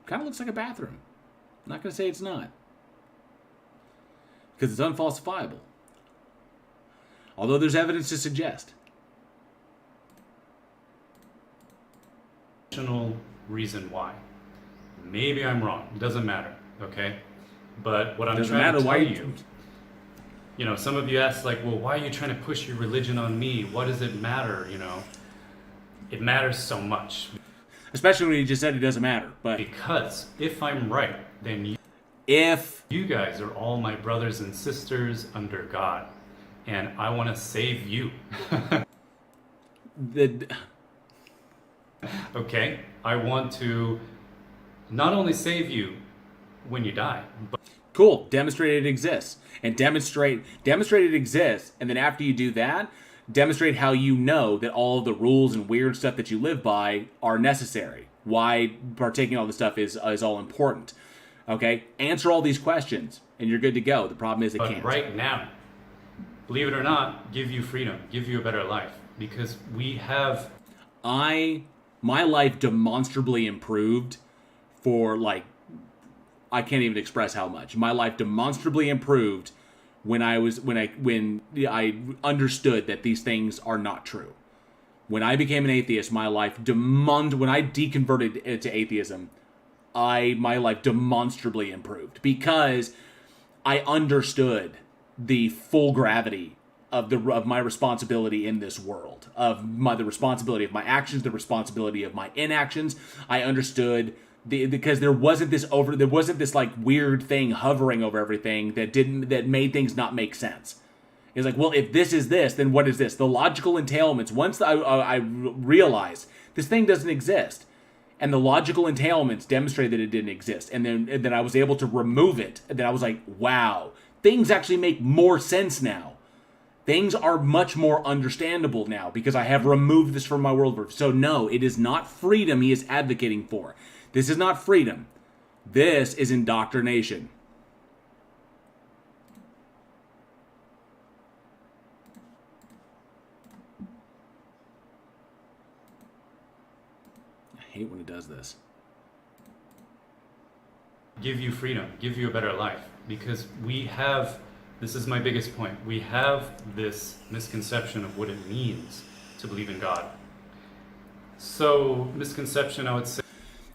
Kind of looks like a bathroom. I'm not going to say it's not. Because it's unfalsifiable. Although there's evidence to suggest. Reason why. Maybe I'm wrong. It doesn't matter, okay? But what I'm Doesn't trying matter to why tell you You know, some of you ask, like, well, why are you trying to push your religion on me? What does it matter? You know, it matters so much. Especially when he just said it doesn't matter. But because if I'm right, then you guys are all my brothers and sisters under God, and I want to save you. Okay, I want to not only save you when you die, but cool. Demonstrate it exists, and demonstrate it exists, and then after you do that, demonstrate how you know that all of the rules and weird stuff that you live by are necessary. Why partaking in all this stuff is all important. Okay, answer all these questions, and you're good to go. The problem is it can't. Right now, believe it or not, give you freedom, give you a better life, because we have. My life demonstrably improved for, like, I can't even express how much. My life demonstrably improved when I understood that these things are not true. When I became an atheist, my life when I deconverted to atheism, my life demonstrably improved because I understood the full gravity of my responsibility in this world, the responsibility of my actions, the responsibility of my inactions. I understood because there wasn't this like weird thing hovering over everything that made things not make sense. It's like, well, if this is this, then what is this? The logical entailments. Once I realized this thing doesn't exist, and the logical entailments demonstrated that it didn't exist, and then I was able to remove it, and then I was like, wow, things actually make more sense now. Things are much more understandable now because I have removed this from my worldview. So no, it is not freedom he is advocating for. This is not freedom. This is indoctrination. I hate when it does this. Give you freedom, give you a better life, because we have. This is my biggest point. We have this misconception of what it means to believe in God. So, misconception, I would say.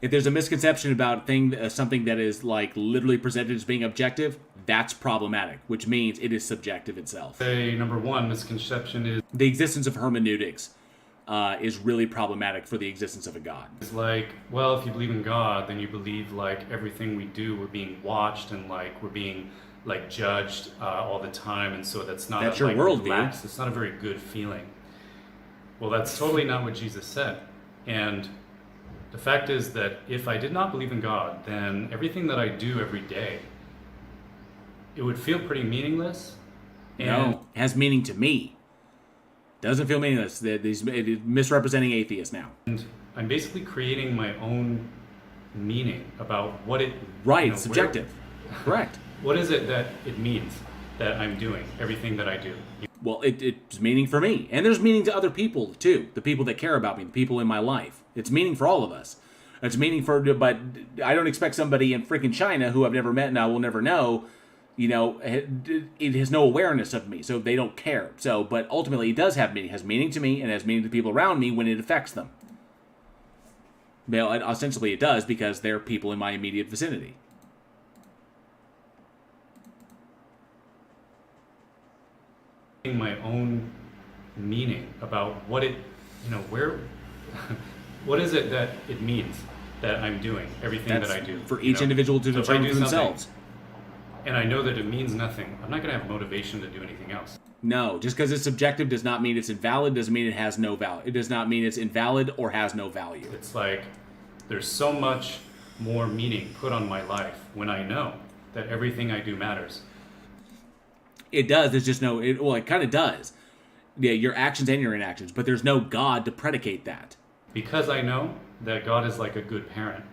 If there's a misconception about something that is like literally presented as being objective, that's problematic, which means it is subjective itself. Say number one misconception is the existence of hermeneutics is really problematic for the existence of a God. It's like, well, if you believe in God, then you believe like everything we do, we're being watched and like we're being like judged all the time, and so that's your like, worldview. Relaxed. It's not a very good feeling. Well, that's totally not what Jesus said. And the fact is that if I did not believe in God, then everything that I do every day, it would feel pretty meaningless. And no, it has meaning to me. Doesn't feel meaningless. It is misrepresenting atheists now. And I'm basically creating my own meaning about what it. Right, subjective. Correct. What is it that it means that I'm doing, everything that I do? Well, it's meaning for me. And there's meaning to other people, too. The people that care about me, the people in my life. It's meaning for all of us. It's meaning but I don't expect somebody in freaking China who I've never met and I will never know, it has no awareness of me, so they don't care. So, but ultimately it does have meaning. It has meaning to me and has meaning to people around me when it affects them. Well, ostensibly it does because they're people in my immediate vicinity. My own meaning about what it, where, what is it that it means that I'm doing everything that I do? For each individual to determine for themselves. And I know that it means nothing. I'm not going to have motivation to do anything else. No, just because it's subjective does not mean it's invalid, doesn't mean it has no value. It does not mean it's invalid or has no value. It's like there's so much more meaning put on my life when I know that everything I do matters. It does. There's just no. It kind of does. Yeah, your actions and your inactions, but there's no God to predicate that. Because I know that God is like a good parent.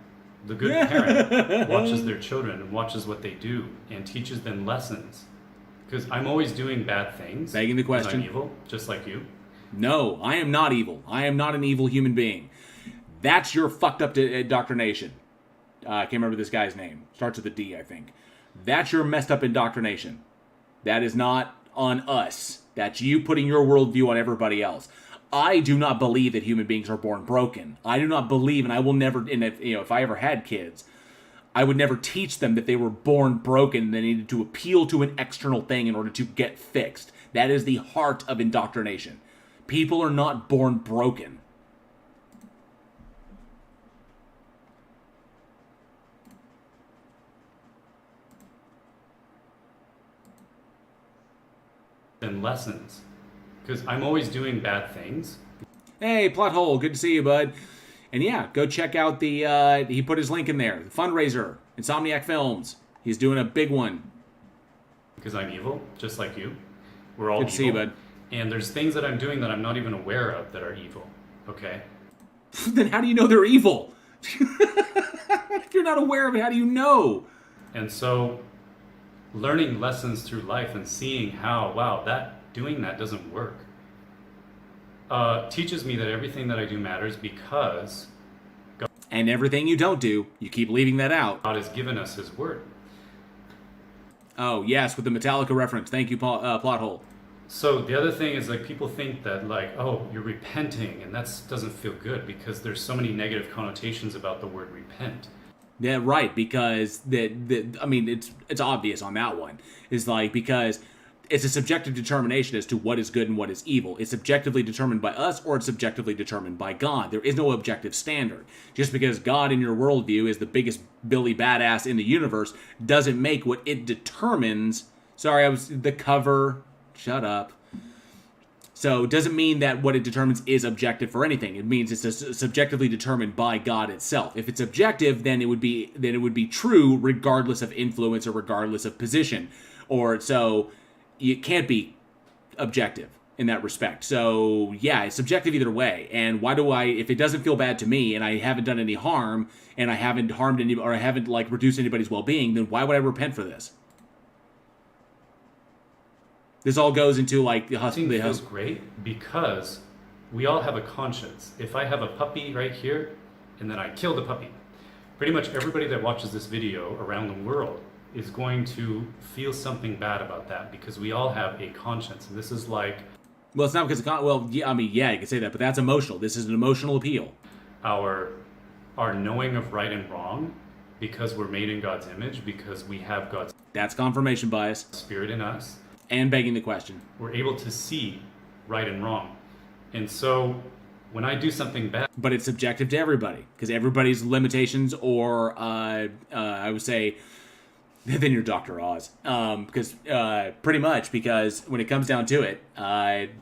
The good parent watches their children and watches what they do and teaches them lessons. Because I'm always doing bad things. Begging the question. I'm evil, just like you. No, I am not evil. I am not an evil human being. That's your fucked up indoctrination. I can't remember this guy's name. Starts with a D, I think. That's your messed up indoctrination. That is not on us. That's you putting your worldview on everybody else. I do not believe that human beings are born broken. I do not believe, and I will never, and if I ever had kids, I would never teach them that they were born broken and they needed to appeal to an external thing in order to get fixed. That is the heart of indoctrination. People are not born broken. And lessons. Because I'm always doing bad things. Hey, plot hole, good to see you, bud. And yeah, go check out the, he put his link in there, the fundraiser, Insomniac Films. He's doing a big one. Because I'm evil, just like you. We're all good to see you, bud. And there's things that I'm doing that I'm not even aware of that are evil, okay? Then how do you know they're evil? If you're not aware of it, how do you know? And so, learning lessons through life and seeing how, wow, doing that doesn't work, teaches me that everything that I do matters because God, and everything you don't do, you keep leaving that out. God has given us His Word. Oh, yes, with the Metallica reference. Thank you, plot hole. So the other thing is, like, people think that, like, oh, you're repenting, and that doesn't feel good because there's so many negative connotations about the word repent. Yeah, right, because I mean, it's obvious on that one. It's like, because it's a subjective determination as to what is good and what is evil. It's subjectively determined by us, or it's subjectively determined by God. There is no objective standard. Just because God in your worldview is the biggest Billy badass in the universe doesn't make what it determines. Sorry, I was the cover. Shut up. So it doesn't mean that what it determines is objective for anything. It means it's subjectively determined by God itself. If it's objective, then it would be true regardless of influence or regardless of position. Or so it can't be objective in that respect. So yeah, it's subjective either way. And why do if it doesn't feel bad to me and I haven't done any harm and I haven't harmed anybody or I haven't like reduced anybody's well-being, then why would I repent for this? This all goes into like the husband. It feels great because we all have a conscience. If I have a puppy right here and then I kill the puppy, pretty much everybody that watches this video around the world is going to feel something bad about that because we all have a conscience. And this is like... Well, it's not because well, yeah, I mean, yeah, you can say that, but that's emotional. This is an emotional appeal. Our knowing of right and wrong because we're made in God's image, because we have God's... That's confirmation bias. Spirit in us. And begging the question. We're able to see right and wrong. And so when I do something bad... But it's subjective to everybody, because everybody's limitations or, I would say, then you're Dr. Oz. Because pretty much, because when it comes down to it,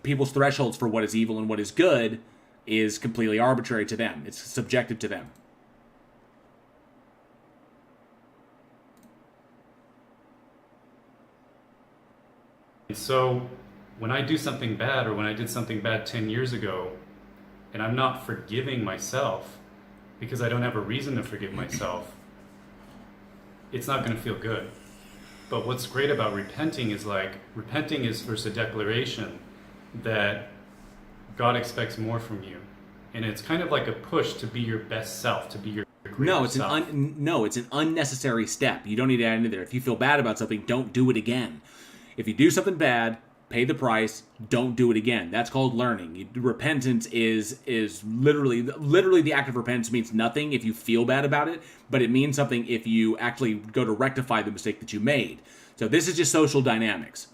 people's thresholds for what is evil and what is good is completely arbitrary to them. It's subjective to them. So when I do something bad, or when I did something bad 10 years ago, and I'm not forgiving myself because I don't have a reason to forgive myself, it's not going to feel good. But what's great about repenting is first a declaration that God expects more from you. And it's kind of like a push to be your best self, to be your greater self. It's an unnecessary step. You don't need to add into there. If you feel bad about something, don't do it again. If you do something bad, pay the price, don't do it again. That's called learning. Repentance is literally the act of repentance means nothing if you feel bad about it, but it means something if you actually go to rectify the mistake that you made. So this is just social dynamics.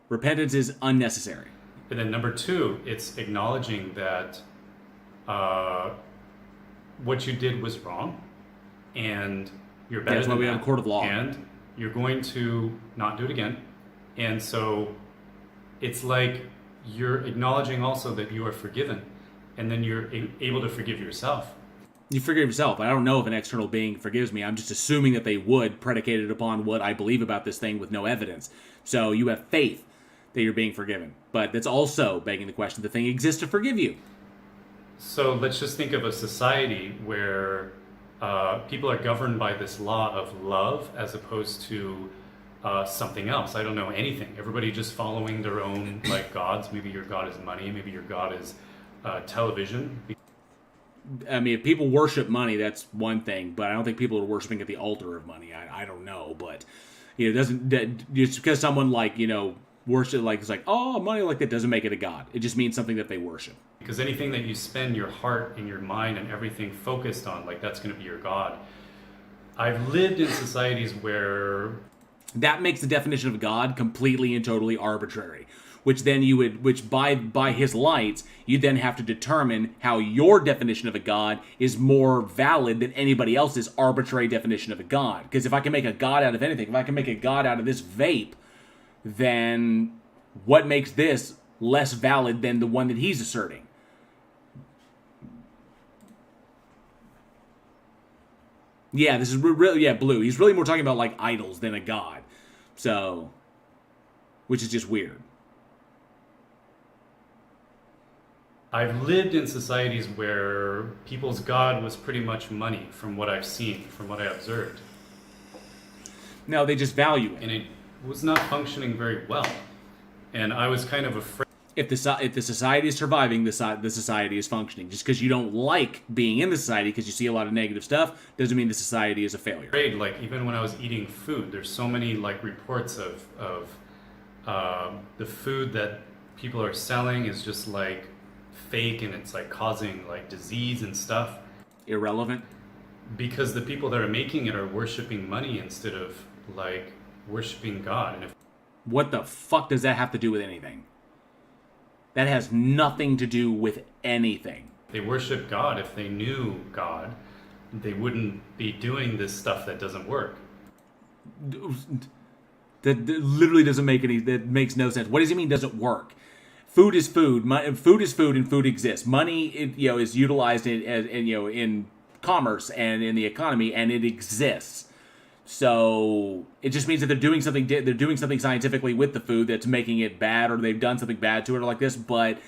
Repentance is unnecessary. And then number 2, it's acknowledging that what you did was wrong, and you're better than that. That's why we have a court of law. And you're going to not do it again. And so it's like you're acknowledging also that you are forgiven, and then you're able to forgive yourself. You forgive yourself. I don't know if an external being forgives me. I'm just assuming that they would, predicated upon what I believe about this thing with no evidence. So you have faith that you're being forgiven. But that's also begging the question, the thing exists to forgive you. So let's just think of a society where people are governed by this law of love as opposed to something else. I don't know anything. Everybody just following their own like gods. Maybe your god is money. Maybe your god is television. I mean, if people worship money, that's one thing. But I don't think people are worshiping at the altar of money. I don't know. But it doesn't. Just because someone like worship like it's like money like that doesn't make it a god. It just means something that they worship. Because anything that you spend your heart and your mind and everything focused on, like that's going to be your God. I've lived in societies where that makes the definition of God completely and totally arbitrary. Which then you would, which by his lights, you then have to determine how your definition of a God is more valid than anybody else's arbitrary definition of a God. Because if I can make a God out of anything, if I can make a God out of this vape, then what makes this less valid than the one that he's asserting? Yeah, this is really, Blue. He's really more talking about like idols than a God. So, which is just weird. I've lived in societies where people's God was pretty much money, from what I've seen, from what I observed. No, they just value it. And it was not functioning very well. And I was kind of afraid. If the society is surviving, the society is functioning. Just because you don't like being in the society because you see a lot of negative stuff doesn't mean the society is a failure. Like even when I was eating food, there's so many like reports of the food that people are selling is just like fake and it's like causing like disease and stuff. Irrelevant. Because the people that are making it are worshiping money instead of like worshiping God. And what the fuck does that have to do with anything? That has nothing to do with anything. They worship God. If they knew God, they wouldn't be doing this stuff that doesn't work. That literally doesn't make any. That makes no sense. What does it mean? Doesn't work? Food is food. Food is food, and food exists. Money, is utilized in commerce and in the economy, and it exists. So it just means that they're doing something scientifically with the food that's making it bad, or they've done something bad to it, or like this. But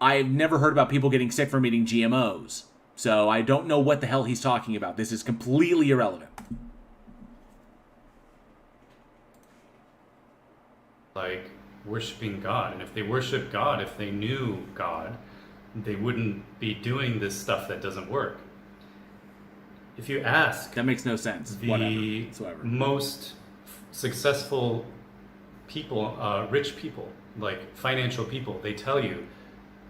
I've never heard about people getting sick from eating GMOs. So I don't know what the hell he's talking about. This is completely irrelevant. Like worshiping God. And if they worship God, if they knew God, they wouldn't be doing this stuff that doesn't work. If you ask, that makes no sense. The most successful people, rich people, like financial people, they tell you,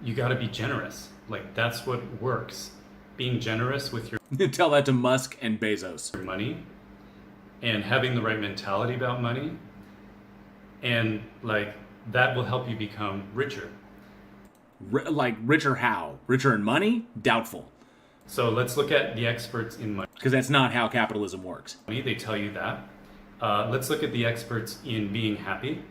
you got to be generous. Like that's what works. Being generous with your tell that to Musk and Bezos. Your money, and having the right mentality about money, and like that will help you become richer. Like richer how? Richer in money? Doubtful. So let's look at the experts in money. Because that's not how capitalism works. They tell you that. Let's look at the experts in being happy.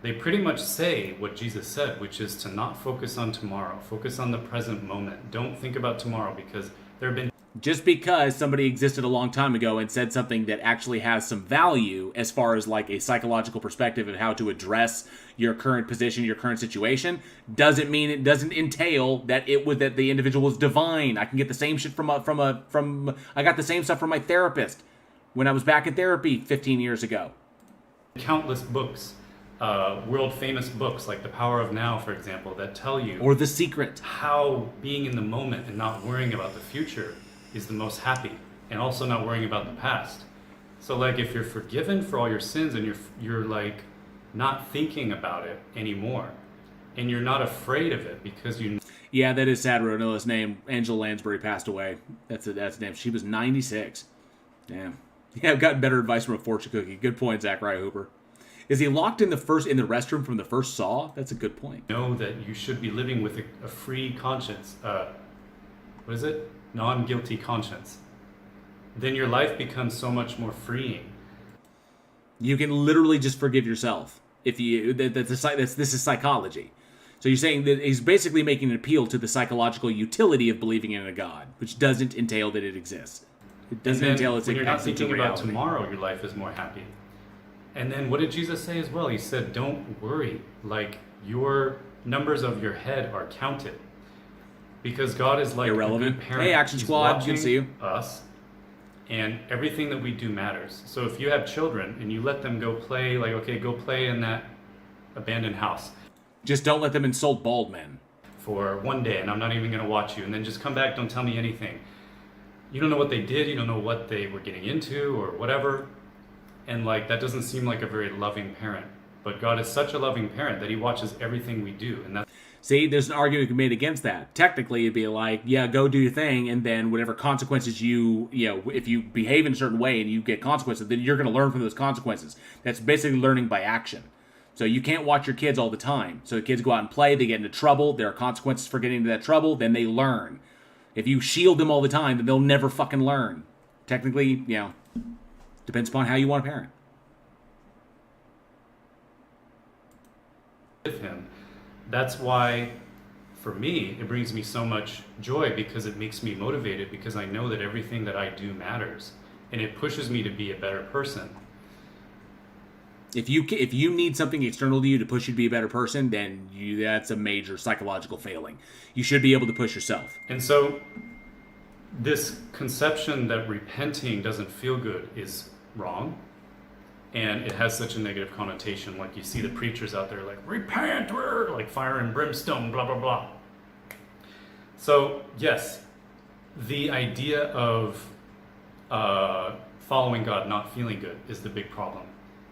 They pretty much say what Jesus said, which is to not focus on tomorrow. Focus on the present moment. Don't think about tomorrow, because there have been... Just because somebody existed a long time ago and said something that actually has some value as far as like a psychological perspective of how to address your current position, your current situation, doesn't mean it doesn't entail that that the individual was divine. I can get the same shit I got the same stuff from my therapist when I was back in therapy 15 years ago. Countless books, world famous books like The Power of Now, for example, that tell you, or The Secret, how being in the moment and not worrying about the future is the most happy, and also not worrying about the past. So like if you're forgiven for all your sins and you're like not thinking about it anymore, and you're not afraid of it because you... Yeah, that is sad. Ronella's name. Angela Lansbury passed away. That's a name. She was 96. Damn. Yeah, I've gotten better advice from a fortune cookie. Good point, Zachariah Hooper. Is he locked in the restroom from the first Saw? That's a good point. Know that you should be living with a free conscience. What is it? Non-guilty conscience. Then your life becomes so much more freeing. You can literally just forgive yourself. If you this is psychology. So you're saying that he's basically making an appeal to the psychological utility of believing in a God, which doesn't entail that it exists. It doesn't entail it's when you're not thinking about reality. Tomorrow, your life is more happy. And then what did Jesus say as well? He said, don't worry. Like your numbers of your head are counted. Because God is like irrelevant. A good parent. Hey, Action Squad, good to see you. Us, and everything that we do matters. So if you have children and you let them go play, like, okay, go play in that abandoned house. Just don't let them insult bald men. For one day, and I'm not even going to watch you. And then just come back, don't tell me anything. You don't know what they did, you don't know what they were getting into or whatever. And like, that doesn't seem like a very loving parent. But God is such a loving parent that he watches everything we do. And that's See, there's an argument made against that. Technically, it'd be like, yeah, go do your thing, and then whatever consequences if you behave in a certain way and you get consequences, then you're going to learn from those consequences. That's basically learning by action. So you can't watch your kids all the time. So the kids go out and play, they get into trouble, there are consequences for getting into that trouble, then they learn. If you shield them all the time, then they'll never fucking learn. Technically, depends upon how you want to parent. with him. That's why, for me, it brings me so much joy, because it makes me motivated, because I know that everything that I do matters, and it pushes me to be a better person. If you need something external to you to push you to be a better person, then that's a major psychological failing. You should be able to push yourself. And so this conception that repenting doesn't feel good is wrong, and it has such a negative connotation. Like, you see the preachers out there like, repent, we're like fire and brimstone, blah blah blah. So yes, the idea of following God not feeling good is the big problem,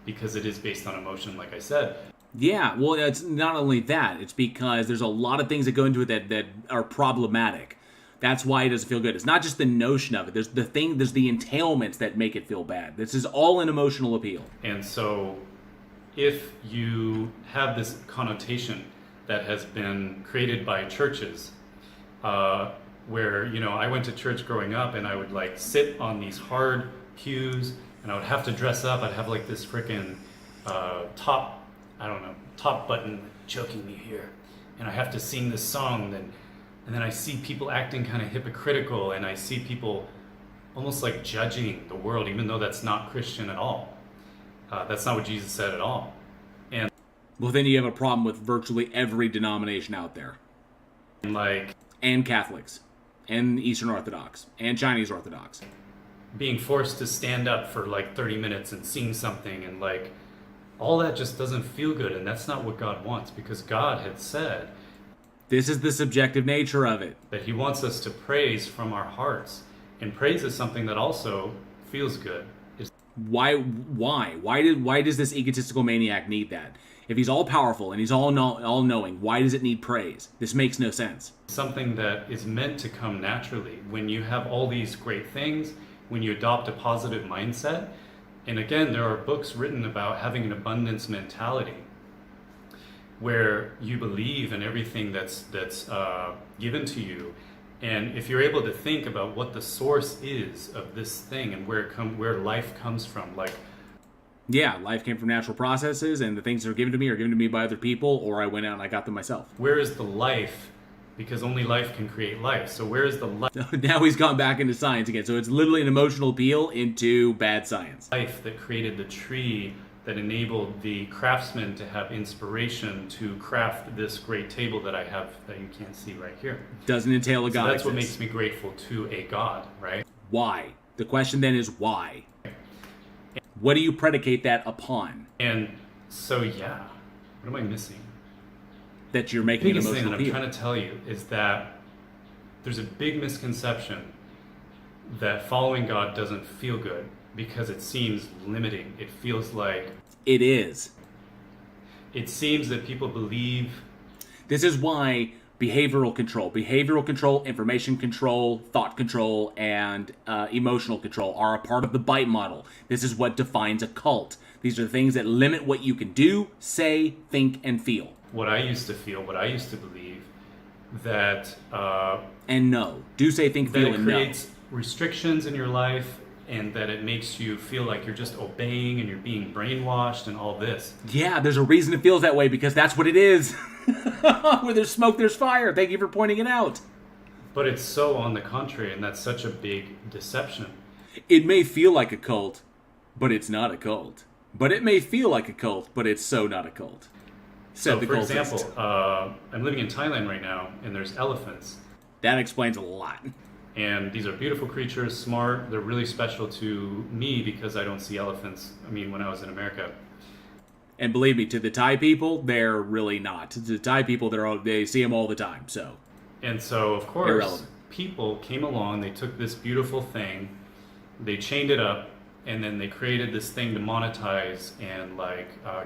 because it is based on emotion, like I said. Yeah, well, it's not only that. It's because there's a lot of things that go into it that are problematic. That's why it doesn't feel good. It's not just the notion of it. There's the entailments that make it feel bad. This is all an emotional appeal. And so if you have this connotation that has been created by churches, where, I went to church growing up, and I would like sit on these hard pews, and I would have to dress up. I'd have like this freaking top button choking me here, and I have to sing this song, and then I see people acting kind of hypocritical, and I see people almost like judging the world, even though that's not Christian at all. That's not what Jesus said at all. And well, then you have a problem with virtually every denomination out there, and Catholics, and Eastern Orthodox, and Chinese Orthodox. Being forced to stand up for like 30 minutes and sing something, and like all that just doesn't feel good, and that's not what God wants, because God had said, this is the subjective nature of it, that he wants us to praise from our hearts, and praise is something that also feels good. Why does this egotistical maniac need that? If he's all powerful and he's all knowing, why does it need praise? This makes no sense. Something that is meant to come naturally when you have all these great things, when you adopt a positive mindset. And again, there are books written about having an abundance mentality, where you believe in everything that's given to you, and if you're able to think about what the source is of this thing and where life comes from, like, yeah, life came from natural processes, and the things that are given to me by other people, or I went out and I got them myself. Where is the life? Because only life can create life. So where is the life? Now he's gone back into science again. So it's literally an emotional appeal into bad science. Life that created the tree, that enabled the craftsman to have inspiration to craft this great table that I have, that you can't see right here. Doesn't entail a God. So that's what makes me grateful to a God, right? Why? The question then is why? What do you predicate that upon? And so, yeah, what am I missing? That you're making an emotional thing that appeal. I'm trying to tell you is that there's a big misconception that following God doesn't feel good, because it seems limiting. It feels like it is. It seems that people believe. This is why behavioral control, information control, thought control, and emotional control are a part of the BITE model. This is what defines a cult. These are the things that limit what you can do, say, think, and feel. What I used to feel, what I used to believe, that and no. Do, say, think, feel, and no. That it creates restrictions in your life, and that it makes you feel like you're just obeying and you're being brainwashed and all this. Yeah, there's a reason it feels that way, because that's what it is. Where there's smoke, there's fire. Thank you for pointing it out. But it's so on the contrary, and that's such a big deception. It may feel like a cult, but it's not a cult. But it may feel like a cult, but it's so not a cult. So, for example, I'm living in Thailand right now, and there's elephants. That explains a lot. And these are beautiful creatures, smart. They're really special to me because I don't see elephants, when I was in America. And believe me, to the Thai people, they're really not. To the Thai people, they see them all the time, so. And so, of course, irrelevant. People came along, they took this beautiful thing, they chained it up, and then they created this thing to monetize and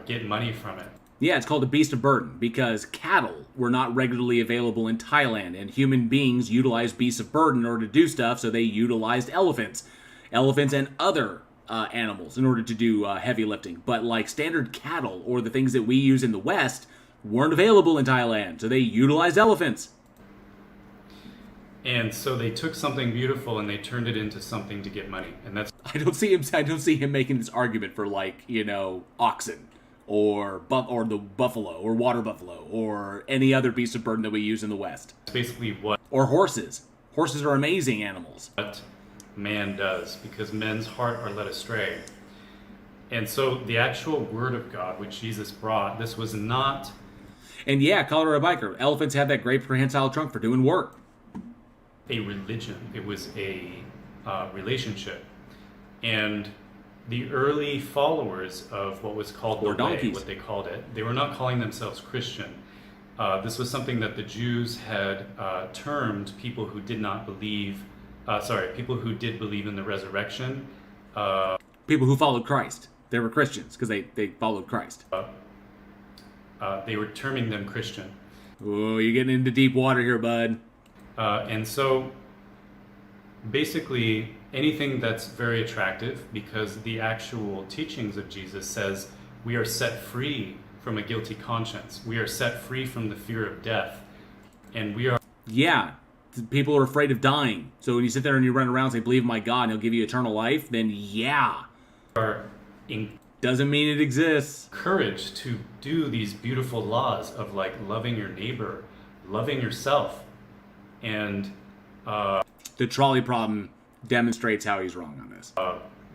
get money from it. Yeah, it's called a beast of burden because cattle were not regularly available in Thailand, and human beings utilized beasts of burden in order to do stuff, so they utilized elephants and other animals in order to do heavy lifting. But like standard cattle or the things that we use in the West weren't available in Thailand, so they utilized elephants. And so they took something beautiful and they turned it into something to get money, and that's. I don't see him making this argument for oxen. Or the buffalo, or water buffalo, or any other beast of burden that we use in the West. That's basically what. Or horses. Horses are amazing animals. What man does, because men's heart are led astray. And so the actual word of God, which Jesus brought, this was not. And yeah, Colorado biker. Elephants have that great prehensile trunk for doing work. A religion. It was a relationship. And the early followers of what was called the Way, what they called it, they were not calling themselves Christian. This was something that the Jews had termed people who did not believe, people who did believe in the resurrection. People who followed Christ. They were Christians because they followed Christ. They were terming them Christian. Oh, you're getting into deep water here, bud. And so basically anything that's very attractive, because the actual teachings of Jesus says we are set free from a guilty conscience. We are set free from the fear of death. And we are... Yeah, people are afraid of dying. So when you sit there and you run around and say, believe in my God and he'll give you eternal life, then yeah. Doesn't mean it exists. Courage to do these beautiful laws of loving your neighbor, loving yourself, and... the trolley problem demonstrates how he's wrong on this.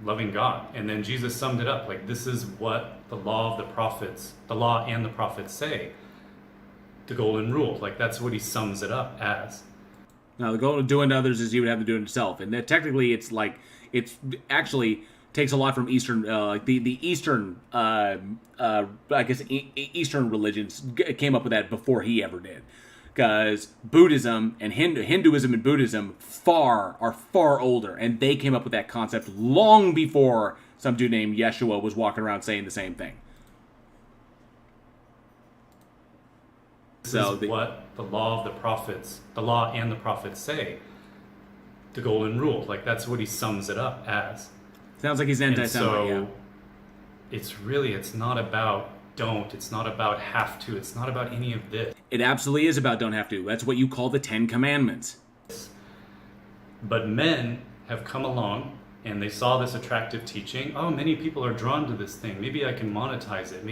Loving God. And then Jesus summed it up. This is what the law and the prophets say. The golden rule. That's what he sums it up as. Now, the goal of doing to others is you would have to do it himself. And that technically it's actually takes a lot from Eastern, the Eastern, Eastern religions came up with that before he ever did. Because Buddhism and Hinduism and Buddhism are far older, and they came up with that concept long before some dude named Yeshua was walking around saying the same thing. This is what the law and the prophets say. The golden rule, that's what he sums it up as. Sounds like he's anti-Semite. So it's not about don't. It's not about have to. It's not about any of this. It absolutely is about don't have to. That's what you call the Ten Commandments. But men have come along and they saw this attractive teaching. Oh, many people are drawn to this thing. Maybe I can monetize it.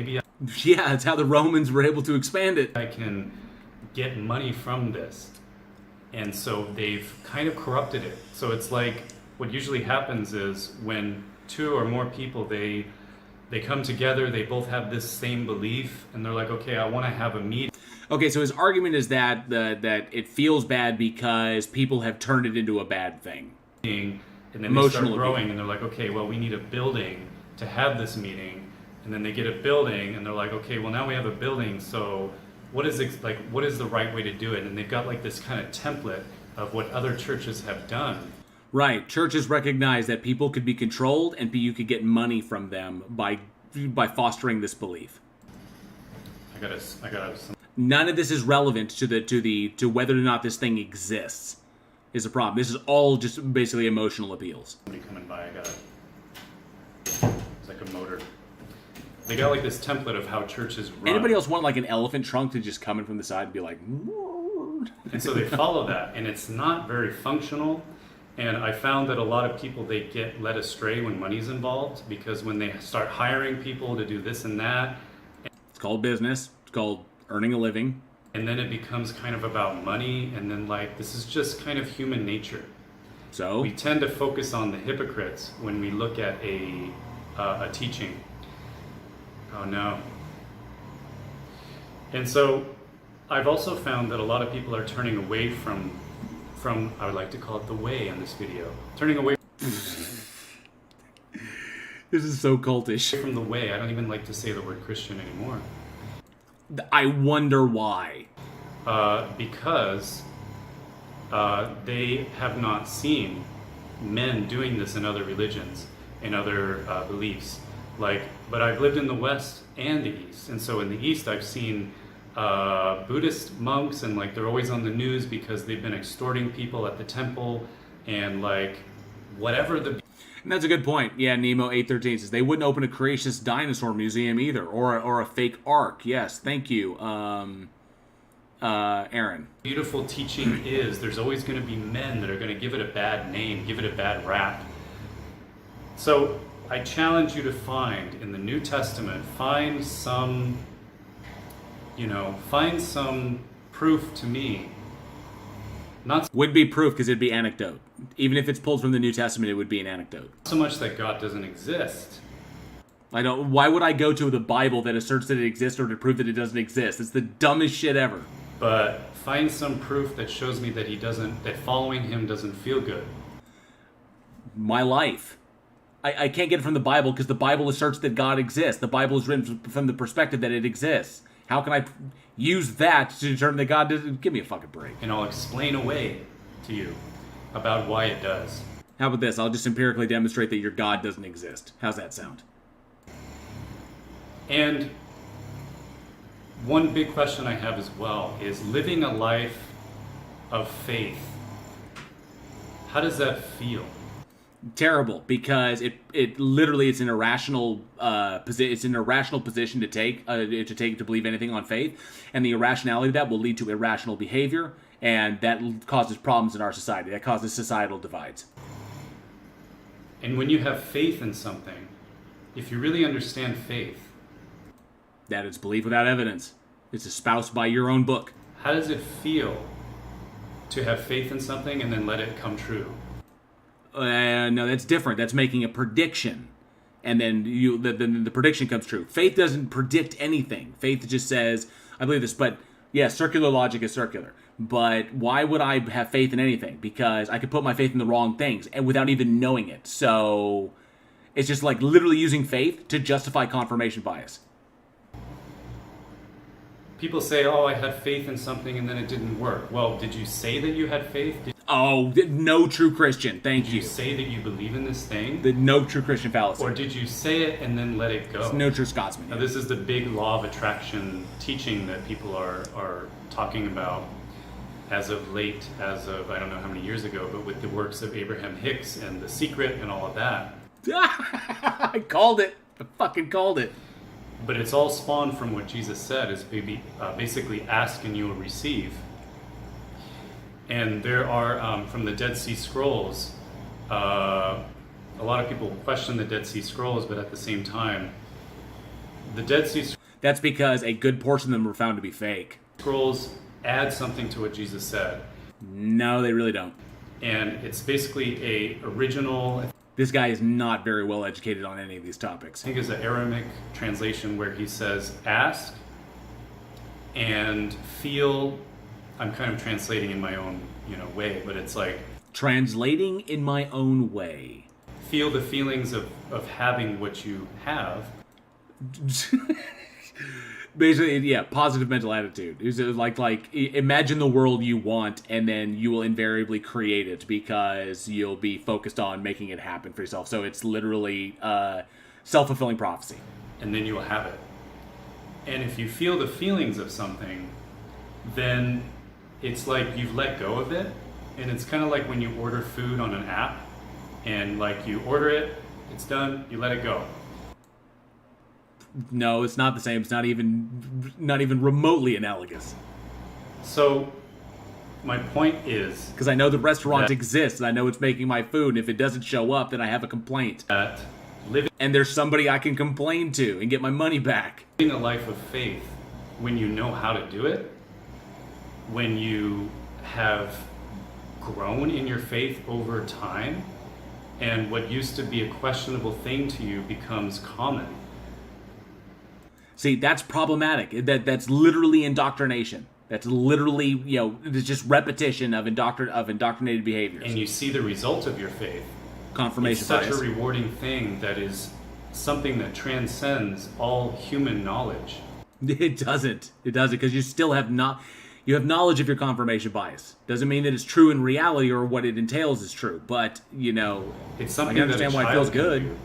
Yeah, that's how the Romans were able to expand it. I can get money from this. And so they've kind of corrupted it. So it's what usually happens is when two or more people, they come together, they both have this same belief, and they're okay, I want to have a meeting. Okay, so his argument is that it feels bad because people have turned it into a bad thing. And then they start growing, and they're okay, well, we need a building to have this meeting. And then they get a building, and they're okay, well, now we have a building, so what is the right way to do it? And they've got this kind of template of what other churches have done. Right. Churches recognize that people could be controlled and you could get money from them by fostering this belief. None of this is relevant to whether or not this thing exists. Is a problem. This is all just basically emotional appeals. Somebody coming by, it's like a motor. They got this template of how churches run. Anybody else want an elephant trunk to just come in from the side and be like, and so they follow that, and it's not very functional. And I found that a lot of people, they get led astray when money's involved, because when they start hiring people to do this and that. It's called business. It's called earning a living. And then it becomes kind of about money, and then this is just kind of human nature. So? We tend to focus on the hypocrites when we look at a teaching. Oh no. And so I've also found that a lot of people are turning away from I would like to call it the way on this video. Turning away This is so cultish. From the way. I don't even like to say the word Christian anymore. I wonder why. Because they have not seen men doing this in other religions. and other beliefs. But I've lived in the West and the East, and so in the East I've seen Buddhist monks, and they're always on the news because they've been extorting people at the temple, and whatever the. And that's a good point. Yeah, Nemo813 says they wouldn't open a creationist dinosaur museum either, or a fake ark. Yes, thank you, Aaron. Beautiful teaching is there's always going to be men that are going to give it a bad name, give it a bad rap. So I challenge you to find in the New Testament, find some proof to me. Would be proof because it'd be anecdote. Even if it's pulled from the New Testament, it would be an anecdote. So much that God doesn't exist. I don't. Why would I go to the Bible that asserts that it exists or to prove that it doesn't exist? It's the dumbest shit ever. But find some proof that shows me that that following him doesn't feel good. My life. I can't get it from the Bible because the Bible asserts that God exists. The Bible is written from the perspective that it exists. How can I use that to determine that God doesn't? Give me a fucking break. And I'll explain away to you about why it does. How about this? I'll just empirically demonstrate that your God doesn't exist. How's that sound? And one big question I have as well is living a life of faith. How does that feel? Terrible, because it literally it's an irrational it's an irrational position to take to believe anything on faith, and the irrationality of that will lead to irrational behavior, and that causes problems in our society. That causes societal divides. And when you have faith in something, if you really understand faith, that is belief without evidence. It's espoused by your own book. How does it feel to have faith in something and then let it come true? No, that's different. That's making a prediction, and then the prediction comes true. Faith doesn't predict anything. Faith just says, "I believe this." But yeah, circular logic is circular. But why would I have faith in anything? Because I could put my faith in the wrong things and without even knowing it. So it's just literally using faith to justify confirmation bias. People say, "Oh, I had faith in something and then it didn't work." Well, did you say that you had faith? Oh, no true Christian. Thank you. Did you say that you believe in this thing? The no true Christian fallacy. Or did you say it and then let it go? It's no true Scotsman. Now, this is the big law of attraction teaching that people are talking about as of late, I don't know how many years ago, but with the works of Abraham Hicks and The Secret and all of that. I called it. I fucking called it. But it's all spawned from what Jesus said, is basically ask and you will receive. And there are, from the Dead Sea Scrolls, a lot of people question the Dead Sea Scrolls, but at the same time, the Dead Sea That's because a good portion of them were found to be fake. Scrolls add something to what Jesus said. No, they really don't. And it's basically a original... This guy is not very well educated on any of these topics. I think it's an Aramaic translation where he says, ask and feel. I'm kind of translating in my own, way, but it's translating in my own way. Feel the feelings of having what you have. Basically, yeah, positive mental attitude. It's like imagine the world you want, and then you will invariably create it because you'll be focused on making it happen for yourself. So it's literally self-fulfilling prophecy. And then you will have it. And if you feel the feelings of something, then it's like you've let go of it. And it's kind of like when you order food on an app, and you order it, it's done, you let it go. No, it's not the same. It's not even remotely analogous. So, my point is... Because I know the restaurant exists, and I know it's making my food, and if it doesn't show up, then I have a complaint. And there's somebody I can complain to and get my money back. Living a life of faith, when you know how to do it, when you have grown in your faith over time, and what used to be a questionable thing to you becomes common. See, that's problematic. That's literally indoctrination. That's literally, it's just repetition of indoctrinated behaviors. And you see the result of your faith. Confirmation bias. It's such a rewarding thing that is something that transcends all human knowledge. It doesn't, because you still have you have knowledge of your confirmation bias. Doesn't mean that it's true in reality or what it entails is true, but, it's something I understand why it feels good.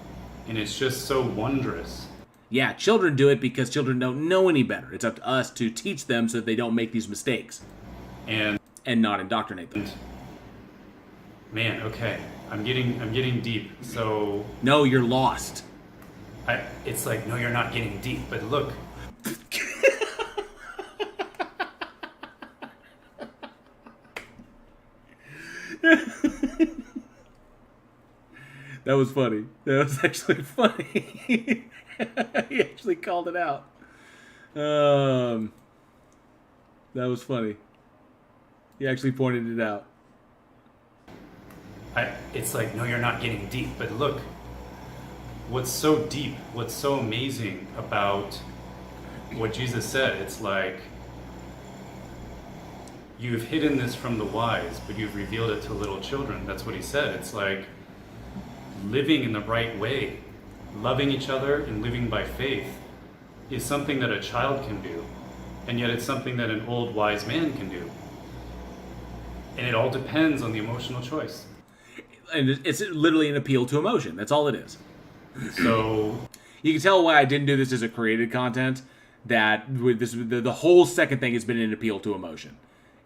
And it's just so wondrous. Yeah, children do it because children don't know any better. It's up to us to teach them so that they don't make these mistakes. And not indoctrinate them. Man, okay. I'm getting deep. So no, you're lost. It's like, no, you're not getting deep, but look. That was funny. That was actually funny. He actually called it out. That was funny. He actually pointed it out. It's like, no, you're not getting deep, but look. What's so deep, what's so amazing about what Jesus said, it's like, you've hidden this from the wise, but you've revealed it to little children. That's what he said. It's like living in the right way, loving each other and living by faith is something that a child can do. And yet it's something that an old wise man can do. And it all depends on the emotional choice. And it's literally an appeal to emotion. That's all it is. So you can tell why I didn't do this as a created content. That with this, the whole second thing has been an appeal to emotion.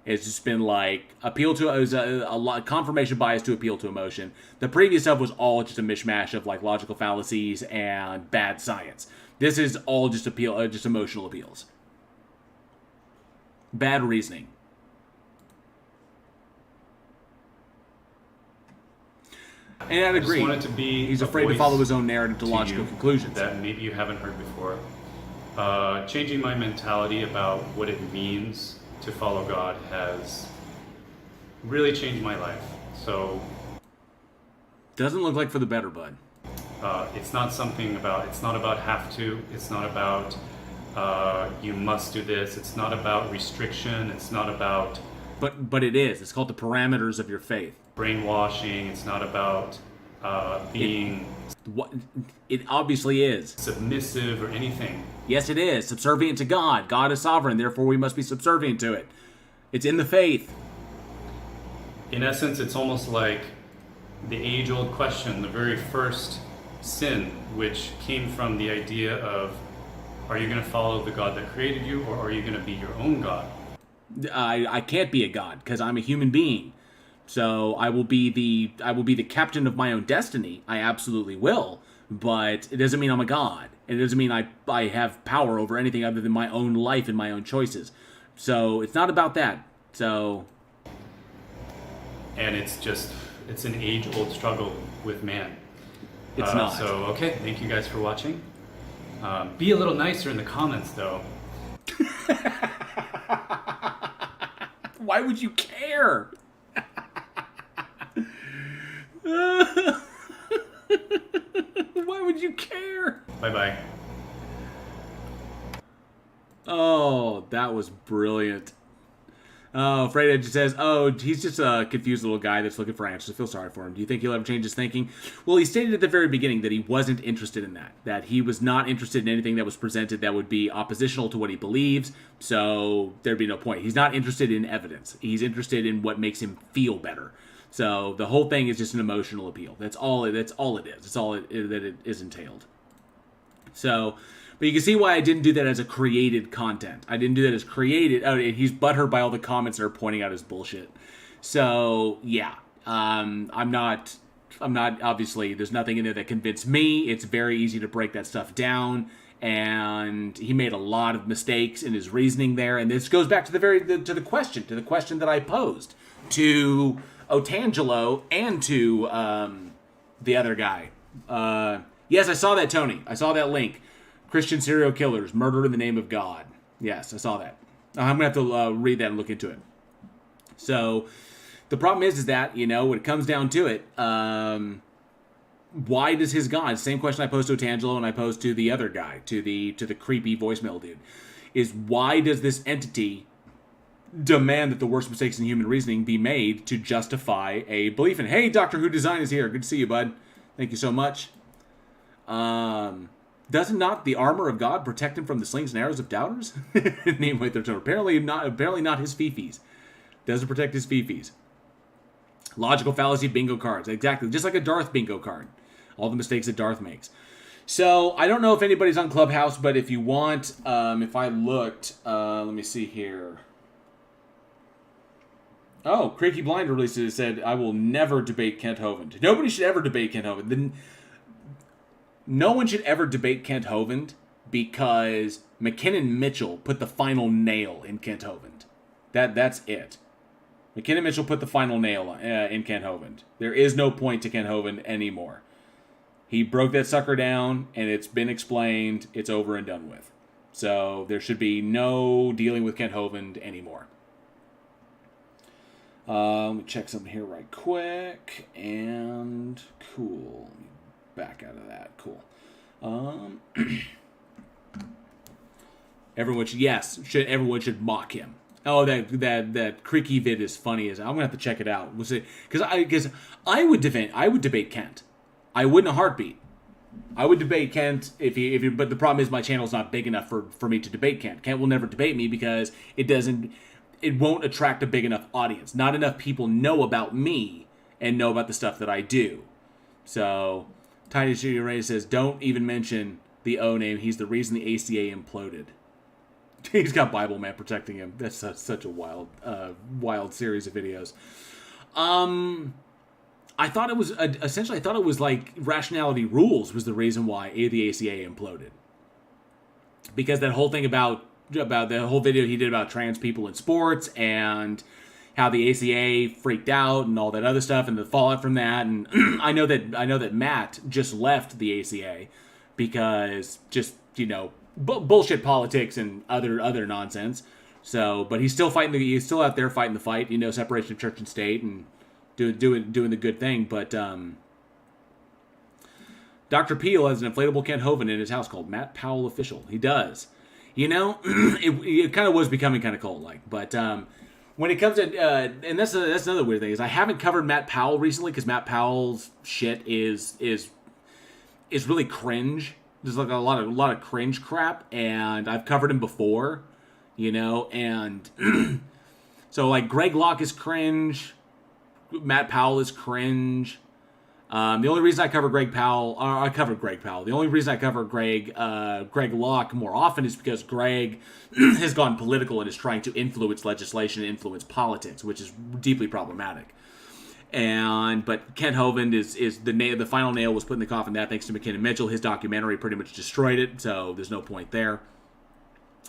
It's just been like appeal to a lot confirmation bias to appeal to emotion. The previous stuff was all just a mishmash of like logical fallacies and bad science. This is all just just emotional appeals. Bad reasoning. And I'd agree. I just want it to be He's afraid to follow his own narrative to logical conclusions. That maybe you haven't heard before. Changing my mentality about what it means to follow God has really changed my life. So doesn't look like for the better, bud. It's not about have to. It's not about you must do this. It's not about restriction. It's not about. But it is. It's called the parameters of your faith. Brainwashing. It's not about being. It obviously is. Submissive or anything. Yes, it is. Subservient to God. God is sovereign, therefore we must be subservient to it. It's in the faith. In essence, it's almost like the age-old question, the very first sin, which came from the idea of, are you going to follow the God that created you, or are you going to be your own God? I can't be a God, because I'm a human being. So I will be the captain of my own destiny. I absolutely will. But it doesn't mean I'm a god. It doesn't mean I have power over anything other than my own life and my own choices. So it's not about that. So. And it's an age-old struggle with man. It's not. So, okay, thank you guys for watching. Be a little nicer in the comments, though. Why would you care? Why would you care? Bye-bye. Oh, that was brilliant. Oh, Fred Edge says, oh, he's just a confused little guy that's looking for answers. I feel sorry for him. Do you think he'll ever change his thinking? Well, he stated at the very beginning that he wasn't interested in that. That he was not interested in anything that was presented that would be oppositional to what he believes. So there'd be no point. He's not interested in evidence. He's interested in what makes him feel better. So the whole thing is just an emotional appeal. That's all it is. That's all that it is entailed. So, but you can see why I didn't do that as a created content. I didn't do that as created. Oh, and he's butthurt by all the comments that are pointing out his bullshit. So yeah, I'm not. Obviously, there's nothing in there that convinced me. It's very easy to break that stuff down. And he made a lot of mistakes in his reasoning there. And this goes back to the question that I posed to Otangelo and to the other guy. Yes, I saw that, Tony. I saw that link. Christian serial killers, murder in the name of God. Yes, I saw that. I'm going to have to read that and look into it. So the problem is that, when it comes down to it, why does his God, same question I posed to Otangelo and I posed to the other guy, to the creepy voicemail dude, is why does this entity demand that the worst mistakes in human reasoning be made to justify a belief in, hey, Doctor Who Design is here. Good to see you, bud. Thank you so much. Doesn't not the armor of God protect him from the slings and arrows of doubters? Apparently not his fifis. Doesn't protect his fifis. Logical fallacy bingo cards. Exactly. Just like a Darth bingo card. All the mistakes that Darth makes. So I don't know if anybody's on Clubhouse, but if you want, if I looked, let me see here. Oh, Creaky Blind released it. It said, "I will never debate Kent Hovind." Nobody should ever debate Kent Hovind. No one should ever debate Kent Hovind because McKinnon Mitchell put the final nail in Kent Hovind. That's it. McKinnon Mitchell put the final nail in Kent Hovind. There is no point to Kent Hovind anymore. He broke that sucker down, and it's been explained. It's over and done with. So there should be no dealing with Kent Hovind anymore. Let me check something here right quick. And cool. Let me back out of that. Cool. Everyone should mock him. Oh, that creaky vid is funny. I'm gonna have to check it out. Because I would debate Kent. I would in a heartbeat. I would debate Kent but the problem is my channel's not big enough for me to debate Kent. Kent will never debate me because it won't attract a big enough audience. Not enough people know about me and know about the stuff that I do. So, Tiny Studio Ray says, don't even mention the O name. He's the reason the ACA imploded. He's got Bible Man protecting him. That's such a wild series of videos. I thought it was like rationality rules was the reason why the ACA imploded. Because that whole thing about the whole video he did about trans people in sports and how the ACA freaked out and all that other stuff and the fallout from that. And I know that Matt just left the ACA because just, bullshit politics and other nonsense. So, but he's still out there fighting the fight, separation of church and state and doing the good thing. But Dr. Peel has an inflatable Kent Hovind in his house called Matt Powell Official. He does. It kind of was becoming kind of cult-like. But when it comes to, and that's another weird thing, is I haven't covered Matt Powell recently because Matt Powell's shit is really cringe. There's like a lot of cringe crap, and I've covered him before, and so like Greg Locke is cringe, Matt Powell is cringe. The only reason I cover Greg Powell. The only reason I cover Greg Locke more often is because Greg has gone political and is trying to influence legislation and influence politics, which is deeply problematic. But Kent Hovind is the final nail was put in the coffin. That thanks to McKinnon Mitchell, his documentary pretty much destroyed it. So there's no point there.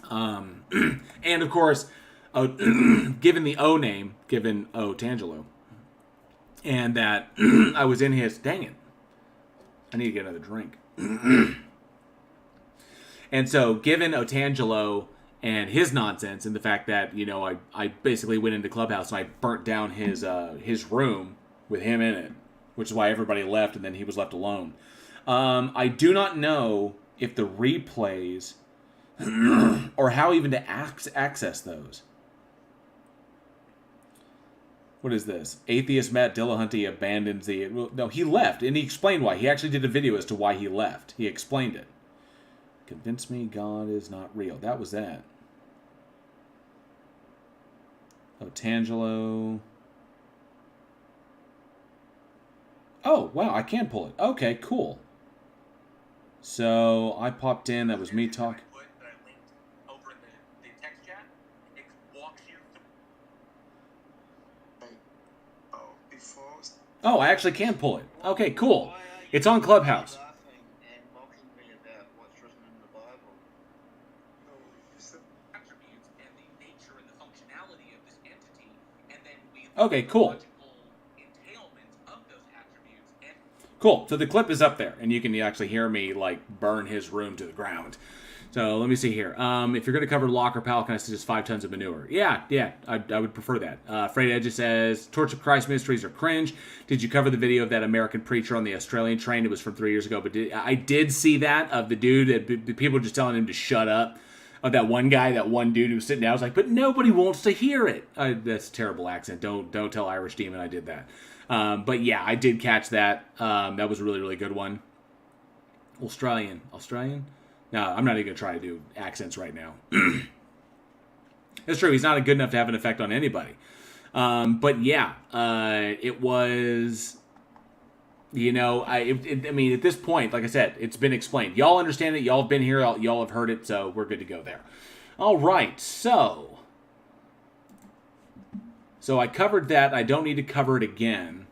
And of course, given the O name, given O Tangelo. And that I was in his... Dang it. I need to get another drink. And so, given Otangelo and his nonsense and the fact that, I basically went into Clubhouse and I burnt down his room with him in it, which is why everybody left and then he was left alone. I do not know if the replays or how even to access those. What is this? Atheist Matt Dillahunty abandons the... No, he left, and he explained why. He actually did a video as to why he left. He explained it. Convince me God is not real. That was that. Otangelo. Oh, wow, I can pull it. Okay, cool. So, I popped in. That was me talking. Oh, I actually can pull it. Okay, cool. It's on Clubhouse. Okay, cool. Cool. So the clip is up there, and you can actually hear me burn his room to the ground. So let me see here. If you're going to cover Locke or Powell, can I suggest 5 tons of manure? Yeah, I would prefer that. Fred Edges says, Torch of Christ mysteries are cringe. Did you cover the video of that American preacher on the Australian train? It was from 3 years ago, but I did see that, of the dude, that people were just telling him to shut up. Of that one dude who was sitting down. I was like, but nobody wants to hear it. That's a terrible accent. Don't tell Irish Demon I did that. But yeah, I did catch that. That was a really, really good one. Australian? No, I'm not even going to try to do accents right now. It's true, he's not good enough to have an effect on anybody. But yeah, it was You know, I mean, at this point, like I said, it's been explained. Y'all understand it. Y'all have been here. Y'all have heard it. So we're good to go there. All right. So I covered that. I don't need to cover it again.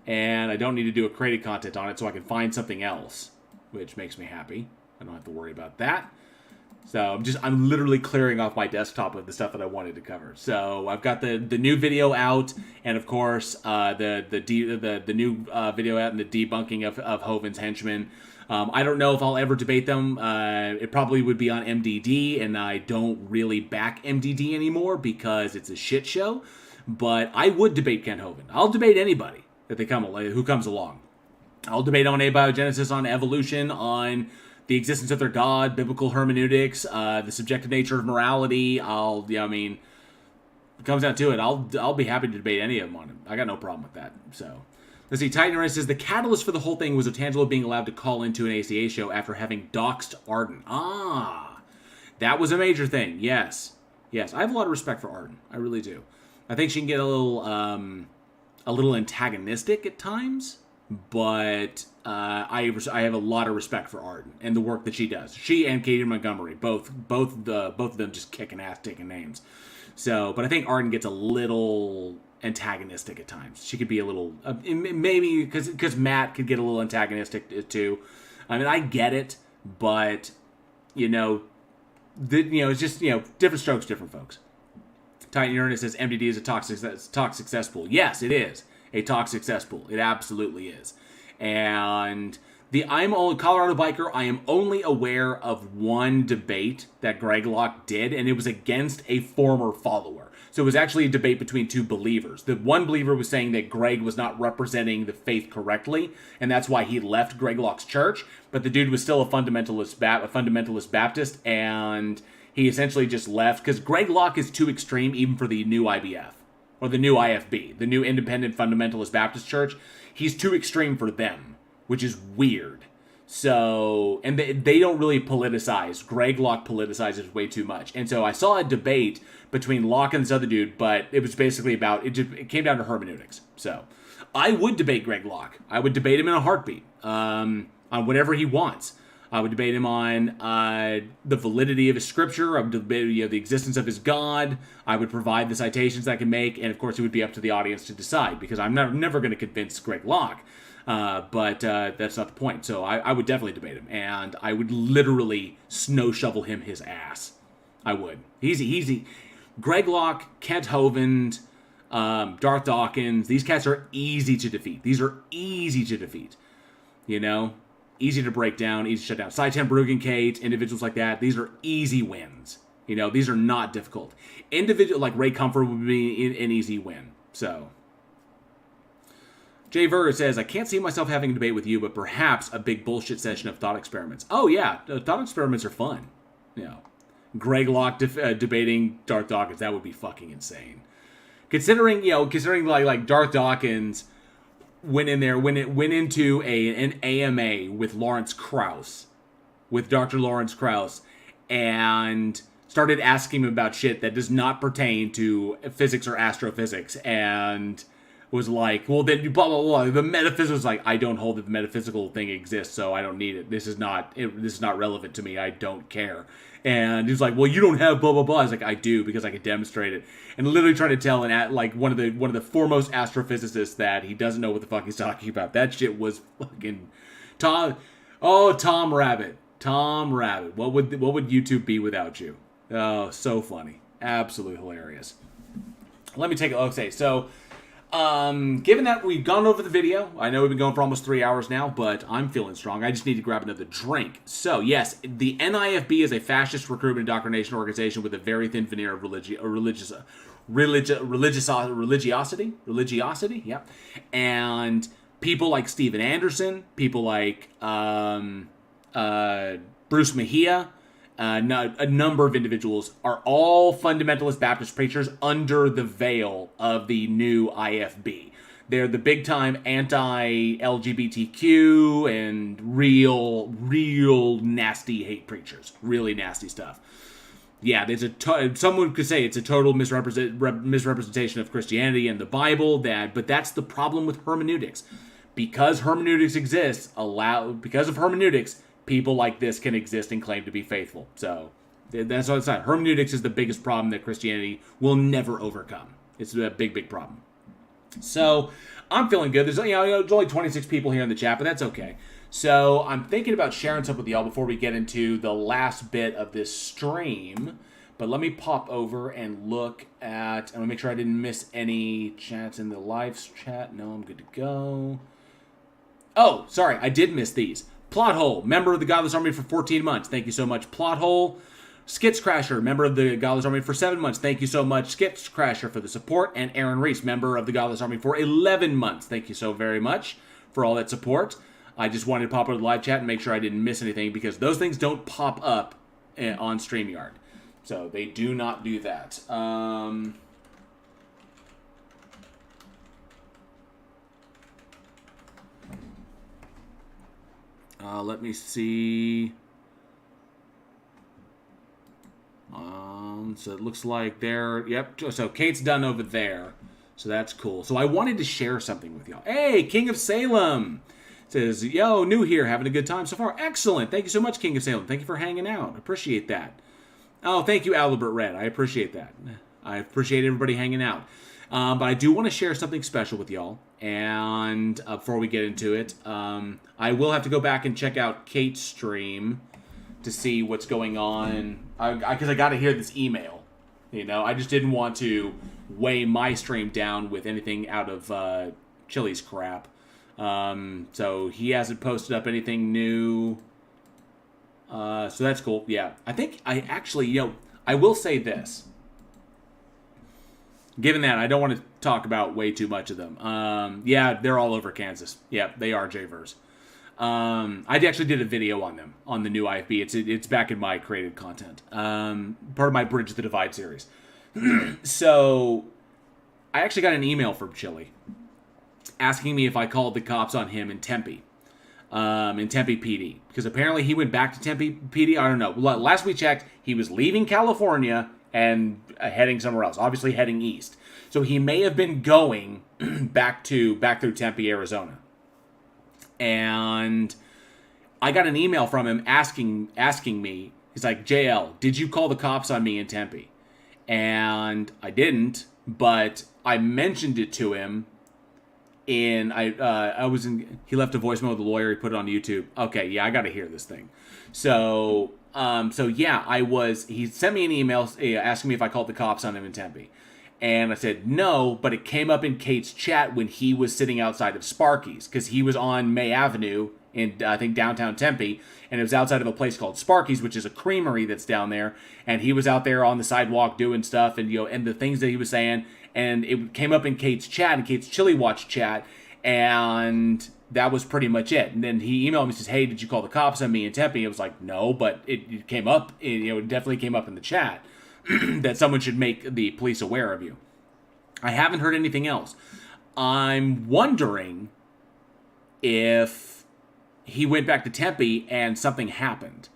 And I don't need to do a created content on it so I can find something else, which makes me happy. I don't have to worry about that. So I'm literally clearing off my desktop of the stuff that I wanted to cover. So I've got the new video out, and of course the new video out and the debunking of Hovind's henchmen. I don't know if I'll ever debate them. It probably would be on MDD, and I don't really back MDD anymore because it's a shit show. But I would debate Ken Hovind. I'll debate anybody who comes along. I'll debate on abiogenesis, on evolution, on the existence of their God, biblical hermeneutics, the subjective nature of morality. It comes down to it. I'll be happy to debate any of them on it. I got no problem with that. So, let's see. Titan says the catalyst for the whole thing was Otangelo being allowed to call into an ACA show after having doxed Arden. That was a major thing. Yes. I have a lot of respect for Arden. I really do. I think she can get a little antagonistic at times. But I have a lot of respect for Arden and the work that she does. She and Katie Montgomery, both of them just kicking ass, taking names. So, but I think Arden gets a little antagonistic at times. She could be a little maybe because Matt could get a little antagonistic too. I mean, I get it, but it's just different strokes, different folks. Titan Uranus says MDD is a toxic cesspool. Yes, it is. A toxic cesspool. It absolutely is. And I'm only Colorado Biker. I am only aware of one debate that Greg Locke did, and it was against a former follower. So it was actually a debate between two believers. The one believer was saying that Greg was not representing the faith correctly, and that's why he left Greg Locke's church. But the dude was still a fundamentalist Baptist, and he essentially just left because Greg Locke is too extreme even for the new IBF. Or the new IFB, the new Independent Fundamentalist Baptist Church. He's too extreme for them, which is weird. So, and they don't really politicize. Greg Locke politicizes way too much. And so I saw a debate between Locke and this other dude, but it was basically it came down to hermeneutics. So, I would debate Greg Locke. I would debate him in a heartbeat on whatever he wants. I would debate him on the validity of his scripture. I would debate the existence of his God. I would provide the citations I can make, and of course, it would be up to the audience to decide because I'm never going to convince Greg Locke. But that's not the point. So I would definitely debate him, and I would literally snow shovel him his ass. I would. Easy. Greg Locke, Kent Hovind, Darth Dawkins. These cats are easy to defeat. These are easy to defeat. Easy to break down, easy to shut down. Saitan Bruggencate, individuals like that, these are easy wins. These are not difficult. Individual like Ray Comfort would be an easy win. So, Jay Verger says, I can't see myself having a debate with you, but perhaps a big bullshit session of thought experiments. Oh yeah, thought experiments are fun. Greg Locke debating Darth Dawkins, that would be fucking insane. Considering like Darth Dawkins went into an AMA with Dr. Lawrence Krauss, and started asking him about shit that does not pertain to physics or astrophysics, and was like, well, then blah, blah, blah. The metaphysics was like, I don't hold that the metaphysical thing exists, so I don't need it. This is not relevant to me. I don't care. And he was like, well, you don't have blah, blah, blah. I was like, I do, because I can demonstrate it. And literally trying to tell one of the foremost astrophysicists that he doesn't know what the fuck he's talking about. That shit was fucking Tom Rabbit. Tom Rabbit. What would YouTube be without you? Oh, so funny. Absolutely hilarious. Let me take a look. Okay, so given that we've gone over the video, I know we've been going for almost 3 hours now, but I'm feeling strong. I just need to grab another drink. So, yes, the NIFB is a fascist recruitment indoctrination organization with a very thin veneer of religiosity. Yeah. And people like Steven Anderson, people like Bruce Mejia, a number of individuals are all fundamentalist Baptist preachers under the veil of the new IFB. They're the big-time anti-LGBTQ and real nasty hate preachers. Really nasty stuff. Yeah, there's someone could say it's a total misrepresentation of Christianity and the Bible, but that's the problem with hermeneutics. because hermeneutics exists, because of hermeneutics, people like this can exist and claim to be faithful. So that's what it's not. Hermeneutics is the biggest problem that Christianity will never overcome. It's a big, big problem. So I'm feeling good. There's only 26 people here in the chat, but that's okay. So I'm thinking about sharing something with y'all before we get into the last bit of this stream. But let me pop over and look at, and I'll make sure I didn't miss any chats in the live chat. No, I'm good to go. Oh, sorry, I did miss these. Plothole, member of the Godless Army for 14 months. Thank you so much, Plothole. Skits Crasher, member of the Godless Army for 7 months. Thank you so much, Skits Crasher, for the support. And Aaron Reese, member of the Godless Army for 11 months. Thank you so very much for all that support. I just wanted to pop over the live chat and make sure I didn't miss anything because those things don't pop up on StreamYard. So they do not do that. Let me see. So it looks like they're, yep. So Kate's done over there. So that's cool. So I wanted to share something with y'all. Hey, King of Salem says, yo, new here, having a good time so far. Excellent. Thank you so much, King of Salem. Thank you for hanging out. Appreciate that. Oh, thank you, Albert Red. I appreciate that. I appreciate everybody hanging out. But I do want to share something special with y'all. And before we get into it, I will have to go back and check out Kate's stream to see what's going on. Because I got to hear this email. I just didn't want to weigh my stream down with anything out of Chili's crap. So he hasn't posted up anything new. So that's cool. Yeah. I think I actually, I will say this. Given that, I don't want to talk about way too much of them. Yeah, they're all over Kansas. Yeah, they are J-Verse. I actually did a video on them, on the new IFB. It's back in my created content. Part of my Bridge the Divide series. So, I actually got an email from Chili asking me if I called the cops on him in Tempe PD. Because apparently he went back to Tempe PD. I don't know. Last we checked, he was leaving California and heading somewhere else. Obviously heading east. So he may have been going back through Tempe, Arizona. And I got an email from him asking me, he's like, JL, did you call the cops on me in Tempe? And I didn't, but I mentioned it to him. He left a voicemail with the lawyer. He put it on YouTube. Okay, yeah, I got to hear this thing. So yeah, he sent me an email asking me if I called the cops on him in Tempe. And I said no, but it came up in Kate's chat when he was sitting outside of Sparky's, because he was on May Avenue in, I think, downtown Tempe, and it was outside of a place called Sparky's, which is a creamery that's down there, and he was out there on the sidewalk doing stuff, and and the things that he was saying, and it came up in Kate's chat, and Kate's Chili Watch chat, and that was pretty much it. And then he emailed me and says, hey, did you call the cops on me in Tempe? I was like, no, but it came up, it definitely came up in the chat that someone should make the police aware of you. I haven't heard anything else. I'm wondering if he went back to Tempe and something happened.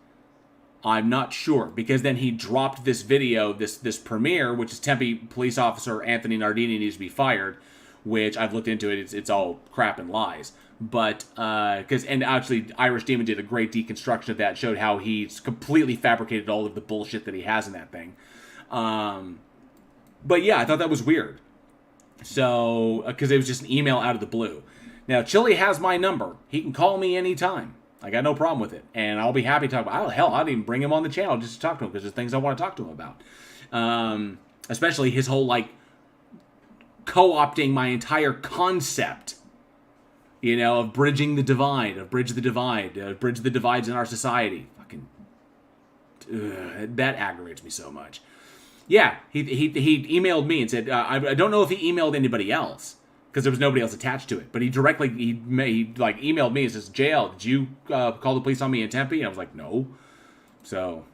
I'm not sure, because then he dropped this video, this premiere, which is Tempe police officer Anthony Nardini needs to be fired, which I've looked into it. It's all crap and lies. But, and actually Irish Demon did a great deconstruction of that, showed how he's completely fabricated all of the bullshit that he has in that thing. But yeah, I thought that was weird. So, because it was just an email out of the blue. Now, Chili has my number. He can call me anytime. I got no problem with it. And I'll be happy to talk about it. Hell, I'd even bring him on the channel just to talk to him, because there's things I want to talk to him about. Especially his whole, co-opting my entire concept, of bridging the divide, bridge the divides in our society. Fucking, that aggravates me so much. Yeah, he emailed me and said, I don't know if he emailed anybody else, because there was nobody else attached to it. But he emailed me and says, JL, did you call the police on me in Tempe? And I was like, no. So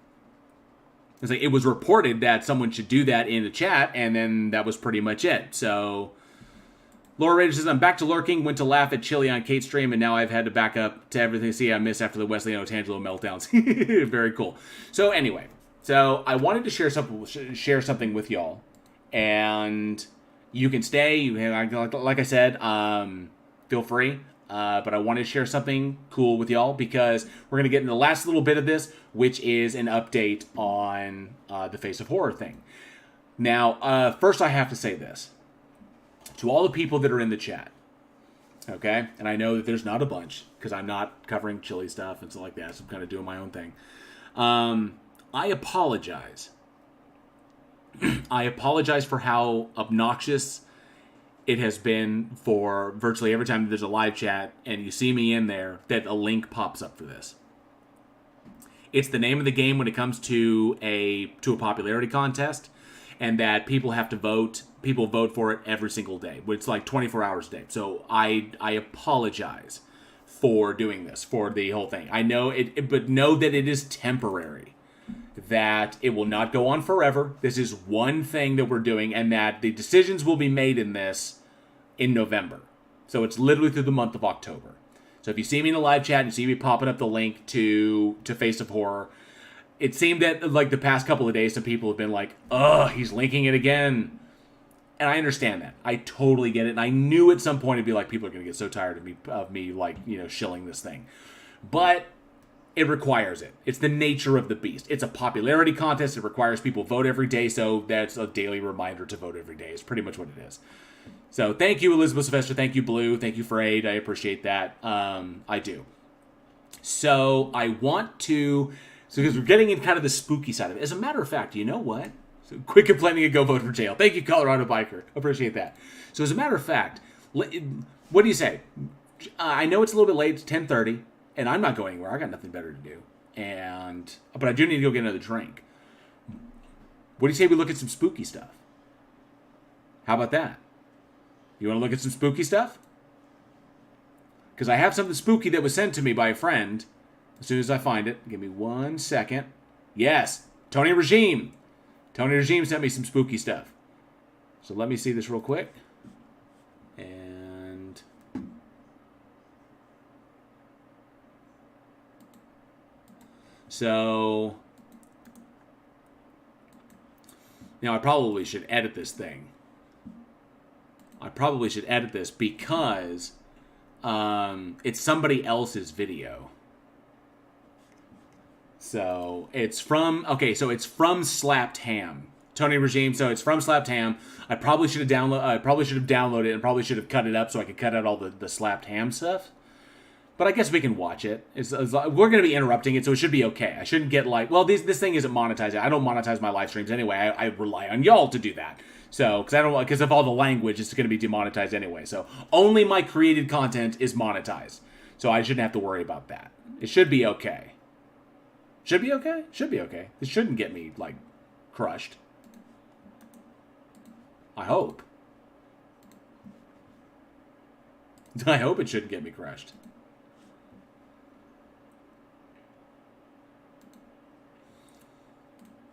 it's like, it was reported that someone should do that in the chat, and then that was pretty much it. So Laura Raider says, I'm back to lurking, went to laugh at Chili on Kate's stream, and now I've had to back up to everything I missed after the Wesley and Otangelo meltdowns. Very cool. So anyway, I wanted to share something with y'all, and you can stay. Like I said, feel free. but I wanted to share something cool with y'all because we're going to get into the last little bit of this, which is an update on the Face of Horror thing. Now, first I have to say this. To all the people that are in the chat, okay? And I know that there's not a bunch because I'm not covering chili stuff and stuff like that, so I'm kind of doing my own thing. I apologize. I apologize for how obnoxious it has been for virtually every time that there's a live chat and you see me in there that a link pops up for this. It's the name of the game when it comes to a popularity contest, and that people have to vote. People vote for it every single day. It's like 24 hours a day. So I apologize for doing this, for the whole thing. I know it, but know that it is temporary. That it will not go on forever. This is one thing that we're doing, and that the decisions will be made in this in November. So it's literally through the month of October. So if you see me in the live chat and you see me popping up the link to Face of Horror, it seemed that like the past couple of days, some people have been like, "Ugh, he's linking it again." And I understand that. I totally get it. And I knew at some point it'd be like, people are going to get so tired of me like, shilling this thing. But it requires it. It's the nature of the beast. It's a popularity contest. It requires people vote every day. So that's a daily reminder to vote every day. It's pretty much what it is. So thank you, Elizabeth Sylvester. Thank you, Blue. Thank you, Frayed. I appreciate that. I do. So I want to... So because we're getting in kind of the spooky side of it. As a matter of fact, you know what? So quit complaining and go vote for jail. Thank you, Colorado Biker. Appreciate that. So as a matter of fact, what do you say? I know it's a little bit late. It's 10:30, and I'm not going anywhere. I got nothing better to do. But I do need to go get another drink. What do you say we look at some spooky stuff? How about that? You want to look at some spooky stuff? Because I have something spooky that was sent to me by a friend. As soon as I find it, give me 1 second. Yes, Tony Regime. Tony Regime sent me some spooky stuff. So let me see this real quick. And so now I probably should edit this thing. I probably should edit this because it's somebody else's video. So it's from Slapped Ham. Tony Regime, so it's from Slapped Ham. I probably should have downloaded it and probably should have cut it up so I could cut out all the Slapped Ham stuff. But I guess we can watch it. We're going to be interrupting it, so it should be okay. I shouldn't get like, well, this thing isn't monetized. I don't monetize my live streams anyway. I rely on y'all to do that. So, because of all the language, it's going to be demonetized anyway. So only my created content is monetized. So I shouldn't have to worry about that. It should be okay. Should be okay? Should be okay. This shouldn't get me, like, crushed. I hope. I hope it shouldn't get me crushed.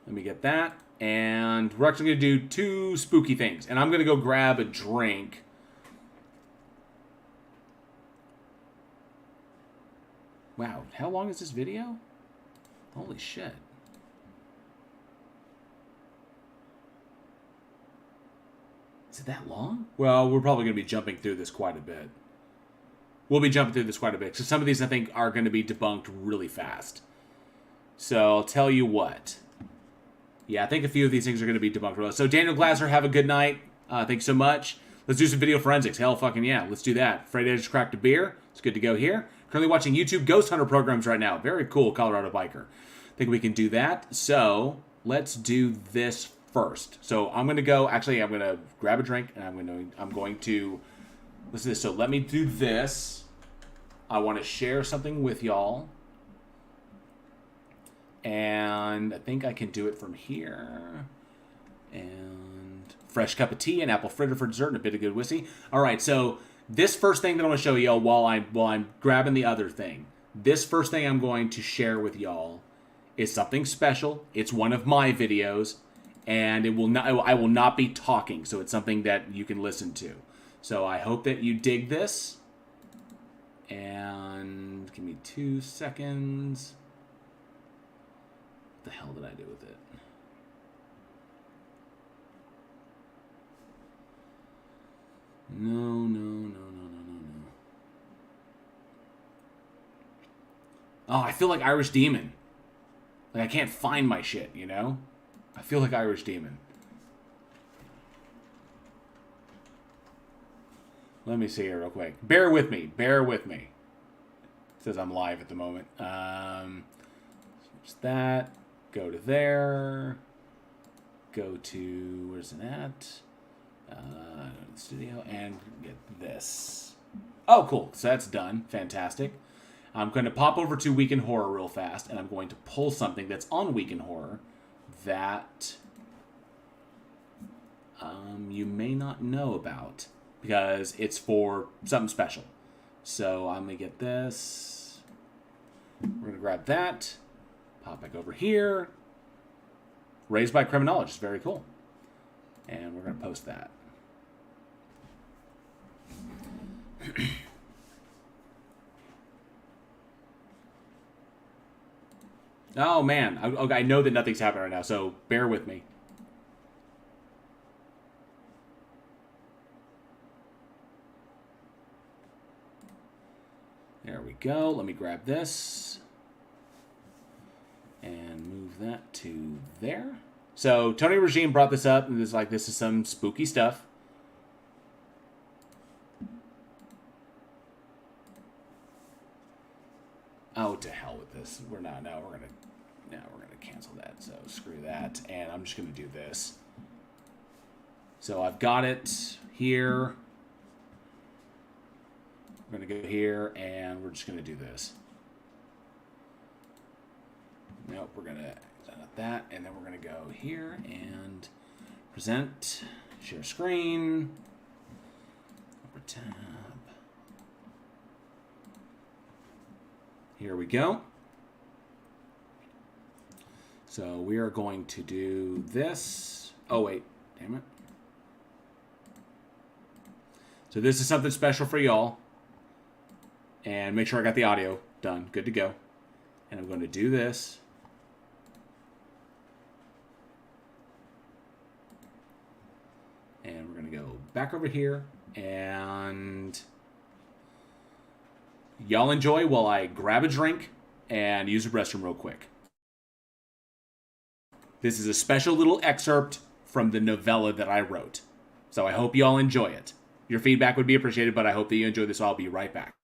Let me get that. And we're actually going to do 2 spooky things. And I'm going to go grab a drink. Wow, how long is this video? Holy shit. Is it that long? Well, we're probably going to be jumping through this quite a bit. We'll be jumping through this quite a bit. So some of these, I think, are going to be debunked really fast. So I'll tell you what. Yeah, I think a few of these things are going to be debunked really fast. So Daniel Glasser, have a good night. Thanks so much. Let's do some video forensics. Hell fucking yeah. Let's do that. Fred Edge cracked a beer. It's good to go here. Currently watching YouTube Ghost Hunter programs right now. Very cool, Colorado Biker. I think we can do that. So let's do this first. So I'm going to go, actually, I'm going to grab a drink and I'm going to listen to this. So let me do this. I want to share something with y'all. And I think I can do it from here. And fresh cup of tea, an apple fritter for dessert, and a bit of good whiskey. All right, so this first thing that I want to show y'all while I'm grabbing the other thing. This first thing I'm going to share with y'all is something special. It's one of my videos, and I will not be talking, so it's something that you can listen to. So I hope that you dig this. And give me 2 seconds. What the hell did I do with it? No. Oh, I feel like Irish Demon. Like, I can't find my shit, you know? I feel like Irish Demon. Let me see here real quick. Bear with me. Bear with me. It says I'm live at the moment. Just that. Go to there. Go to... Where's it at? Studio. And get this. Oh, cool. So that's done. Fantastic. I'm going to pop over to Week in Horror real fast, and I'm going to pull something that's on Week in Horror that you may not know about, because it's for something special. So I'm going to get this. We're going to grab that. Pop back over here. Raised by Criminologists. Very cool. And we're going to post that. Oh, man. I know that nothing's happening right now, so bear with me. There we go. Let me grab this. And move that to there. So, Tony Regime brought this up, and it's like, this is some spooky stuff. Oh, to hell with this. We're gonna cancel that. So screw that, and I'm just gonna do this. So I've got it here. We're gonna go here, and we're just gonna do this. Nope, we're gonna set that, and then we're gonna go here and present, share screen, upper tab. Here we go. So we are going to do this. Oh, wait. Damn it. So this is something special for y'all. And make sure I got the audio done. Good to go. And I'm going to do this. And we're going to go back over here. And y'all enjoy while I grab a drink and use the restroom real quick. This is a special little excerpt from the novella that I wrote. So I hope you all enjoy it. Your feedback would be appreciated, but I hope that you enjoy this. So I'll be right back.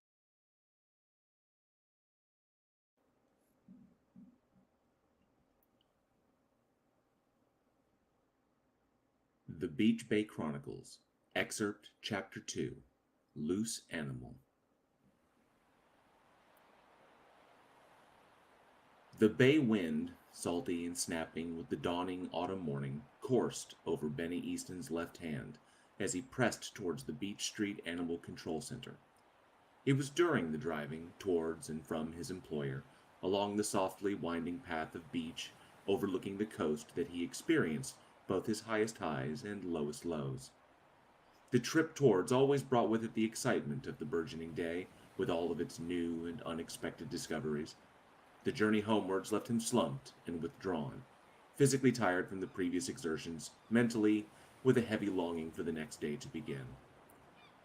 The Beach Bay Chronicles, Excerpt Chapter 2, Loose Animal. The bay wind, salty and snapping with the dawning autumn morning, coursed over Benny Easton's left hand as he pressed towards the Beach Street Animal Control Center. It was during the driving towards and from his employer, along the softly winding path of beach overlooking the coast, that he experienced both his highest highs and lowest lows. The trip towards always brought with it the excitement of the burgeoning day, with all of its new and unexpected discoveries. The journey homewards left him slumped and withdrawn, physically tired from the previous exertions, mentally with a heavy longing for the next day to begin.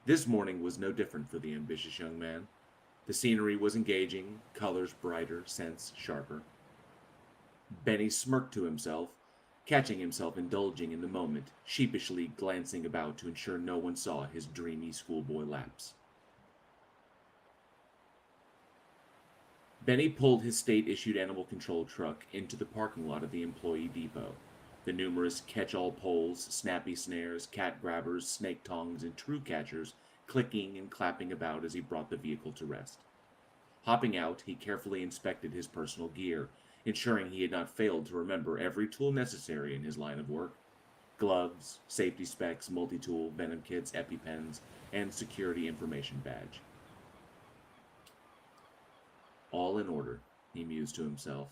This morning was no different for the ambitious young man. The scenery was engaging, colors brighter, scents sharper. Benny smirked to himself, catching himself indulging in the moment, sheepishly glancing about to ensure no one saw his dreamy schoolboy lapse. Benny pulled his state-issued animal control truck into the parking lot of the employee depot. The numerous catch-all poles, snappy snares, cat grabbers, snake tongs, and true catchers clicking and clapping about as he brought the vehicle to rest. Hopping out, he carefully inspected his personal gear, ensuring he had not failed to remember every tool necessary in his line of work. Gloves, safety specs, multi-tool, venom kits, EpiPens, and security information badge. All in order, he mused to himself.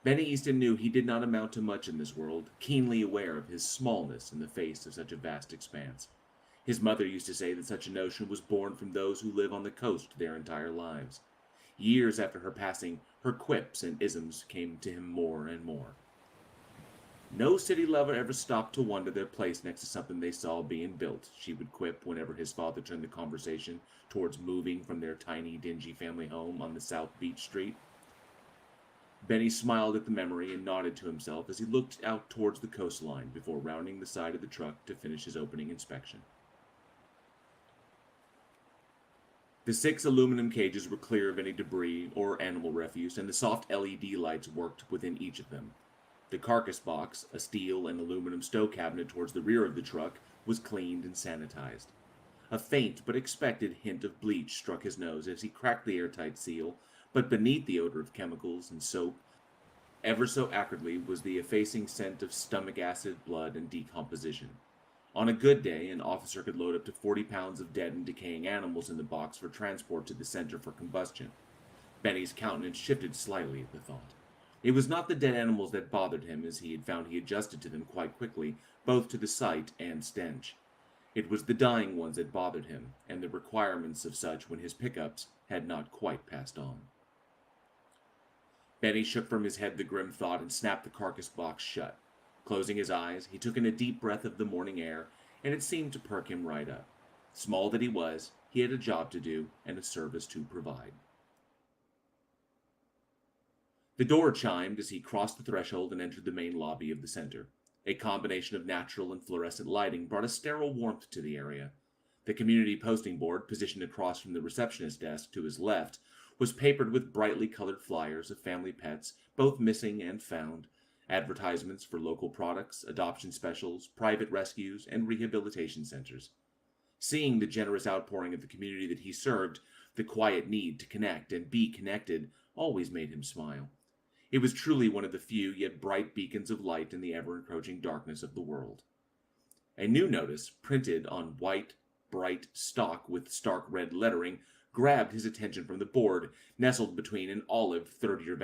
Benny Easton knew he did not amount to much in this world, keenly aware of his smallness in the face of such a vast expanse. His mother used to say that such a notion was born from those who live on the coast their entire lives. Years after her passing, her quips and isms came to him more and more. No city lover ever stopped to wonder their place next to something they saw being built, she would quip whenever his father turned the conversation towards moving from their tiny, dingy family home on the South Beach Street. Benny smiled at the memory and nodded to himself as he looked out towards the coastline before rounding the side of the truck to finish his opening inspection. The 6 aluminum cages were clear of any debris or animal refuse, and the soft LED lights worked within each of them. The carcass box, a steel and aluminum stow cabinet towards the rear of the truck, was cleaned and sanitized. A faint but expected hint of bleach struck his nose as he cracked the airtight seal, but beneath the odor of chemicals and soap, ever so acridly, was the effacing scent of stomach acid, blood, and decomposition. On a good day, an officer could load up to 40 pounds of dead and decaying animals in the box for transport to the center for combustion. Benny's countenance shifted slightly at the thought. It was not the dead animals that bothered him, as he had found he adjusted to them quite quickly, both to the sight and stench. It was the dying ones that bothered him, and the requirements of such when his pickups had not quite passed on. Benny shook from his head the grim thought and snapped the carcass box shut. Closing his eyes, he took in a deep breath of the morning air, and it seemed to perk him right up. Small that he was, he had a job to do and a service to provide. The door chimed as he crossed the threshold and entered the main lobby of the center. A combination of natural and fluorescent lighting brought a sterile warmth to the area. The community posting board, positioned across from the receptionist desk to his left, was papered with brightly colored flyers of family pets, both missing and found, advertisements for local products, adoption specials, private rescues, and rehabilitation centers. Seeing the generous outpouring of the community that he served, the quiet need to connect and be connected always made him smile. It was truly one of the few yet bright beacons of light in the ever-encroaching darkness of the world. A new notice, printed on white, bright stock with stark red lettering, grabbed his attention from the board, nestled between an olive third-year